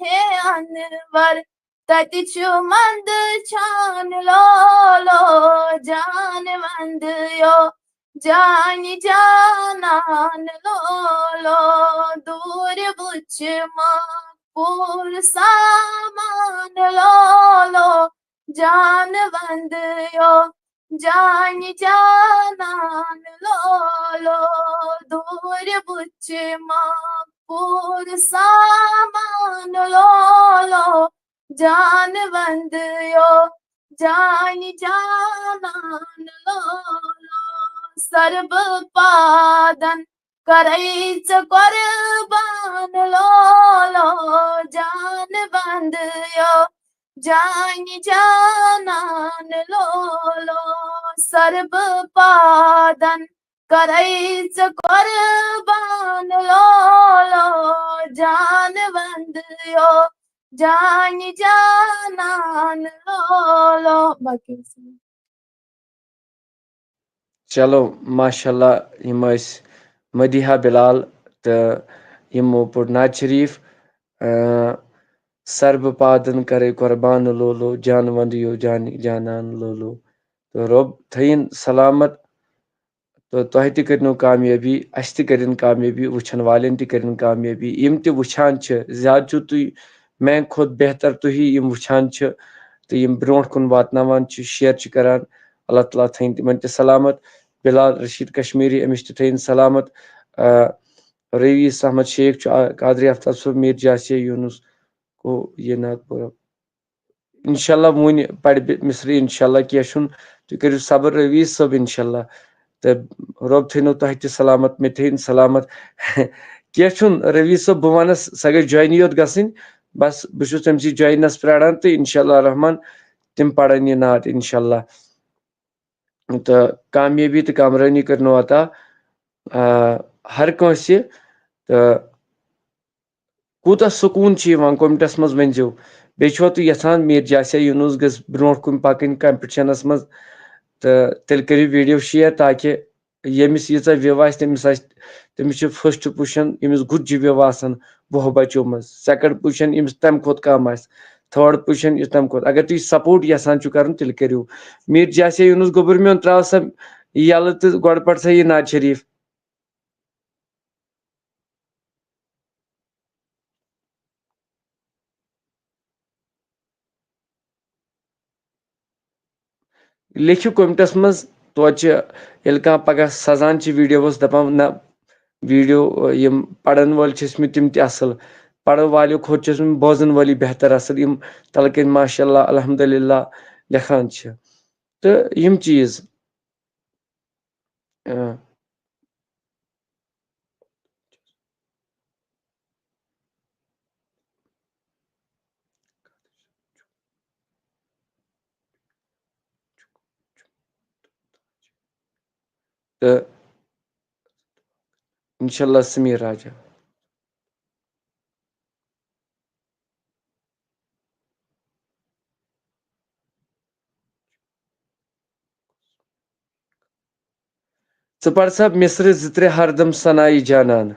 انور تت چمند چان لولو جان مند یو جان جانان لولو دور بچ پور سامان Lulu John been you John Janan Lulu دور بچ پور سامان Lulu John been you John Janan Lulu سرب پادن کریچ قربان Lulu John been you John Janan Lulu سرب پادن کریچ قربان Lulu John been you John Janan Lulu باقی چلو ماشاء اللہ یم مدیحہ بلال تو یمو پور نعت شریف سرب پادن کرے قربان لولو جان وندیو جان جانان لولو تو رب تھین سلامت تو تہ تہ کرنو کامیابی اس تہ کرن کامیابی وچھن والن تہ کرن کامیابی یم تہ وچھان چھ زیادہ چھو تُہۍ میں خود بہتر تُہی یم وچھان چھ تو یم برونٹھ کن واتناوان چھ شیئر چھ کران اللہ تعالیٰ تھین تمن تہ سلامت بلال رشید کشمیری امس تہ تھین سلامت رویس احمد شیخ قادری آفتاب صاحب میر جاسیہ یونس کو یہ نعت پورا انشاءاللہ ون پڑھ مصری انشاءاللہ کیا چھن تُہۍ کٔرِو صبر رویس صٲب انشاءاللہ تو رب تھینو تہ تہ سلامت مے تھین سلامت کیا چھن رویس صٲب بہ ونس سہ گژھِ جوینی یوت گژھٕنۍ بس بہ چھُس تٔمسٕے جوینس پیاران تہٕ انشاءاللہ رحمان تم پڑھن یہ نعت انشاءاللہ تو کامیابی تو کامرانی کرنو عطا ہر کٲنٛسہِ تہٕ کوٗتاہ سکوٗن چھُ یِوان کوٚمٹس منٛز ؤنۍزیو بیٚیہِ چھوا تُہۍ یژھان میٖر جاسیا یوٗنس گٔژھ برونٛٹھ کُن پکٕنۍ کمپٹشنس منٛز تہٕ تیٚلہِ کٔرِو ویٖڈیو شِیر تاکہِ ییٚمِس ییٖژاہ وِو آسہِ تٔمِس چھُ فٔسٹ پُزِشن ییٚمِس گُتجہِ وِو آسن 10 بچو منٛز سیکنڈ پُزِشن ییٚمِس تمہِ کھۄتہٕ کم آسہِ تھٲرڈ پُزِشن یُس تمہِ کھۄتہٕ اگر تُہۍ سپورٹ یژھان چھِو کرُن تیٚلہِ کٔرِو میٖر جاسیا یوٗنس گوٚبُر میون تراو سا یلہٕ تہٕ گۄڈٕ پڑ سا یہِ نعت شریٖف لیکھِو کوٚمٹس منٛز توتہِ چھِ ییٚلہِ کانٛہہ پگاہ سزان چھِ ویٖڈیووس دپان نہ ویٖڈیو یِم پرن وٲلۍ چھِ ٲسمٕتۍ تِم تہِ اصل پرن والیو کھۄتہٕ چھِ ٲسمٕتۍ بوزن وٲلی بہتر اصل یِم تلہٕ کٔنۍ ماشاء اللہ الحمدللہ لیکھان چھِ تہٕ یِم چیٖز تہٕ انشاءاللہ سمیٖر راجا ژٕ پر سا مصرٕ 2-3 ہردم سنایی جانان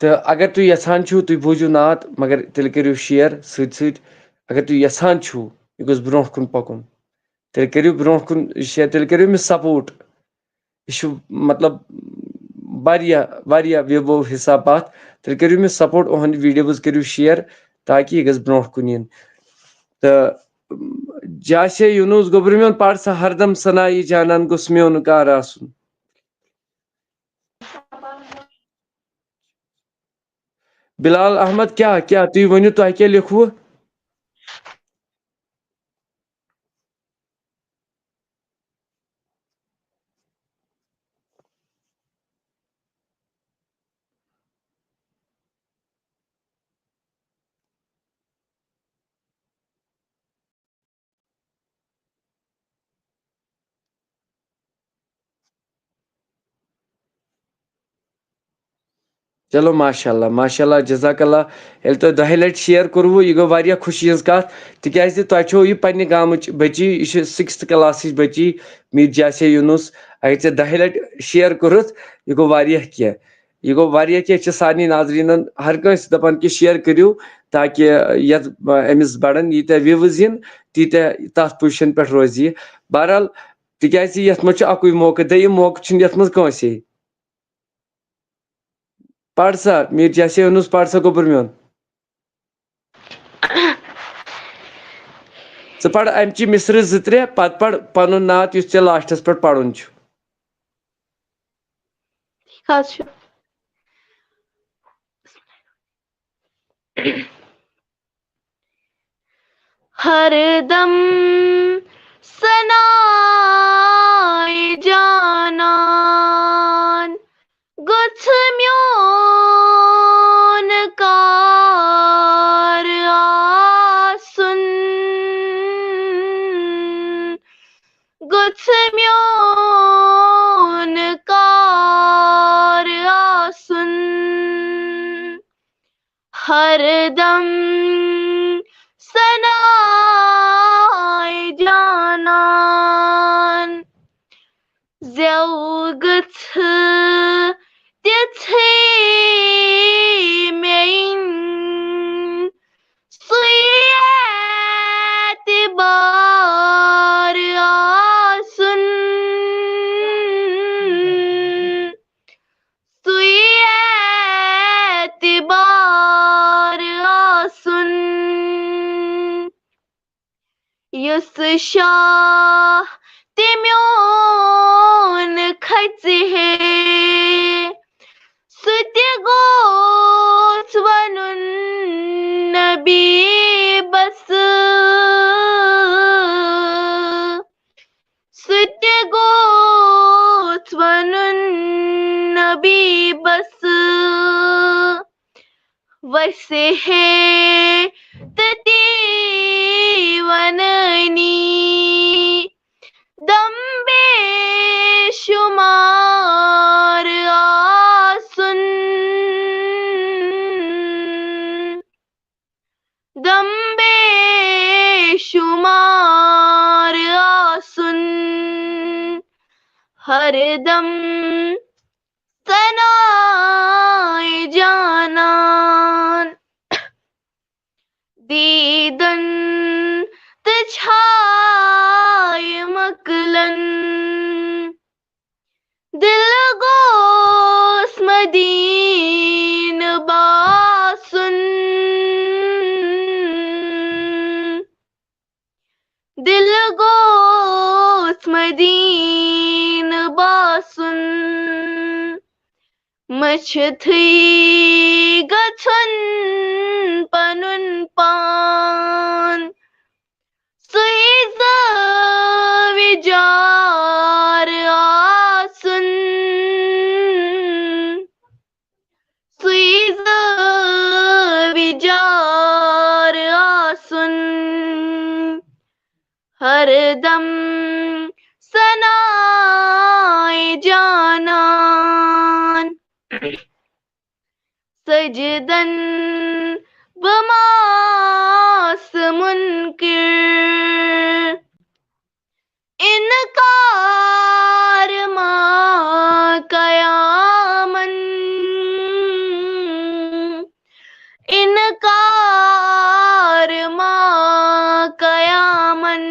تہٕ اگر تُہۍ یژھان چھِو تُہۍ بوٗزِو نعت مگر تیٚلہِ کٔرِو شِیر سۭتۍ سۭتۍ اگر تُہۍ یژھان چھِو یہِ گوٚژھ برونٛٹھ کُن پکُن تیٚلہِ کٔرِو برونٛٹھ کُن شِیر تیٚلہِ کٔرِو أمِس سپوٹ یہِ چھُ مطلب واریاہ وِبو حِساب اَتھ تیٚلہِ کٔرِو أمِس سپوٹ یِہُنٛد ویٖڈیوز کٔرِو شِیر تاکہِ یہِ گژھِ برونٛٹھ کُن یِن تہٕ جاسے یوٗنوٗس گوٚبرٕ میون پَر سا ہردم سنایی جانان گوٚژھ میون کار آسُن بِلال احمد کیٛاہ تُہۍ ؤنِو تۄہہِ کیٛاہ لیکھوٕ چلو ماشاء اللہ جزاک اللہ ییٚلہِ تۄہہِ 10 لَٹہِ شِیر کوٚروٕ یہِ گوٚو واریاہ خوشی ہٕنٛز کَتھ تِکیٛازِ تۄہہِ چھو یہِ پنٛنہِ گامٕچ بٔچی یہِ چھِ 6th کلاسٕچ بٔچی میٖر جاسے یوٗنوٗس اگر ژےٚ 10 لَٹہِ شِیر کوٚرُتھ یہِ گوٚو واریاہ کینٛہہ چھِ سارنٕے ناظریٖنَن ہر کٲنٛسہِ دَپان کہِ شِیر کٔرِو تاکہِ یَتھ أمِس بَڑَن ییٖتیٛاہ وِوٕز یِن تیٖتیٛاہ تَتھ پُزِشَن پٮ۪ٹھ روزِ یہِ بہرحال تِکیٛازِ یَتھ منٛز چھُ اَکُے موقعہٕ دوٚیِم موقعہٕ چھُنہٕ یَتھ منٛز کٲنٛسے پَر سا میٖر جاسے یوٗنوٗس پَر سا گوٚبُر میون ژٕ پَر اَمچہِ مِثرٕ 2-3 پَتہٕ پَر پَنُن نعت یُس ژےٚ لاسٹَس پٮ۪ٹھ پَرُن چھُ ٹھیٖک حظ چھُ ہر دم سنائے جانان گوٚژھ میون کار آسُن گوٚژھ میون کار آسُن ہر دم سنائے جانان زٮ۪و گٔژھ تِژھٕے مےٚ یِنۍ سُے اعتبار آسُن سُے اعتبار آسُن یُس شاہ تہِ میون کھژِ ہے سُہ تہِ گوٚژھ وَنُن نبی بس سُہ تہِ گوٚژھ وَنُن نبی بس ویسے ہے تہٕ تی وَنٲنی دم بے شُمار آسُن دم بے شُمار آسُن ہر دم سنائے جانان دیدن تہٕ چھایہِ مۄکلن دِل گوٚژھ مدیٖنہٕ باسُن دِل گوٚژھ مدیٖنہٕ باسُن مٔچھتھٕے گژھُن پنُن پان سُے زٲوِجار آسُن سُے زٲوِجار آسُن ہر دم سنائے جانان سجدن بہٕ ماسہٕ مُنکِر اِنکار ما قیامن اِنکار ما قیامن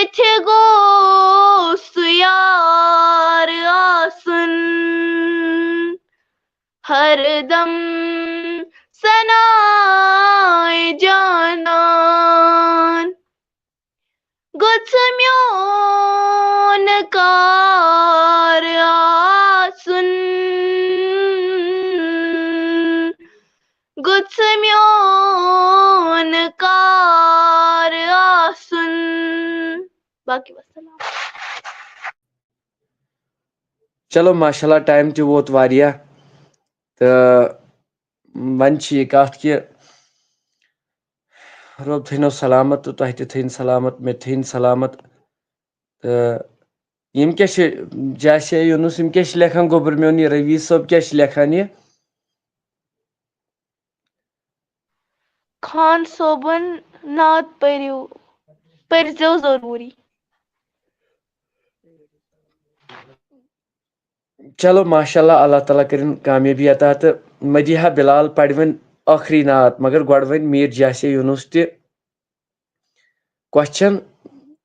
کتھ گوٚژھ سُہ یار آسُن ہردم سنائے جانان گوٚژھ میون کار آسُن گوٚژھ میون کار آسُن باقی وسلام. چلو ماشاء اللہ ٹائم تہِ ووت واریاہ تہٕ وۄنۍ چھِ یہِ کتھ کہِ رۄب تھٲینو سلامت تہٕ تۄہہِ تہِ تھٲیِن سلامت مےٚ تہِ تھٲیِن سلامت تہٕ یِم کیٛاہ چھِ جاسے یوٗنُس یِم کیٛاہ چھِ لیکھان گوٚبُر میون یہِ روی صٲب کیٛاہ چھِ لیکھان یہِ خان صٲبُن نعت پٔرۍزیو ضروٗری. چلو ماشاء اللہ اللہ تعالیٰ کٔرِن کامیٲبی عطا تہٕ مدیحہ بلال پرِ وۄنۍ ٲخری نعت مگر گۄڈٕ وۄنۍ میٖر جاسے یوٗنُس تہِ کوسچن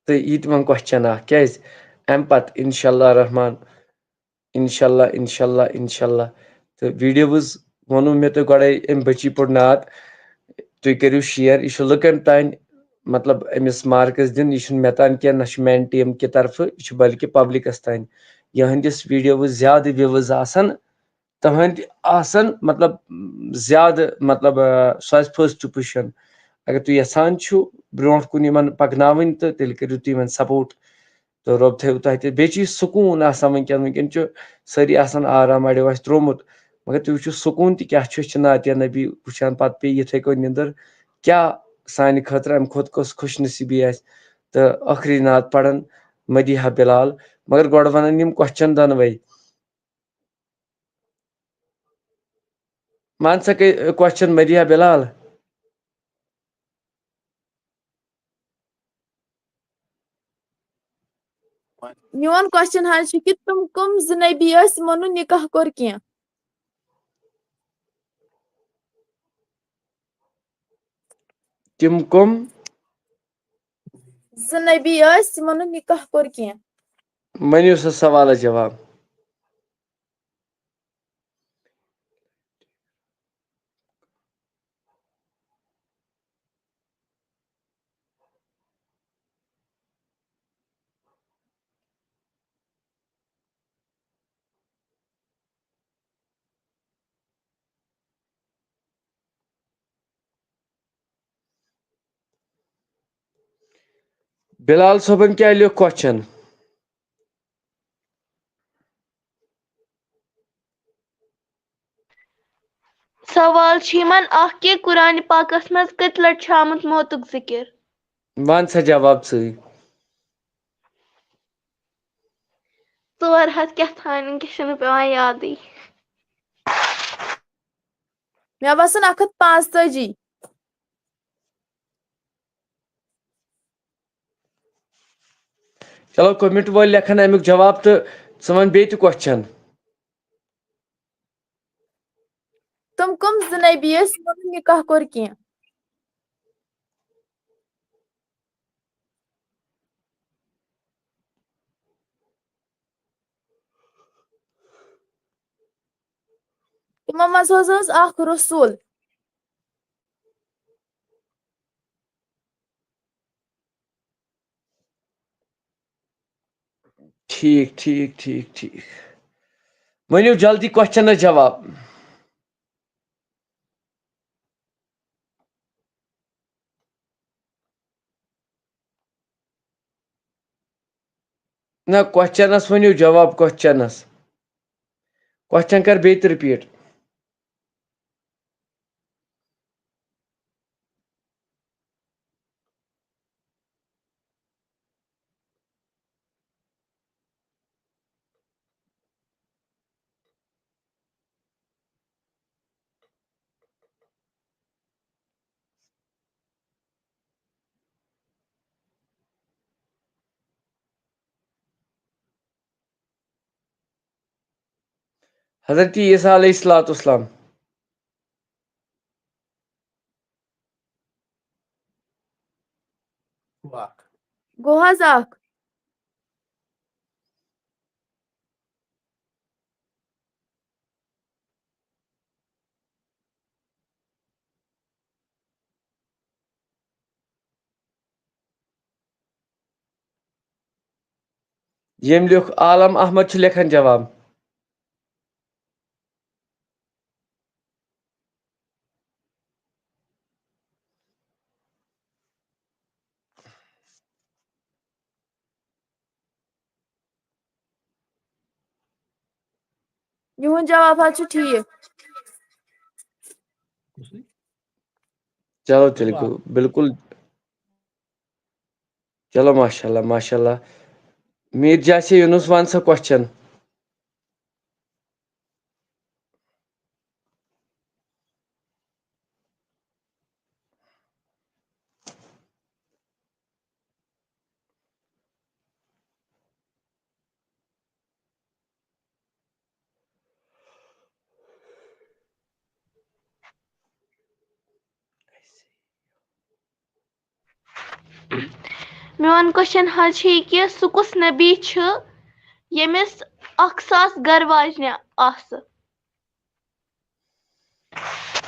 تہٕ یہِ تہِ وۄنۍ کوسچن اکھ کیٛازِ اَمہِ پتہٕ انشاء اللہ رحمان انشاء اللہ انشاء اللہ انشاء اللہ تہٕ ویٖڈیوز ووٚنوُ مےٚ تۄہہِ گۄڈے أمۍ بٔچی پوٚر نعت تُہۍ کٔرِو شِیر یہِ چھُ لُکن تانۍ مطلب أمِس مارکٕس دِنۍ یہِ چھُنہٕ مےٚ تانۍ کینٛہہ نہ چھُ میانہِ ٹیٖم کہِ طرفہٕ یہِ چھُ بلکہِ پبلکس تانۍ یِہنٛدِس ویٖڈیوز زیادٕ وِوٕز آسن تُہنٛدۍ آسن مطلب زیادٕ مطلب سۄ آسہِ فٔسٹ پُزِشن اگر تُہۍ یژھان چھِو برونٛٹھ کُن یِمن پکناوٕنۍ تہٕ تیٚلہِ کٔرِو تُہۍ یِمن سپوٹ تہٕ رۄب تھٲیو تۄہہِ تہِ بیٚیہِ چھُ یہِ سکوٗن آسان وٕنکیٚن چھُ سٲری آسان آرام اڑیو آسہِ ترومُت مگر تُہۍ وٕچھِو سکوٗن تہِ کیاہ چھُ أسۍ چھِ نعتیہ نبی وٕچھان پتہٕ پیٚیہِ یِتھٕے کٔنۍ نِندٕر کیاہ سانہِ خٲطرٕ امہِ کھۄتہٕ کۄس خوش نصیٖبی آسہِ تہٕ ٲخری نعت پرن مدیحہ بلال مگر گۄڈٕ ونن یِم کوسچن دۄنوے مان سا کوسچن مدیحہ بلال میون کوسچن حظ چھُ کہِ تِم کٕم زٕ نبی ٲسۍ یِمو نہٕ نِکاح کوٚر کینٛہہ. تِم کٕم زٕ نبی ٲسۍ یِمو نہٕ نِکاح کوٚر کینٛہہ. ؤنِو سا سوالس جواب بلال صٲبن کیٛاہ لیوٚکھ کوسچن سوال چھُ یِمن اکھ کہِ قرآنِ پاکس منٛز کٔژِ لٹہِ چھُ آمُت موتُک ذِکِر. ون سا جواب ژٕے 400 کیٛاہتانۍ وٕنکٮ۪س چھُنہٕ پیٚوان یادٕے. مےٚ باسان 145. چلو کوٚمنٹ وٲلۍ لیکھن امیُک جواب تہٕ ژٕ ون بیٚیہِ تہِ کوسچن تِم کٕم زٕ نبی ٲسۍ یِمو نہٕ نِکاح کوٚر کینٛہہ. تِمو منٛز حظ اوس اکھ رسوٗل. ٹھیٖک ٹھیٖک ٹھیٖک ٹھیٖک ؤنِو جلدی کوسچنس جواب نہ کوسچنس ؤنِو جواب کوسچنس کوسچن کر بیٚیہِ تہِ رِپیٖٹ حضرت عیسیٰ علیہ الصلوۃ والسلام گوٚو حظ اکھ یم لیوکھ عالم احمد چھُ لیکھان جواب یِہُنٛد جواب حظ چھُ ٹھیٖک چلو تیٚلہِ گوٚو بالکل چلو ماشاء اللہ ماشاء اللہ میٖر جاسے یوٗنus وَن سا کوسچن میون کوسچن حظ چھُ یہِ کہِ سُہ کُس نبی چھُ ییٚمِس 1,000 گرٕ واجنہِ آسہٕ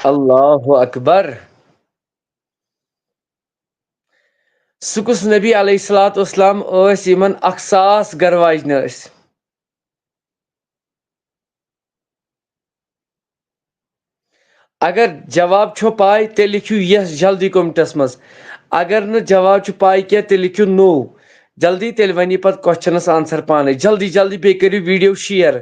اللہ اکبر سُہ کُس نبی علیہ الصلوۃ والسلام ٲسۍ یِمن 1,000 گرٕ واجنہِ ٲسۍ اگر جواب چھو پاے تیٚلہِ لیکھِو یس جلدی کومنٹس منٛز اگر نہٕ جواب چھُ پاے کینٛہہ تیٚلہِ لیکھِو نو جلدی تیٚلہِ ونی پتہٕ کوسچنس آنسر پانے جلدی جلدی بیٚیہِ کٔرِو ویڈیو شیر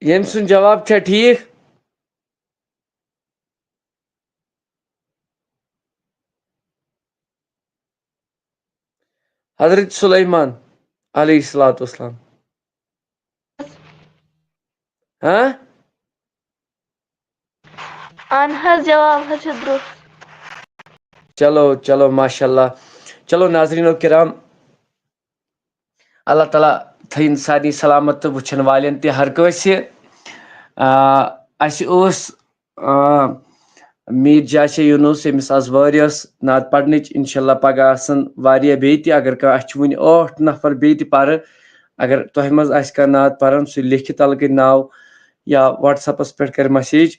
ییٚمۍ سُنٛد جواب چھا ٹھیٖک حضرت سلیمان علیہ الصلوۃ والسلام ہاں اہن حظ جواب حظ چھُ درست چلو چلو ماشاء اللہ چلو ناظریٖنو کرام اللہ تعالیٰ تھٲیِن سارنٕے سلامت تہٕ وٕچھن والٮ۪ن تہِ ہر کٲنٛسہِ اَسہِ اوس میٖر جاسے یوٗنus ییٚمِس آز وٲرۍ ٲس نعت پرنٕچ انشاء اللہ پگاہ آسن واریاہ بیٚیہِ تہِ اگر کانٛہہ اَسہِ چھِ وُنہِ 8 نفر بیٚیہِ تہِ پرٕ اگر تۄہہِ منٛز آسہِ کانٛہہ نعت پران سُہ لیکھِ تلہٕ کٔنۍ ناو یا وٹسیپس پٮ۪ٹھ کرِ مسیج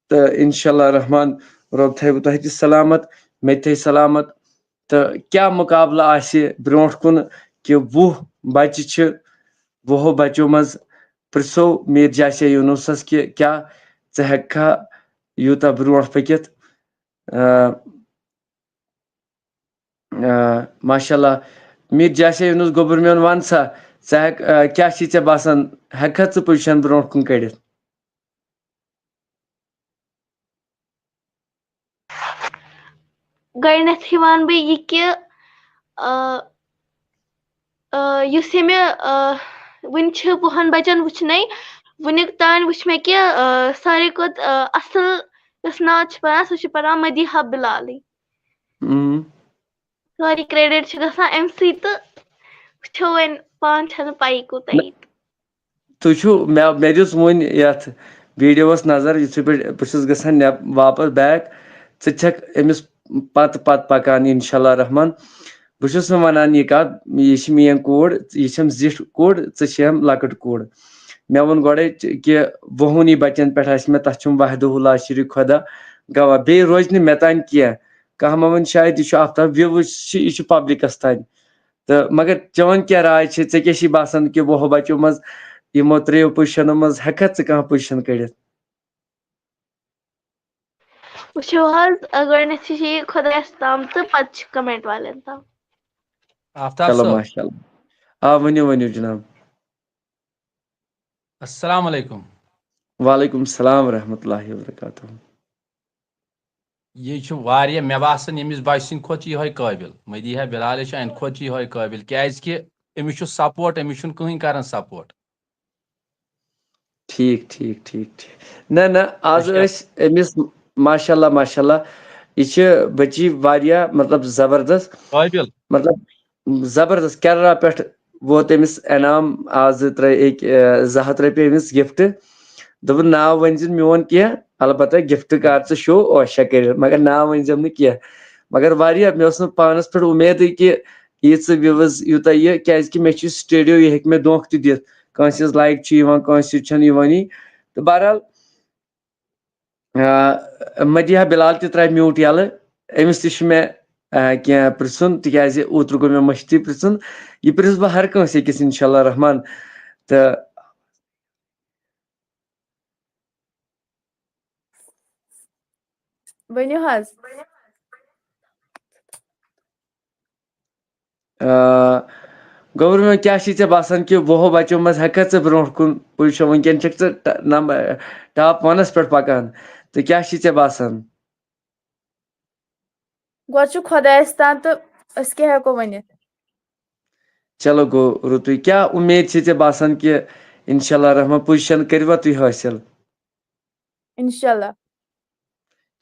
تہٕ انشاء اللہ رحمان رۄب تھٲیوٕ تۄہہِ تہِ سلامت مےٚ تہِ تھٲے سلامت تہٕ کیٛاہ مُقابلہٕ آسہِ برونٛٹھ کُن کہِ 20 بچہِ چھِ 20 بچو منٛز پرژھو میٖر جاسے یوٗنusس کہِ کیٛاہ ژٕ ہٮ۪ککھا یوٗتاہ برونٛٹھ پٔکِتھ ماشاء اللہ میٖر جاسے یوٗنus گوٚبُر میون ون سا ژٕ ہٮ۪کھ کیٛاہ چھی ژےٚ باسان ہٮ۪ککھا ژٕ پُزِشن برونٛٹھ کُن کٔڑِتھ گۄڈٕنیتھٕے وَنہٕ بہٕ یہِ کہِ یُس یہِ مےٚ وٕنہِ چھِ 20 بچن وٕچھنَے وٕنیُک تانۍ وٕچھ مےٚ کہِ ساروی کھۄتہٕ اصل یۄس نعت چھِ پران سۄ چھِ پران مدیحہ بِلالٕے سٲری کریڈٹ چھِ گژھان أمۍ سٕے تہٕ وٕچھو وۄنۍ پانہٕ چھنہٕ پَیی کوٗتاہ یی تُہۍ چھُو مےٚ دِژ وُنۍ یتھ ویڈیووس نظر یِتھُے بہٕ چھُس گژھان واپس بیک ژٕ چھکھ أمِس پتہٕ پکان انشاء اللہ رحمان بہٕ چھُس نہٕ ونان یہِ کتھ یہِ چھِ میٲنۍ کوٗر یہِ چھم زِٹھ کوٗر ژٕ چھیم لۄکٕٹ کوٗر مےٚ ووٚن گۄڈے کہِ 20 بچن پٮ۪ٹھ آسہِ مےٚ تتھ چھُم وحدہ لا شریٖک خۄدا گواہ بیٚیہِ روزِ نہٕ مےٚ تانۍ کینٛہہ کانٛہہ ما وَنہِ شاید یہِ چھُ آفتاب وِوٕز چھِ یہِ چھُ پبلکس تانۍ تہٕ مگر چون کیٛاہ راے چھِ ژےٚ کیٛاہ چھی باسان کہِ 20 بچو منٛز یِمو 3 پُزِشنو منٛز ہٮ۪ککھا ژٕ کانٛہہ پُزِشن کٔڑِتھ وٕچھو حظ گۄڈٕنیتھٕے چھِ یہِ خۄدایس تام تہٕ پتہٕ چھِ کمنٹ والٮ۪ن تام چلو ماشاء اللہ ؤنِو ؤنِو جناب السلام علیکم وعلیکم السلام ورحمۃ اللہ وبرکاتہ یہ چھُ واریاہ مےٚ باسان ییٚمِس بچہِ سٕنٛدِ کھۄتہٕ چھُ یِہوے قٲبِل مدیحہ بِلال چھُ اَمہِ کھۄتہٕ چھُ یِہوے قٲبِل کیٛازِ کہِ أمِس چھُ سپوٹ أمِس چھُنہٕ کٕہٕنۍ کران سپوٹ ٹھیٖک ٹھیٖک ٹھیٖک ٹھیٖک نہ آز ٲسۍ أمِس ماشاء اللہ یہ بچی واریاہ مطلب زبردست قابل مطلب زبردست کیرلا پٮ۪ٹھ ووت أمِس انعام آز ترٛٲے 200 رۄپیہِ أمِس گفٹ دوٚپُن ناو ؤنزِ میون کینٛہہ البتہ گفٹ کر ژٕ شو اوشا کٔرِتھ مگر ناو ؤنزٮ۪م نہٕ کینٛہہ مگر واریاہ مےٚ اوس نہٕ پانس پٮ۪ٹھ اُمیدٕے کہِ ییٖژٕ وِوٕز یوٗتاہ یہِ کیازکہِ مےٚ چھُ سٹیڈیو یہِ ہیٚکہِ مےٚ دھوکہٕ تہِ دِتھ کٲنٛسہِ ہٕنٛز لایک چھِ یِوان کٲنٛسہِ ہٕنٛز چھنہٕ یِوٲنی تہٕ بہرحال مدیحہ بلال تہِ ترٛایہِ میوٗٹ یَلہٕ أمِس تہِ چھُ مےٚ کینٛہہ پرژھُن تِکیازِ اوترٕ گوٚو مےٚ مٔشتٕے پرژھُن یہِ پرژھ بہٕ ہر کٲنٛسہِ أکِس انشاء اللہ رحمان تہٕ ؤنِو حظ گوٚو کیٛاہ چھُے ژےٚ باسان کہِ 20 بچو منٛز ہٮ۪ککھا ژٕ برونٛٹھ کُن پُزِشن وٕنکٮ۪ن چھکھ ژٕ ٹاپ 1 پٮ۪ٹھ پکان تہٕ کیٛاہ چھُے ژےٚ باسان گۄڈٕ چھُ خۄدایس تام تہٕ أسۍ کیٛاہ ہٮ۪کو ؤنِتھ چلو گوٚو رُتُے کیٛاہ اُمید چھے ژےٚ باسان کہِ انشاء اللہ رحمان پُزِشن کٔروا تُہۍ حٲصِل انشاء اللہ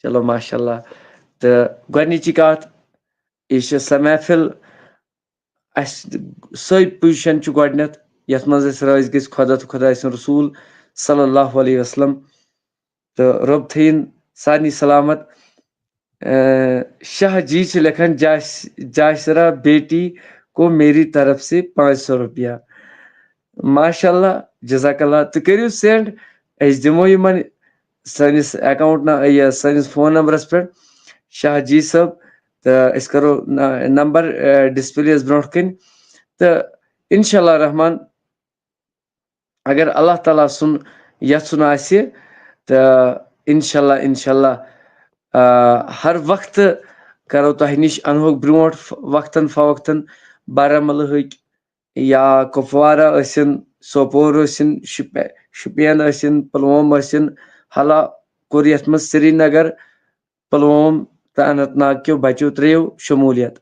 چلو ماشاء اللہ تہٕ گۄڈنِچی کتھ یہِ چھِ سۄ محفل اَسہِ سۄے پُزِشن چھِ گۄڈنٮ۪تھ یتھ منٛز أسۍ رٲضۍ گٔژھۍ خۄدا تہٕ خۄداے سُنٛد رسوٗل صلی اللہ علیہ وسلم تہٕ رۄب تھٲیِن سارنٕے سلامت شاہ جی چھِ لیکھان جاسرا بیٹی کو میری طرف سے 500 روپیہ ماشاء اللہ جزاک اللہ تُہۍ کٔرِو سینڈ أسۍ دِمو یِمن سٲنِس اکاونٹ سٲنِس فون نمبرس پٮ۪ٹھ شاہ جی صٲب تہٕ أسۍ کرو نمبر ڈسپلے یس برونٛٹھ کَنۍ تہٕ انشاء اللہ رحمان اگر اللہ تعالیٰ سُنٛد یژھُن آسہِ تہٕ انشاء اللہ ہر وقتہٕ کرو تۄہہِ نِش انہوکھ برونٛٹھ وقتن فوقتن بارہمولہٕکۍ یا کپوارہ ٲسِن سوپور ٲسِن شُپین ٲسِن پُلووم ٲسِن حالا کوٚر یتھ منٛز سرینگر پُلووم تہٕ اننت ناگ کیو بچو ترٛیو شموٗلیت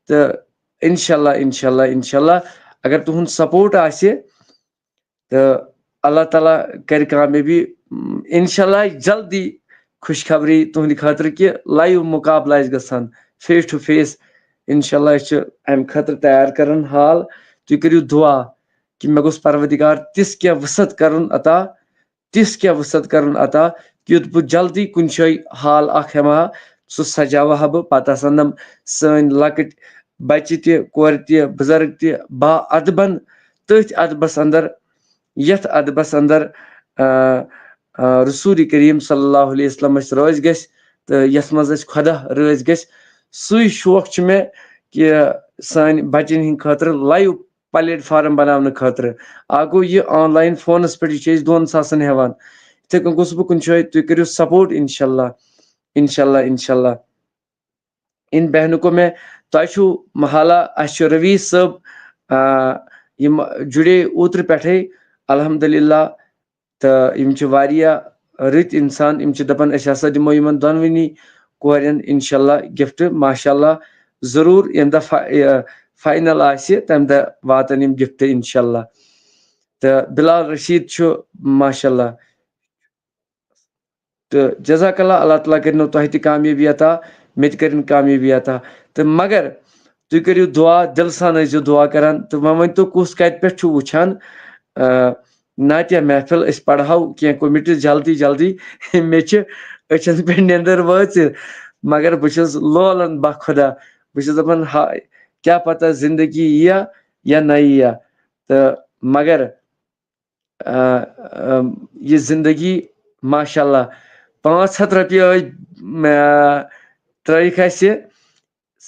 تہٕ انشاء اللہ اگر تُہُنٛد سپورٹ آسہِ تہٕ اللہ تعالیٰ کرِ کامیٲبی انشاء اللہ جلدی خوشخبری تُہنٛدِ خٲطرٕ کہِ لایِو مُقابلہٕ آسہِ گژھان فیس ٹُو فیس انشاء اللہ أسۍ چھِ امہِ خٲطرٕ تیار کران حال تُہۍ کٔرِو دُعا کہِ مےٚ گوٚژھ پروردِگار تِژھ کینٛہہ وُسعت کرُن عطا یُتھ بہٕ جلدی کُنہِ جایہِ حال اکھ ہٮ۪مہٕ ہا سُہ سجاوٕ ہا بہٕ پتہٕ آسن نم سٲنۍ لۄکٕٹۍ بچہِ تہِ کورِ تہِ بُزرگ تہِ با ادبن تٔتھۍ ادبس انٛدر یتھ ادبس انٛدر رسوٗلِ کریم صلی اللہ علیہ وسلم اسہِ رٲضۍ گژھِ تہٕ یتھ منٛز اسہِ خۄدا رٲضۍ گژھِ سُے شوق چھُ مےٚ کہِ سانہِ بچن ہٕنٛدِ خٲطرٕ لایِو پلیٹ فارم بناونہٕ خٲطرٕ اکھ گوٚو یہِ آن لاین فونس پٮ۪ٹھ یہِ چھِ أسۍ 2 ساسن ہٮ۪وان یِتھٕے کٔنۍ گوٚژھ بہٕ کُنہِ جایہِ تُہۍ کٔرِو سپورٹ انشاء اللہ ان بہنہٕ کو مےٚ تۄہہِ چھُو حالا اسہِ چھُ رویٖز صٲب یِم جُڑے اوترٕ پٮ۪ٹھے الحمدللہ تہٕ یِم چھِ واریاہ رٕتۍ انسان یِم چھِ دپان أسۍ ہسا دِمو یِمن دۄنوٕنی کورٮ۪ن انشاء اللہ گفٹ ماشاء اللہ ضروٗر ییٚمہِ دۄہ فاینل آسہِ تمہِ دۄہ واتن یِم گفٹ انشاء اللہ تہٕ بلال رشیٖد چھُ ماشاء اللہ تہٕ جزاک اللہ اللہ تعالیٰ کٔرنو تۄہہِ تہِ کامیٲبی عطا مےٚ تہِ کٔرِنۍ کامیٲبی عطا تہٕ مگر تُہۍ کٔرِو دُعا دِلہٕ سان ٲسۍزیو دُعا کران تہٕ وۄنۍ ؤنۍتو کُس کتہِ پٮ۪ٹھ چھُ وٕچھان ناتیہ محفل أسۍ پرہاو کینٛہہ کوٚمِٹی جلدی مےٚ چھِ أچھن پٮ۪ٹھ نیٚندٕر وٲژٕ مگر بہٕ چھُس لولان باخۄدا بہٕ چھُس دپان ہاے کیٛاہ پتہ زندگی یِیا یا نہ یِیا تہٕ مگر یہِ زندگی ماشاء اللہ 500 رۄپیہِ ترٲیِکھ اسہِ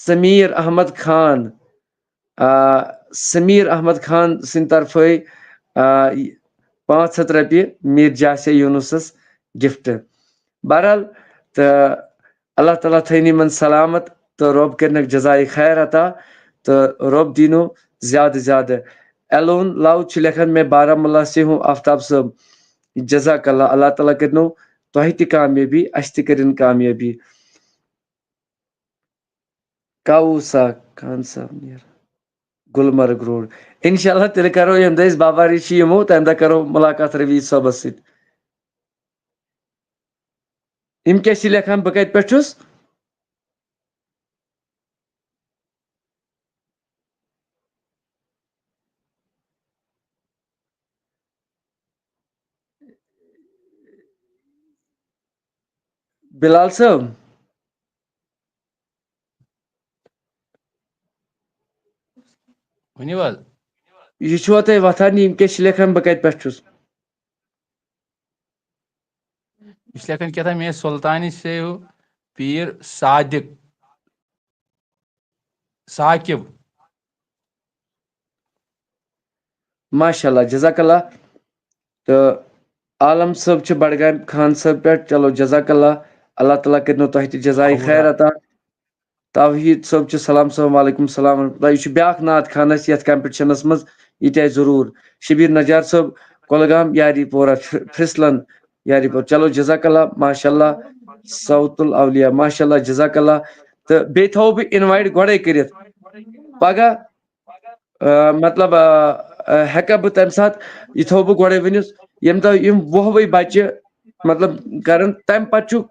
سمیٖر احمد خان سٕنٛدِ طرفہٕ 500 رۄپیہِ میٖر جاسیا یوٗنُسس گفٹ بہرحال تہٕ اللہ تعالیٰ تھٲیِن یِمن سلامت تہٕ رۄب کٔرنکھ جزایہِ خیر عطا تہٕ رۄب دیٖنو زیادٕ ایلون لو چھُ لیکھان مےٚ بارہمولہ سے ہوں آفتاب صٲب جزاک اللہ اللہ تعالیٰ کٔرنو تۄہہِ تہِ کامیٲبی اسہِ تہِ کٔرِنۍ کامیٲبی کاوٗسا خان صاحب گُلمرگ روڈ انشاء اللہ تیٚلہِ کرو ییٚمہِ دۄہ أسۍ بابا ریٖشی یِمو تمہِ دۄہ کرو مُلاقات رویٖز صٲبس سۭتۍ یِم کیٛاہ چھِ لیکھان بہٕ کتہِ پٮ۪ٹھ چھُس بلال صٲب ؤنِو حظ یہ چھوا تۄہہِ وۄتھان یِم کیٛاہ چھِ لیکھان بہٕ کتہِ پٮ۪ٹھ چھُس یہِ چھِ لیکھان کیٛاہ تام مےٚ سُلطانہِ سیو پیٖر صادق ثاقب ماشاء اللہ جزاک اللہ تہٕ عالم صٲب چھِ بڈگامہِ خان صٲب پٮ۪ٹھ چلو جزاک اللہ اللہ تعالیٰ کٔرنو تۄہہِ تہِ جزایہِ خیر عطا توحیٖد صٲب چھِ سلام صٲب وعلیکُم سلام ورحمتہ اللہ یہِ چھُ بیٛاکھ نعت خان اَسہِ یتھ کمپٹشنس منٛز یہِ تہِ آسہِ ضروٗر شبیٖر نجار صٲب کۄلگام یاری پورہ فرسلن یاری پور چلو جزاک اللہ ماشاء اللہ سوت الاولیا ماشاء اللہ جزاک اللہ تہٕ بیٚیہِ تھاوو بہٕ اِنوایٹ گۄڈے کٔرِتھ پگاہ مطلب ہٮ۪کا بہٕ تمہِ ساتہٕ یہِ تھاوو بہٕ گۄڈے ؤنِتھ ییٚمہِ دۄہ یِم وُہوے بچہِ مطلب کرن تمہِ پتہٕ چھُ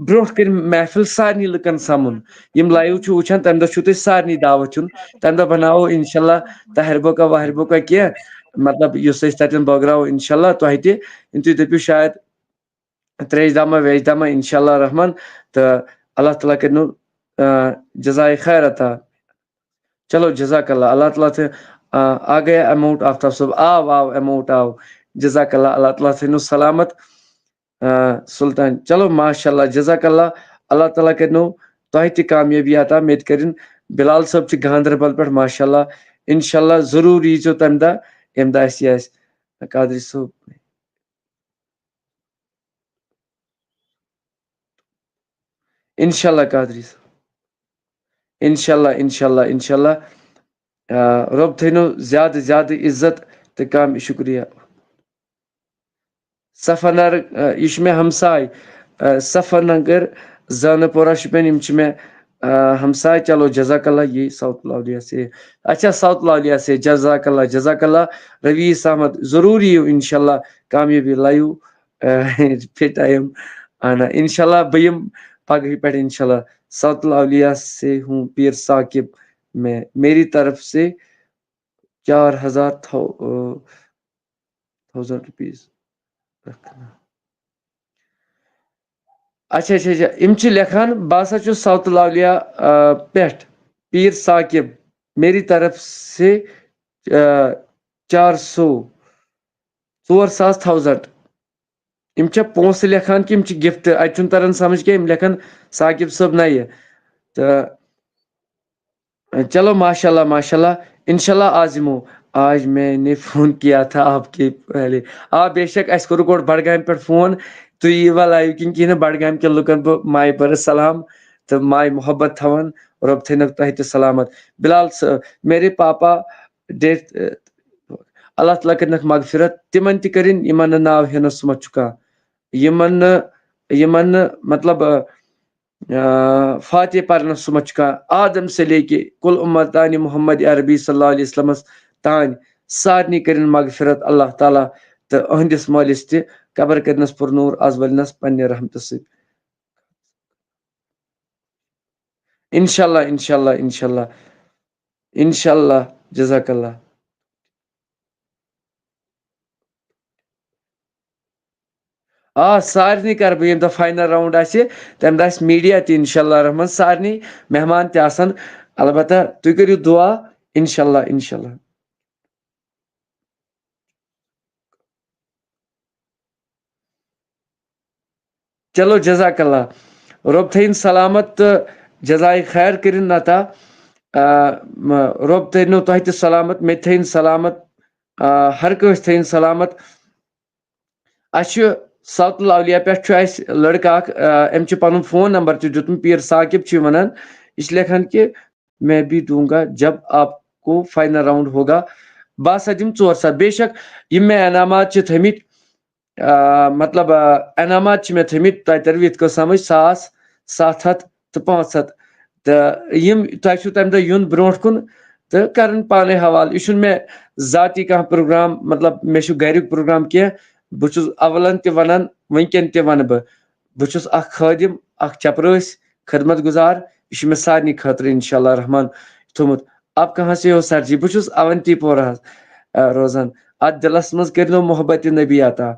برونٛٹھ کٔنۍ محفل سارنٕے لُکن سمُن یِم لایو چھُ وٕچھان تمہِ دۄہ چھُو تۄہہِ سارنٕے دعوت یُن تمہِ دۄہ بناوو انشاء اللہ تہر بوکا وہر بوکا کینٛہہ مطلب یُس أسۍ تتٮ۪ن بٲگراوو انشاء اللہ تۄہہِ تہِ یِم تُہۍ دٔپِو شاید تریش داما ویش داما انشاء اللہ رحمان تہٕ اللہ تعالیٰ کٔرنو جزائے خیر عطا چلو جزاک اللہ اللہ تعالیٰ تھے آ گیا اماؤنٹ آفتاب صاحب آو اماؤنٹ آو جزاک اللہ اللہ تعالیٰ تھٲینو سلامت سلطان چلو ماشاء اللہ جزاک اللہ اللہ تعالیٰ کٔرنو تۄہہِ تہِ کامیٲبی عطا مےٚ تہِ کٔرِنۍ بلال صٲب چھِ گاندربل پٮ۪ٹھ ماشاء اللہ انشاء اللہ ضروٗر ییٖزیو تمہِ دۄہ ییٚمہِ دۄہ اَسہِ یہِ آسہِ قادری صٲب انشاء اللہ قادری صٲب انشاء اللہ انشاء اللہ انشاء اللہ رۄب تھٲینو زیادٕ زیادٕ عزت تہٕ کامہِ شُکریہ سفر یہِ چھُ مےٚ ہمساے سفر نگر زانہٕ پورہ شُپین یِم چھِ مےٚ ہمساے چلو جزاک اللہ یہ ساؤتھ لاولیا سے اچھا ساؤتھ لاولیا سے جزاک اللہ رویس احمد ضرور یِیو انشاء اللہ کامیٲبی لایو پھر ٹائم آنا انشاء اللہ بہٕ یِمہٕ پگہٕے پٮ۪ٹھ انشاء اللہ ساؤتھ لاولیا سے ہوں پیر ثاقب میں میری طرف سے 4000 روپیز رکھنا اچھا اچھا اچھا یِم چھِ لیکھان بہٕ ہسا چھُس ساؤتھ لاولیا پٮ۪ٹھ پیر ثاقب میری طرف سے 4,000 یِم چھا پونٛسہٕ لیکھان کہِ یِم چھِ گفٹ اَتہِ چھُنہٕ تران سمجھ کینٛہہ یِم لیکھان ثاقب صٲب نَیہِ تہٕ چلو ماشاء اللہ انشاء اللہ آج یِمو آج میں نے فون کیا تھا آپ کے پہلے بے شک اَسہِ کوٚرُکھ گۄڈٕ بڈگامہِ پٮ۪ٹھ فون تُہۍ ییٖوا لایِو کِنہٕ کِہیٖنۍ بڈگامہِ کٮ۪ن لُکن بہٕ ماے بٔرٕس سلام تہٕ ماے محبت تھاوان رۄب تھٲینو تۄہہِ تہِ سلامت بلال صٲب میرے پاپا ڈیتھ اللہ تعالیٰ کٔرنکھ مغفرت تِمن تہِ کٔرِنۍ یِمن نہٕ ناو ہٮ۪نس مہ چھُ کانٛہہ یِمن نہٕ مطلب فاتح پرنس سُہ مہ چھُ کانٛہہ آدم سے لے کے کُل اُمتانہِ محمد عربی صلی اللہ علیہ وسلمس تانۍ سارنٕے کٔرِنۍ مغفرت اللہ تعالیٰ تہٕ أہنٛدِس مٲلِس تہِ قبر کٔرنس پُرنوٗر ازولنس پننہِ رحمتہٕ سۭتۍ انشاء اللہ انشاء اللہ انشاء اللہ انشاء اللہ جزاک اللہ سارنٕے کرٕ بہٕ ییٚمہِ دۄہ فاینل راوُنڈ آسہِ تمہِ دۄہ آسہِ میٖڈیا تہِ انشاء اللہ رحمان سارنٕے مہمان تہِ آسن البتہ تُہۍ کٔرِو دُعا انشاء اللہ انشاء اللہ چلو جزاک اللہ رۄب تھٲیِن سلامت تہٕ جزایہِ خیر کٔرِنۍ عطا رۄب تھٲینو تۄہہِ تہِ سلامت مےٚ تہِ تھٲیِن سلامت ہر کٲنٛسہِ تھٲیِن سلامت اَسہِ چھُ ساؤتھ لاولیا پٮ۪ٹھ چھُ اَسہِ لڑکہٕ اکھ أمۍ چھُ پنُن فون نمبر تہِ دیُتمُت پیر ثاقب چھُ وَنان یہِ چھُ لیکھان کہِ میں بھی دوں گا جب آپ کو فائنل راؤنڈ ہوگا بہٕ ہسا دِمہٕ 400 بے شک یِم مےٚ انعامات چھِ تھٲمٕتۍ مطلب انعامات چھِ مےٚ تھٲمٕتۍ تۄہہِ ترِوٕ یِتھ کٔنۍ سمجھ 100 700 تہٕ 500 تہٕ یِم تۄہہِ چھُو تمہِ دۄہ یُن برونٛٹھ کُن تہٕ کرٕنۍ پانے حوالہٕ یہِ چھُنہٕ مےٚ ذاتی کانٛہہ پروگرام مطلب مےٚ چھُ گریُک پروگرام کینٛہہ بہٕ چھُس اولن تہِ ونان وٕنکیٚن تہِ ونہٕ بہٕ چھُس اکھ خٲدم اکھ چپرٲسۍ خدمت گزار یہِ چھُ مےٚ سارنٕے خٲطرٕ انشاء اللہ رحمان تھوٚمُت اب کہاں سے ہو سر جی بہٕ چھُس اونتی پورہ روزان اتھ دِلس منٛز کٔرنو محبت نبی عطا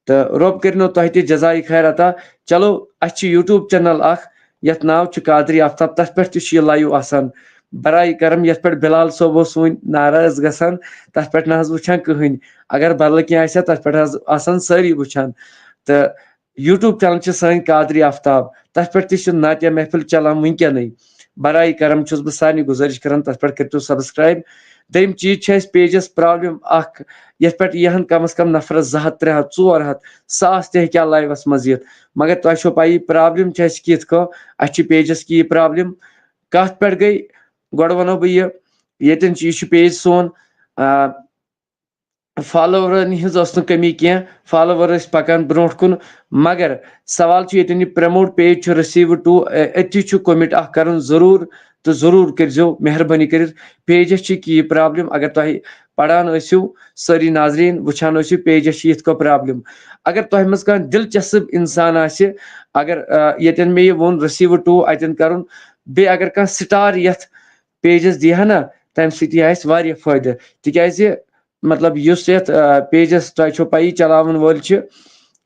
تو رب کرنو تہ تہ جزائے خیر عطا. چلو اچھی یوٹیوب چینل اخ یتھ ناو چھ قادری آفتاب، تتھ پٮ۪ٹھ تہ چھ یہ لایو آسان برائے کرم. یتھ پٮ۪ٹھ بلال صٲب اوس سون ناراض گژھان تتھ پٮ۪ٹھ نہ حظ وٕچھان کٕہٕنۍ. اگر بدل کینٛہہ آسہِ ہا تتھ پٮ۪ٹھ حظ آسان سٲری وٕچھان. تہٕ یوٗٹیوب چینل چھِ سٲنۍ قادری آفتاب، تتھ پٮ۪ٹھ تہِ چھِ نعتیہ محفل چلان وٕنکیٚنٕے. برائے کرم چھُس بہٕ سارنٕے گُزٲرِش کران تتھ پٮ۪ٹھ کٔرتو سبسکرایب. دوٚیِم چیٖز چھِ اَسہِ پیجس پرابلم اکھ یتھ پٮ۪ٹھ یِہن کم از کم نفرس 200 300 400 1,000 تہِ ہیٚکہِ ہا لایوس منٛز یِتھ. مگر تۄہہِ چھو پایی پرابلم چھِ اَسہِ کِتھ کٔنۍ. اَسہِ چھِ پیجس کی پرابلم کتھ پٮ۪ٹھ گٔے گۄڈٕ ونو بہٕ یہِ. ییٚتٮ۪ن چھِ یہِ چھُ پیج سون فالوورن ہٕنٛز ٲس نہٕ کمی کینٛہہ، فالوور ٲسۍ پکان برونٛٹھ کُن. مگر سوال چھُ ییٚتٮ۪ن یہِ پرموٹ پیج چھُ رٔسیٖو ٹو أتھی چھُ کومنٹ اکھ کرُن ضروٗر تہٕ ضروٗر کٔرزیٚو مہربٲنی کٔرِتھ. پیجس چھِ کی پرابلم. اگر تۄہہِ پران ٲسِو سٲری ناظریٖن وٕچھان ٲسِو پیجس چھِ یِتھ کٔنۍ پرابلم. اگر تۄہہِ منٛز کانٛہہ دلچسپ انسان آسہِ، اگر ییٚتٮ۪ن مےٚ یہِ ووٚن رٔسیٖو ٹو اتٮ۪ن کرُن، بیٚیہِ اگر کانٛہہ سٹار یتھ پیجس دی ہا نا تمہِ سۭتۍ یی اَسہِ واریاہ فٲیدٕ. تِکیازِ مطلب یُس یتھ پیجس تۄہہِ چھو پایی چلاوان وٲلۍ چھِ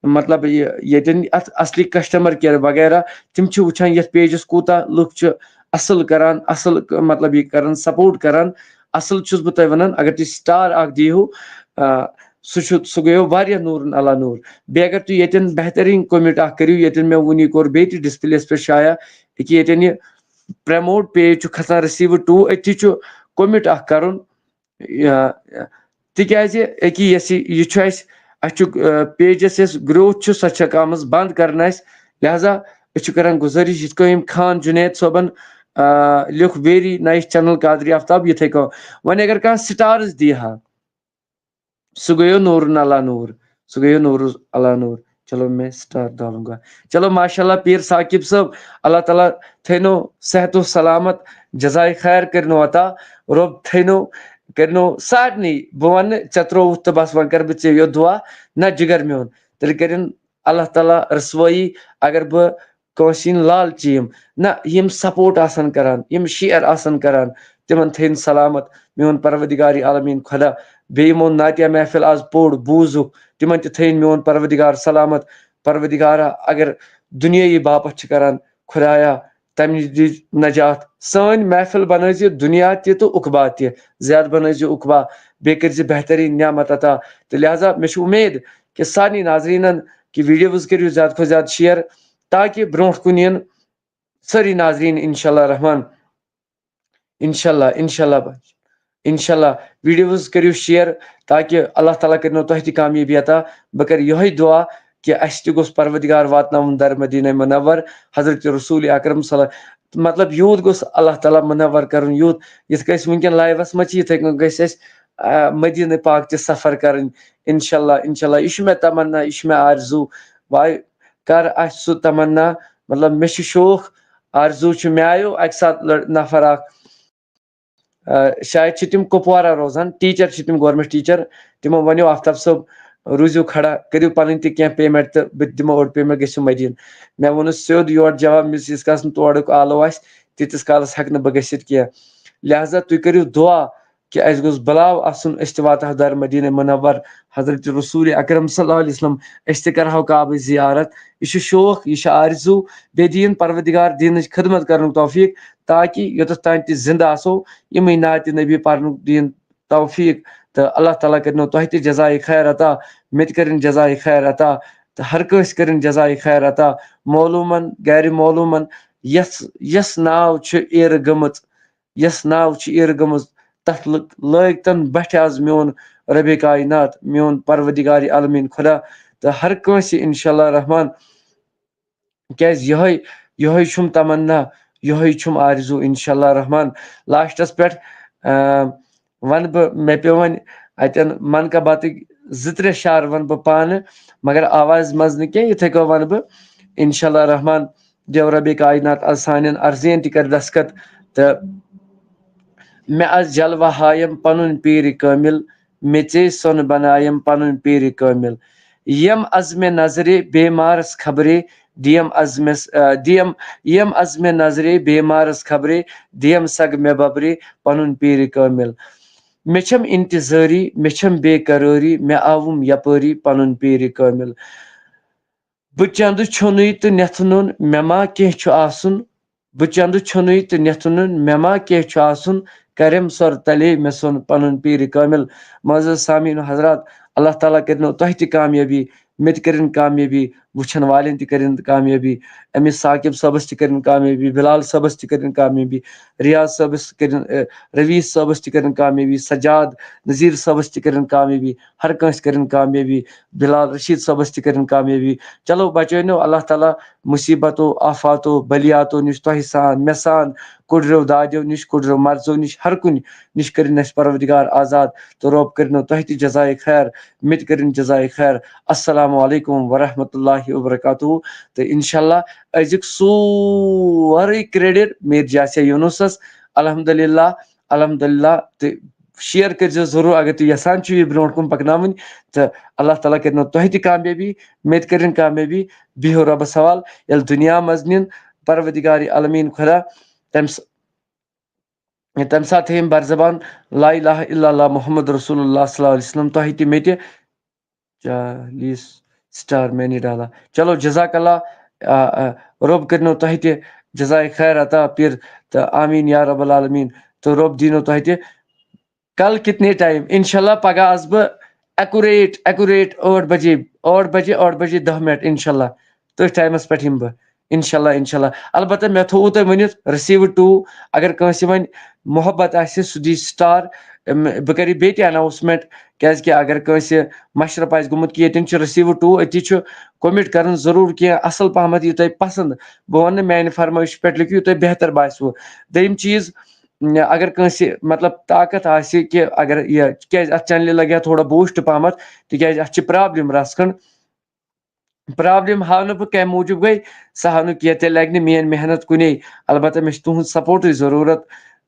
مطلب ییٚتٮ۪ن اتھ اصلی کسٹمر کیر وغیرہ تِم چھِ وٕچھان یتھ پیجس کوٗتاہ لُکھ چھِ اصل کران، اصل مطلب یہِ کران سپورٹ کران. اصل چھُس بہٕ تۄہہِ ونان اگر تُہۍ سٹار اکھ دیٖہو سُہ گٔیو واریاہ نوٗرن علا نوٗر. بیٚیہِ اگر تُہۍ ییٚتٮ۪ن بہتریٖن کومنٹ اکھ کٔرِو ییٚتٮ۪ن مےٚ وُنی کوٚر بیٚیہِ تہِ ڈسپلیس پٮ۪ٹھ شایا کہِ ییٚتٮ۪ن یہِ پرموٹ پیج چھُ کھسان رٔسیٖو ٹو أتھی چھُ کومنٹ اکھ کرُن. تِکیازِ أکیاہ یہِ چھُ اَسہِ چھُ پیجس یۄس گروتھ چھُ سۄ چھےٚ آمٕژ بنٛد کرنہٕ اَسہِ. لہذا أسۍ چھِ کران گُزٲرِش یِتھ کٔنۍ یِم خان جُنید صٲبن لیوٚکھ ویری نایس چینل قادری آفتاب یِتھٕے کٔنۍ. وۄنۍ اگر کانٛہہ سٹارز دی ہا سُہ گٔیو نوٗرن علا نوٗر، سُہ گٔیو نوٗر علا نوٗر. چلو میں سٹار ڈالوں گا. چلو ماشاء اللہ پیر ثاقب صٲب اللہ تعالیٰ تھٲینو صحت و سلامت جزائے خیر کٔرنو عطا. رۄب تھٲینو کٔرنو سارنٕے. بہٕ ونہٕ ژےٚ ترووُتھ تہٕ بس وۄنۍ کرٕ بہٕ ژےٚ یوت دُعا نہ جگر میون. تیٚلہِ کٔرِنۍ اللہ تعالیٰ رسوٲیی. اگر بہٕ کٲنٛسہِ ہِنٛدۍ لالچی یِم نہ یِم سپورٹ آسان کران، یِم شیر آسان کران، تِمن تھٲیِن سلامت میون پروردگارِ عالمیٖن خۄدا. بیٚیہِ یِمو نعتیہ محفل آز پوٚر بوٗزُکھ تِمن تہِ تھٲیِن میون پروردگار سلامت. پروردگارا اگر دُنیٲیی باپتھ چھِ کران خۄدایا تمہِ نِش دِژ نجات. سٲنۍ محفل بنٲیزِ دُنیا تہِ تہٕ اُقبا تہِ، زیادٕ بنٲیزِ اُقبا. بیٚیہِ کٔرزِ بہتریٖن نعمت عطا. تہٕ لہٰذا مےٚ چھُ اُمید کہِ سارنٕے ناظریٖنن کہِ ویٖڈیوز کٔرِو زیادٕ کھۄتہٕ زیادٕ شیر تاکہِ برونٛٹھ کُن یِن سٲری ناظریٖن انشاء اللہ رحمان. انشاء اللہ انشاء اللہ ویٖڈیوز کٔرِو شیر تاکہِ اللہ تعالیٰ کٔرنو تۄہہِ تہِ کامیٲبی عطا. بہٕ کرٕ یِہوے دُعا کہِ اَسہِ تہِ گوٚژھ پروردگار واتناوُن در مدیٖنہ منور حضرت رسوٗل اکرم مطلب یوٗت گوٚژھ اللہ تعالیٰ منور کرُن یوٗت یِتھ کٔنۍ أسۍ وٕنکیٚن لایوس منٛز چھِ یِتھٕے کٔنۍ گژھِ اَسہِ مدیٖنہ پاک تہِ سفر کرٕنۍ انشاء اللہ. یہِ چھُ مےٚ تمنا، یہِ چھُ مےٚ آرزوٗ. وایہِ کر آسہِ سُہ تمنا. مطلب مےٚ چھُ شوق آرزوٗ چھُ. مےٚ آیو اکہِ ساتہٕ نفر اکھ شاید چھِ تِم کُپوارہ روزان، ٹیٖچر چھِ تِم گورمینٹ ٹیٖچر. تِمو ونیو آفتاب صٲب روٗزِو کھڑا کٔرِو پنٕنۍ تہِ کینٛہہ پیمنٹ تہٕ بہٕ تہِ دِمو اوٚڑ پیمنٹ گٔژھِو مدیٖنہ. مےٚ ووٚنُس سیوٚد یورٕ جواب مےٚ ییٖتِس کالس نہٕ تورُک آلو آسہِ تیٖتِس کالس ہٮ۪کہٕ نہٕ بہٕ گٔژھِتھ کینٛہہ. لہٰذا تُہۍ کٔرِو دُعا کہِ اَسہِ گوٚژھ بلاو آسُن أسۍ تہِ واتہو در مدیٖنہ منور حضرت رسوٗل اکرم صلی اللہ علیہ وسلم. أسۍ تہِ کرہو کعبٕچ زیارت. یہِ چھُ شوق، یہِ چھُ آرزوٗ. بیٚیہِ دِیِن پروردگار دیٖنٕچ خدمت کرنُک توفیٖق تاکہِ یوٚتَتھ تانۍ تہِ زنٛدٕ آسو یِمٕے نعتِ نبی پرنُک دِیِن توفیٖق. تہٕ اللہ تعالیٰ کٔرنو تۄہہِ تہِ جزایہِ خیر عطا، مےٚ تہِ کٔرِنۍ جزایہِ خیر عطا تہٕ ہر کٲنٛسہِ کٔرِنۍ جزایہِ خیر عطا. معلوٗمن گرِ معلوٗمن یۄس ناو چھِ ایرٕ گٔمٕژ تتھ لٲگۍ تن بٹھِ آز میون ربِ کاینات میون پروردگارِ عالمیٖن خۄدا. تہٕ ہر کٲنٛسہِ انشاء اللہ رحمان کیازِ یِہوے چھُم تمنا، یِہوے چھُم آرزوٗ انشاء اللہ رحمان. لاسٹس پٮ۪ٹھ ونہٕ بہٕ مےٚ پیٚو وۄنۍ اتٮ۪ن من کا باتٕکۍ 2-3 شعر ونہٕ بہٕ پانہٕ مگر آوازِ منٛز نہٕ کینٛہہ. یِتھٕے کٔنۍ ونہٕ بہٕ انشاء اللہ رحمان. دیو ربِ کاینات از سانٮ۪ن عرضین تہِ کرِ دسخت تہٕ مےٚ از جلوہ ہایم پنُن پیٖرِ کٲمِل مےٚ ژے سۄنہٕ بنایم پنُن پیٖرِ کٲمِل. یم از مےٚ نظرِ بیمارس خبرے دِیم از مےٚ نظرِ بیمارس خبرے دِیم سگ مےٚ ببرے پنُن پیٖرِ کٲمِل. مے چھم انتظاری مے چھم بے قراری مے آوُم یپٲری پنُن پیٖرِ کٲمِل بہٕ چندٕ چھُنٕے تہٕ نٮ۪تھٕ نوٚن مےٚ ما کینٛہہ چھُ آسُن بہٕ چندٕ چھُنٕے تہٕ نٮ۪تھٕ نوٚن مےٚ ما کینٛہہ چھُ آسُن کریم سۄر تلے مےٚ ژھُن پنُن پیٖرِ کٲمِل معزز سامیٖن حضرات اللہ تعالیٰ کٔرنو تۄہہِ تہِ کامیٲبی مےٚ تہِ کٔرِنۍ کامیٲبی وٕچھن والٮ۪ن تہِ کٔرِنۍ کامیٲبی أمِس ثاقب صٲبس تہِ کٔرِنۍ کامیٲبی بلال صٲبس تہِ کٔرِنۍ کامیٲبی ریاض صٲبس تہِ کٔرِنۍ رویٖز صٲبس تہِ کٔرِنۍ کامیٲبی سجاد نذیٖر صٲبس تہِ کٔرِنۍ کامیٲبی ہر کٲنٛسہِ کٔرِنۍ کامیٲبی بلال رشیٖد صٲبس تہِ کٔرِنۍ کامیٲبی چلو بچٲنو اللہ تعالیٰ مُصیبتو آفاتو بلیاتو نِش تۄہہِ سان مےٚ سان کُڑریو دادیو نِش کُڑریو مرضو نِش ہر کُنہِ نِش کٔرِنۍ اَسہِ پروردگار آزاد تہٕ رۄب کٔرِنو تۄہہِ تہِ جزایہِ خیر مےٚ تہِ کٔرِنۍ جزایہِ خیر السلام علیکم ورحمۃ اللہ وبرکاتہ تہٕ انشاء اللہ أزیُک سورُے کریڈٹ میٖر جاسیا یوٗنُسس الحمدللہ تہٕ شیر کٔرۍزیو ضروٗر اگر تُہۍ یژھان چھِو یہِ برونٛٹھ کُن پکناوٕنۍ تہٕ اللہ تعالیٰ کٔرِنو تۄہہِ تہِ کامیٲبی مےٚ تہِ کٔرِنۍ کامیٲبی بِہِو رۄبس حوال ییٚلہِ دُنیا منٛز نِن پروردگار عالمیٖن خۄدا تمہِ ساتہٕ تھٲیِن برزبان لا الہ الا اللہ محمد رسول اللہ صلی اللہ علیہ وسلم تۄہہِ تہِ مےٚ تہِ 40 سٹار میں نے ڈالا چلو جزاک اللہ رۄب کٔرنو تۄہہِ تہِ جزایہِ خیر عطا پِر تہٕ آمیٖن یا رب العالمیٖن تہٕ رۄب دِینو تۄہہِ تہِ کل کتنے ٹایم انشاء اللہ پگہہ آسہٕ بہٕ ایکوریٹ 8 بجے 10 منٹ انشاء اللہ تٔتھۍ ٹایمس پٮ۪ٹھ یِمہٕ بہٕ انشاء اللہ البتہ مےٚ تھوٚوُ تۄہہِ ؤنِتھ رٔسیٖو ٹوٗ اگر کٲنٛسہِ وۄنۍ محبت آسہِ سُہ دی سٹار بہٕ کرٕ بیٚیہِ تہِ اناوسمنٹ کیازکہِ اگر کٲنٛسہِ مشرف آسہِ گوٚمُت کہِ ییٚتٮ۪ن چھُ رٔسیٖو ٹوٗ أتی چھُ کومنٹ کرُن ضروٗر کینٛہہ اصل پہمتھ یہِ تۄہہِ پسنٛد بہٕ ونہٕ نہٕ میانہِ فرمٲیش پٮ۪ٹھ لیکھِو یہِ تۄہہِ بہتر باسِوٕ دوٚیِم چیٖز اگر کٲنٛسہِ مطلب طاقت آسہِ کہِ اگر یہِ کیازِ اتھ چنلہِ لگہِ ہا تھوڑا بوٗسٹ پہمتھ تِکیازِ اتھ چھِ پرابلِم رژھ کھنٛڈ پرابلِم ہاو نہٕ بہٕ کمہِ موٗجوٗب گٔے سۄ ہاو نہٕ کینٛہہ تیٚلہِ لگہِ نہٕ میٲنۍ محنت کُنے البتہ مےٚ چھِ تُہنٛد سپوٹٕچ ضروٗرت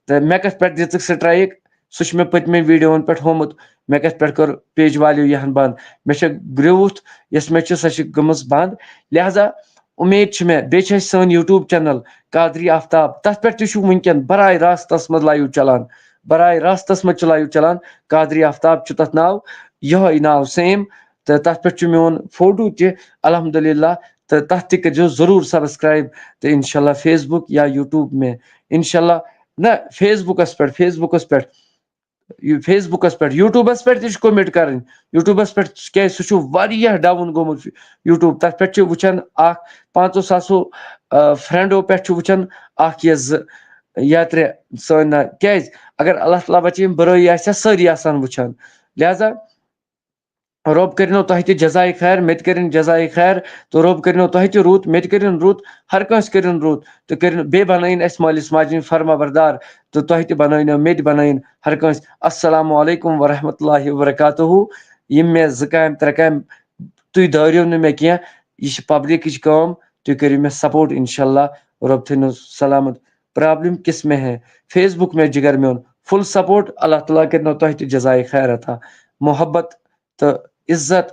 تہٕ مےٚ کتھ پٮ۪ٹھ دِژٕکھ سٹرایک سُہ چھُ مےٚ پٔتمٮ۪ن ویٖڈیوون پٮ۪ٹھ ہومُت مےٚ کتھ پٮ۪ٹھ کٔر پیج والیو یہِ ہن بنٛد مےٚ چھےٚ گرٛوٗتھ یۄس مےٚ چھِ سۄ چھِ گٔمٕژ بنٛد لہذا اُمید چھِ مےٚ بیٚیہِ چھِ اَسہِ سٲنۍ یوٗٹوٗب چنل قادری آفتاب تتھ پٮ۪ٹھ تہِ چھُ وٕنکیٚن براے راستس منٛز لایِو چلان قادری آفتاب چھُ تتھ ناو یِہوے ناو سیم تہٕ تتھ پٮ۪ٹھ چھُ میون فوٹو تہِ الحمدللہ تہٕ تتھ تہِ کٔرزیو ضروٗر سبسکرایب تہٕ انشاء اللہ فیس بُک یا یوٗٹوٗب میں انشاء اللہ نہ فیس بُکس پٮ۪ٹھ یوٗٹوٗبس پٮ۪ٹھ تہِ چھُ کومنٹ کرٕنۍ یوٗٹوٗبس پٮ۪ٹھ کیازِ سُہ چھُ واریاہ ڈاوُن گوٚمُت یوٗٹوٗب تتھ پٮ۪ٹھ چھِ وٕچھان 500 ساسو فرینڈو پٮ۪ٹھ چھُ وٕچھان 1 یا 2 یا 3 سٲنۍ نہ کیازِ اگر اللہ تعالیٰ بچٲیِن بُرٲیی آسہِ ہا سٲری آسان وٕچھان لہذا رۄب کٔرنو تۄہہِ تہِ جزایہِ خیر مےٚ تہِ کٔرِنۍ جزایہِ خیر تہٕ رۄب کٔرنو تۄہہِ تہِ رُت مےٚ تہِ کٔرِنۍ رُت ہر کٲنٛسہِ کٔرِنۍ رُت تہٕ کٔرِنۍ بیٚیہِ بنٲیِن اَسہِ مٲلِس ماجہِ ہٕنٛدۍ فرما بردار تہٕ تۄہہِ تہِ بنٲینو مےٚ تہِ بنٲیِن ہر کٲنٛسہِ السلام علیکم ورحمۃ اللہ وبرکاتہ یِم مےٚ 2 کامہِ 3 کامہِ تُہۍ دٲرِو نہٕ مےٚ کینٛہہ یہِ چھِ پبلِکٕچ کٲم تُہۍ کٔرِو مےٚ سپوٹ انشاء اللہ رۄب تھٲینو سلامت پرابلم کِس میں ہے فیس بُک میں جگر میون فُل سپوٹ اللہ تعالیٰ کٔرنو تۄہہِ تہِ جزایہِ خیر عطا محبت تہٕ عزت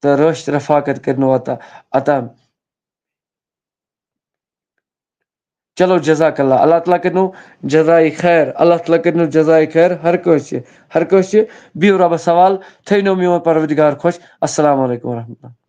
تہٕ رٲچھ رفاقت کٔرنو عطا چلو جزاک اللہ اللہ تعالیٰ کٔرنو جزایہِ خیر ہر کٲنٛسہِ بِہِو رۄبس حوال تھٲینو میون پروردگار خۄش السلام علیکم ورحمۃ اللہ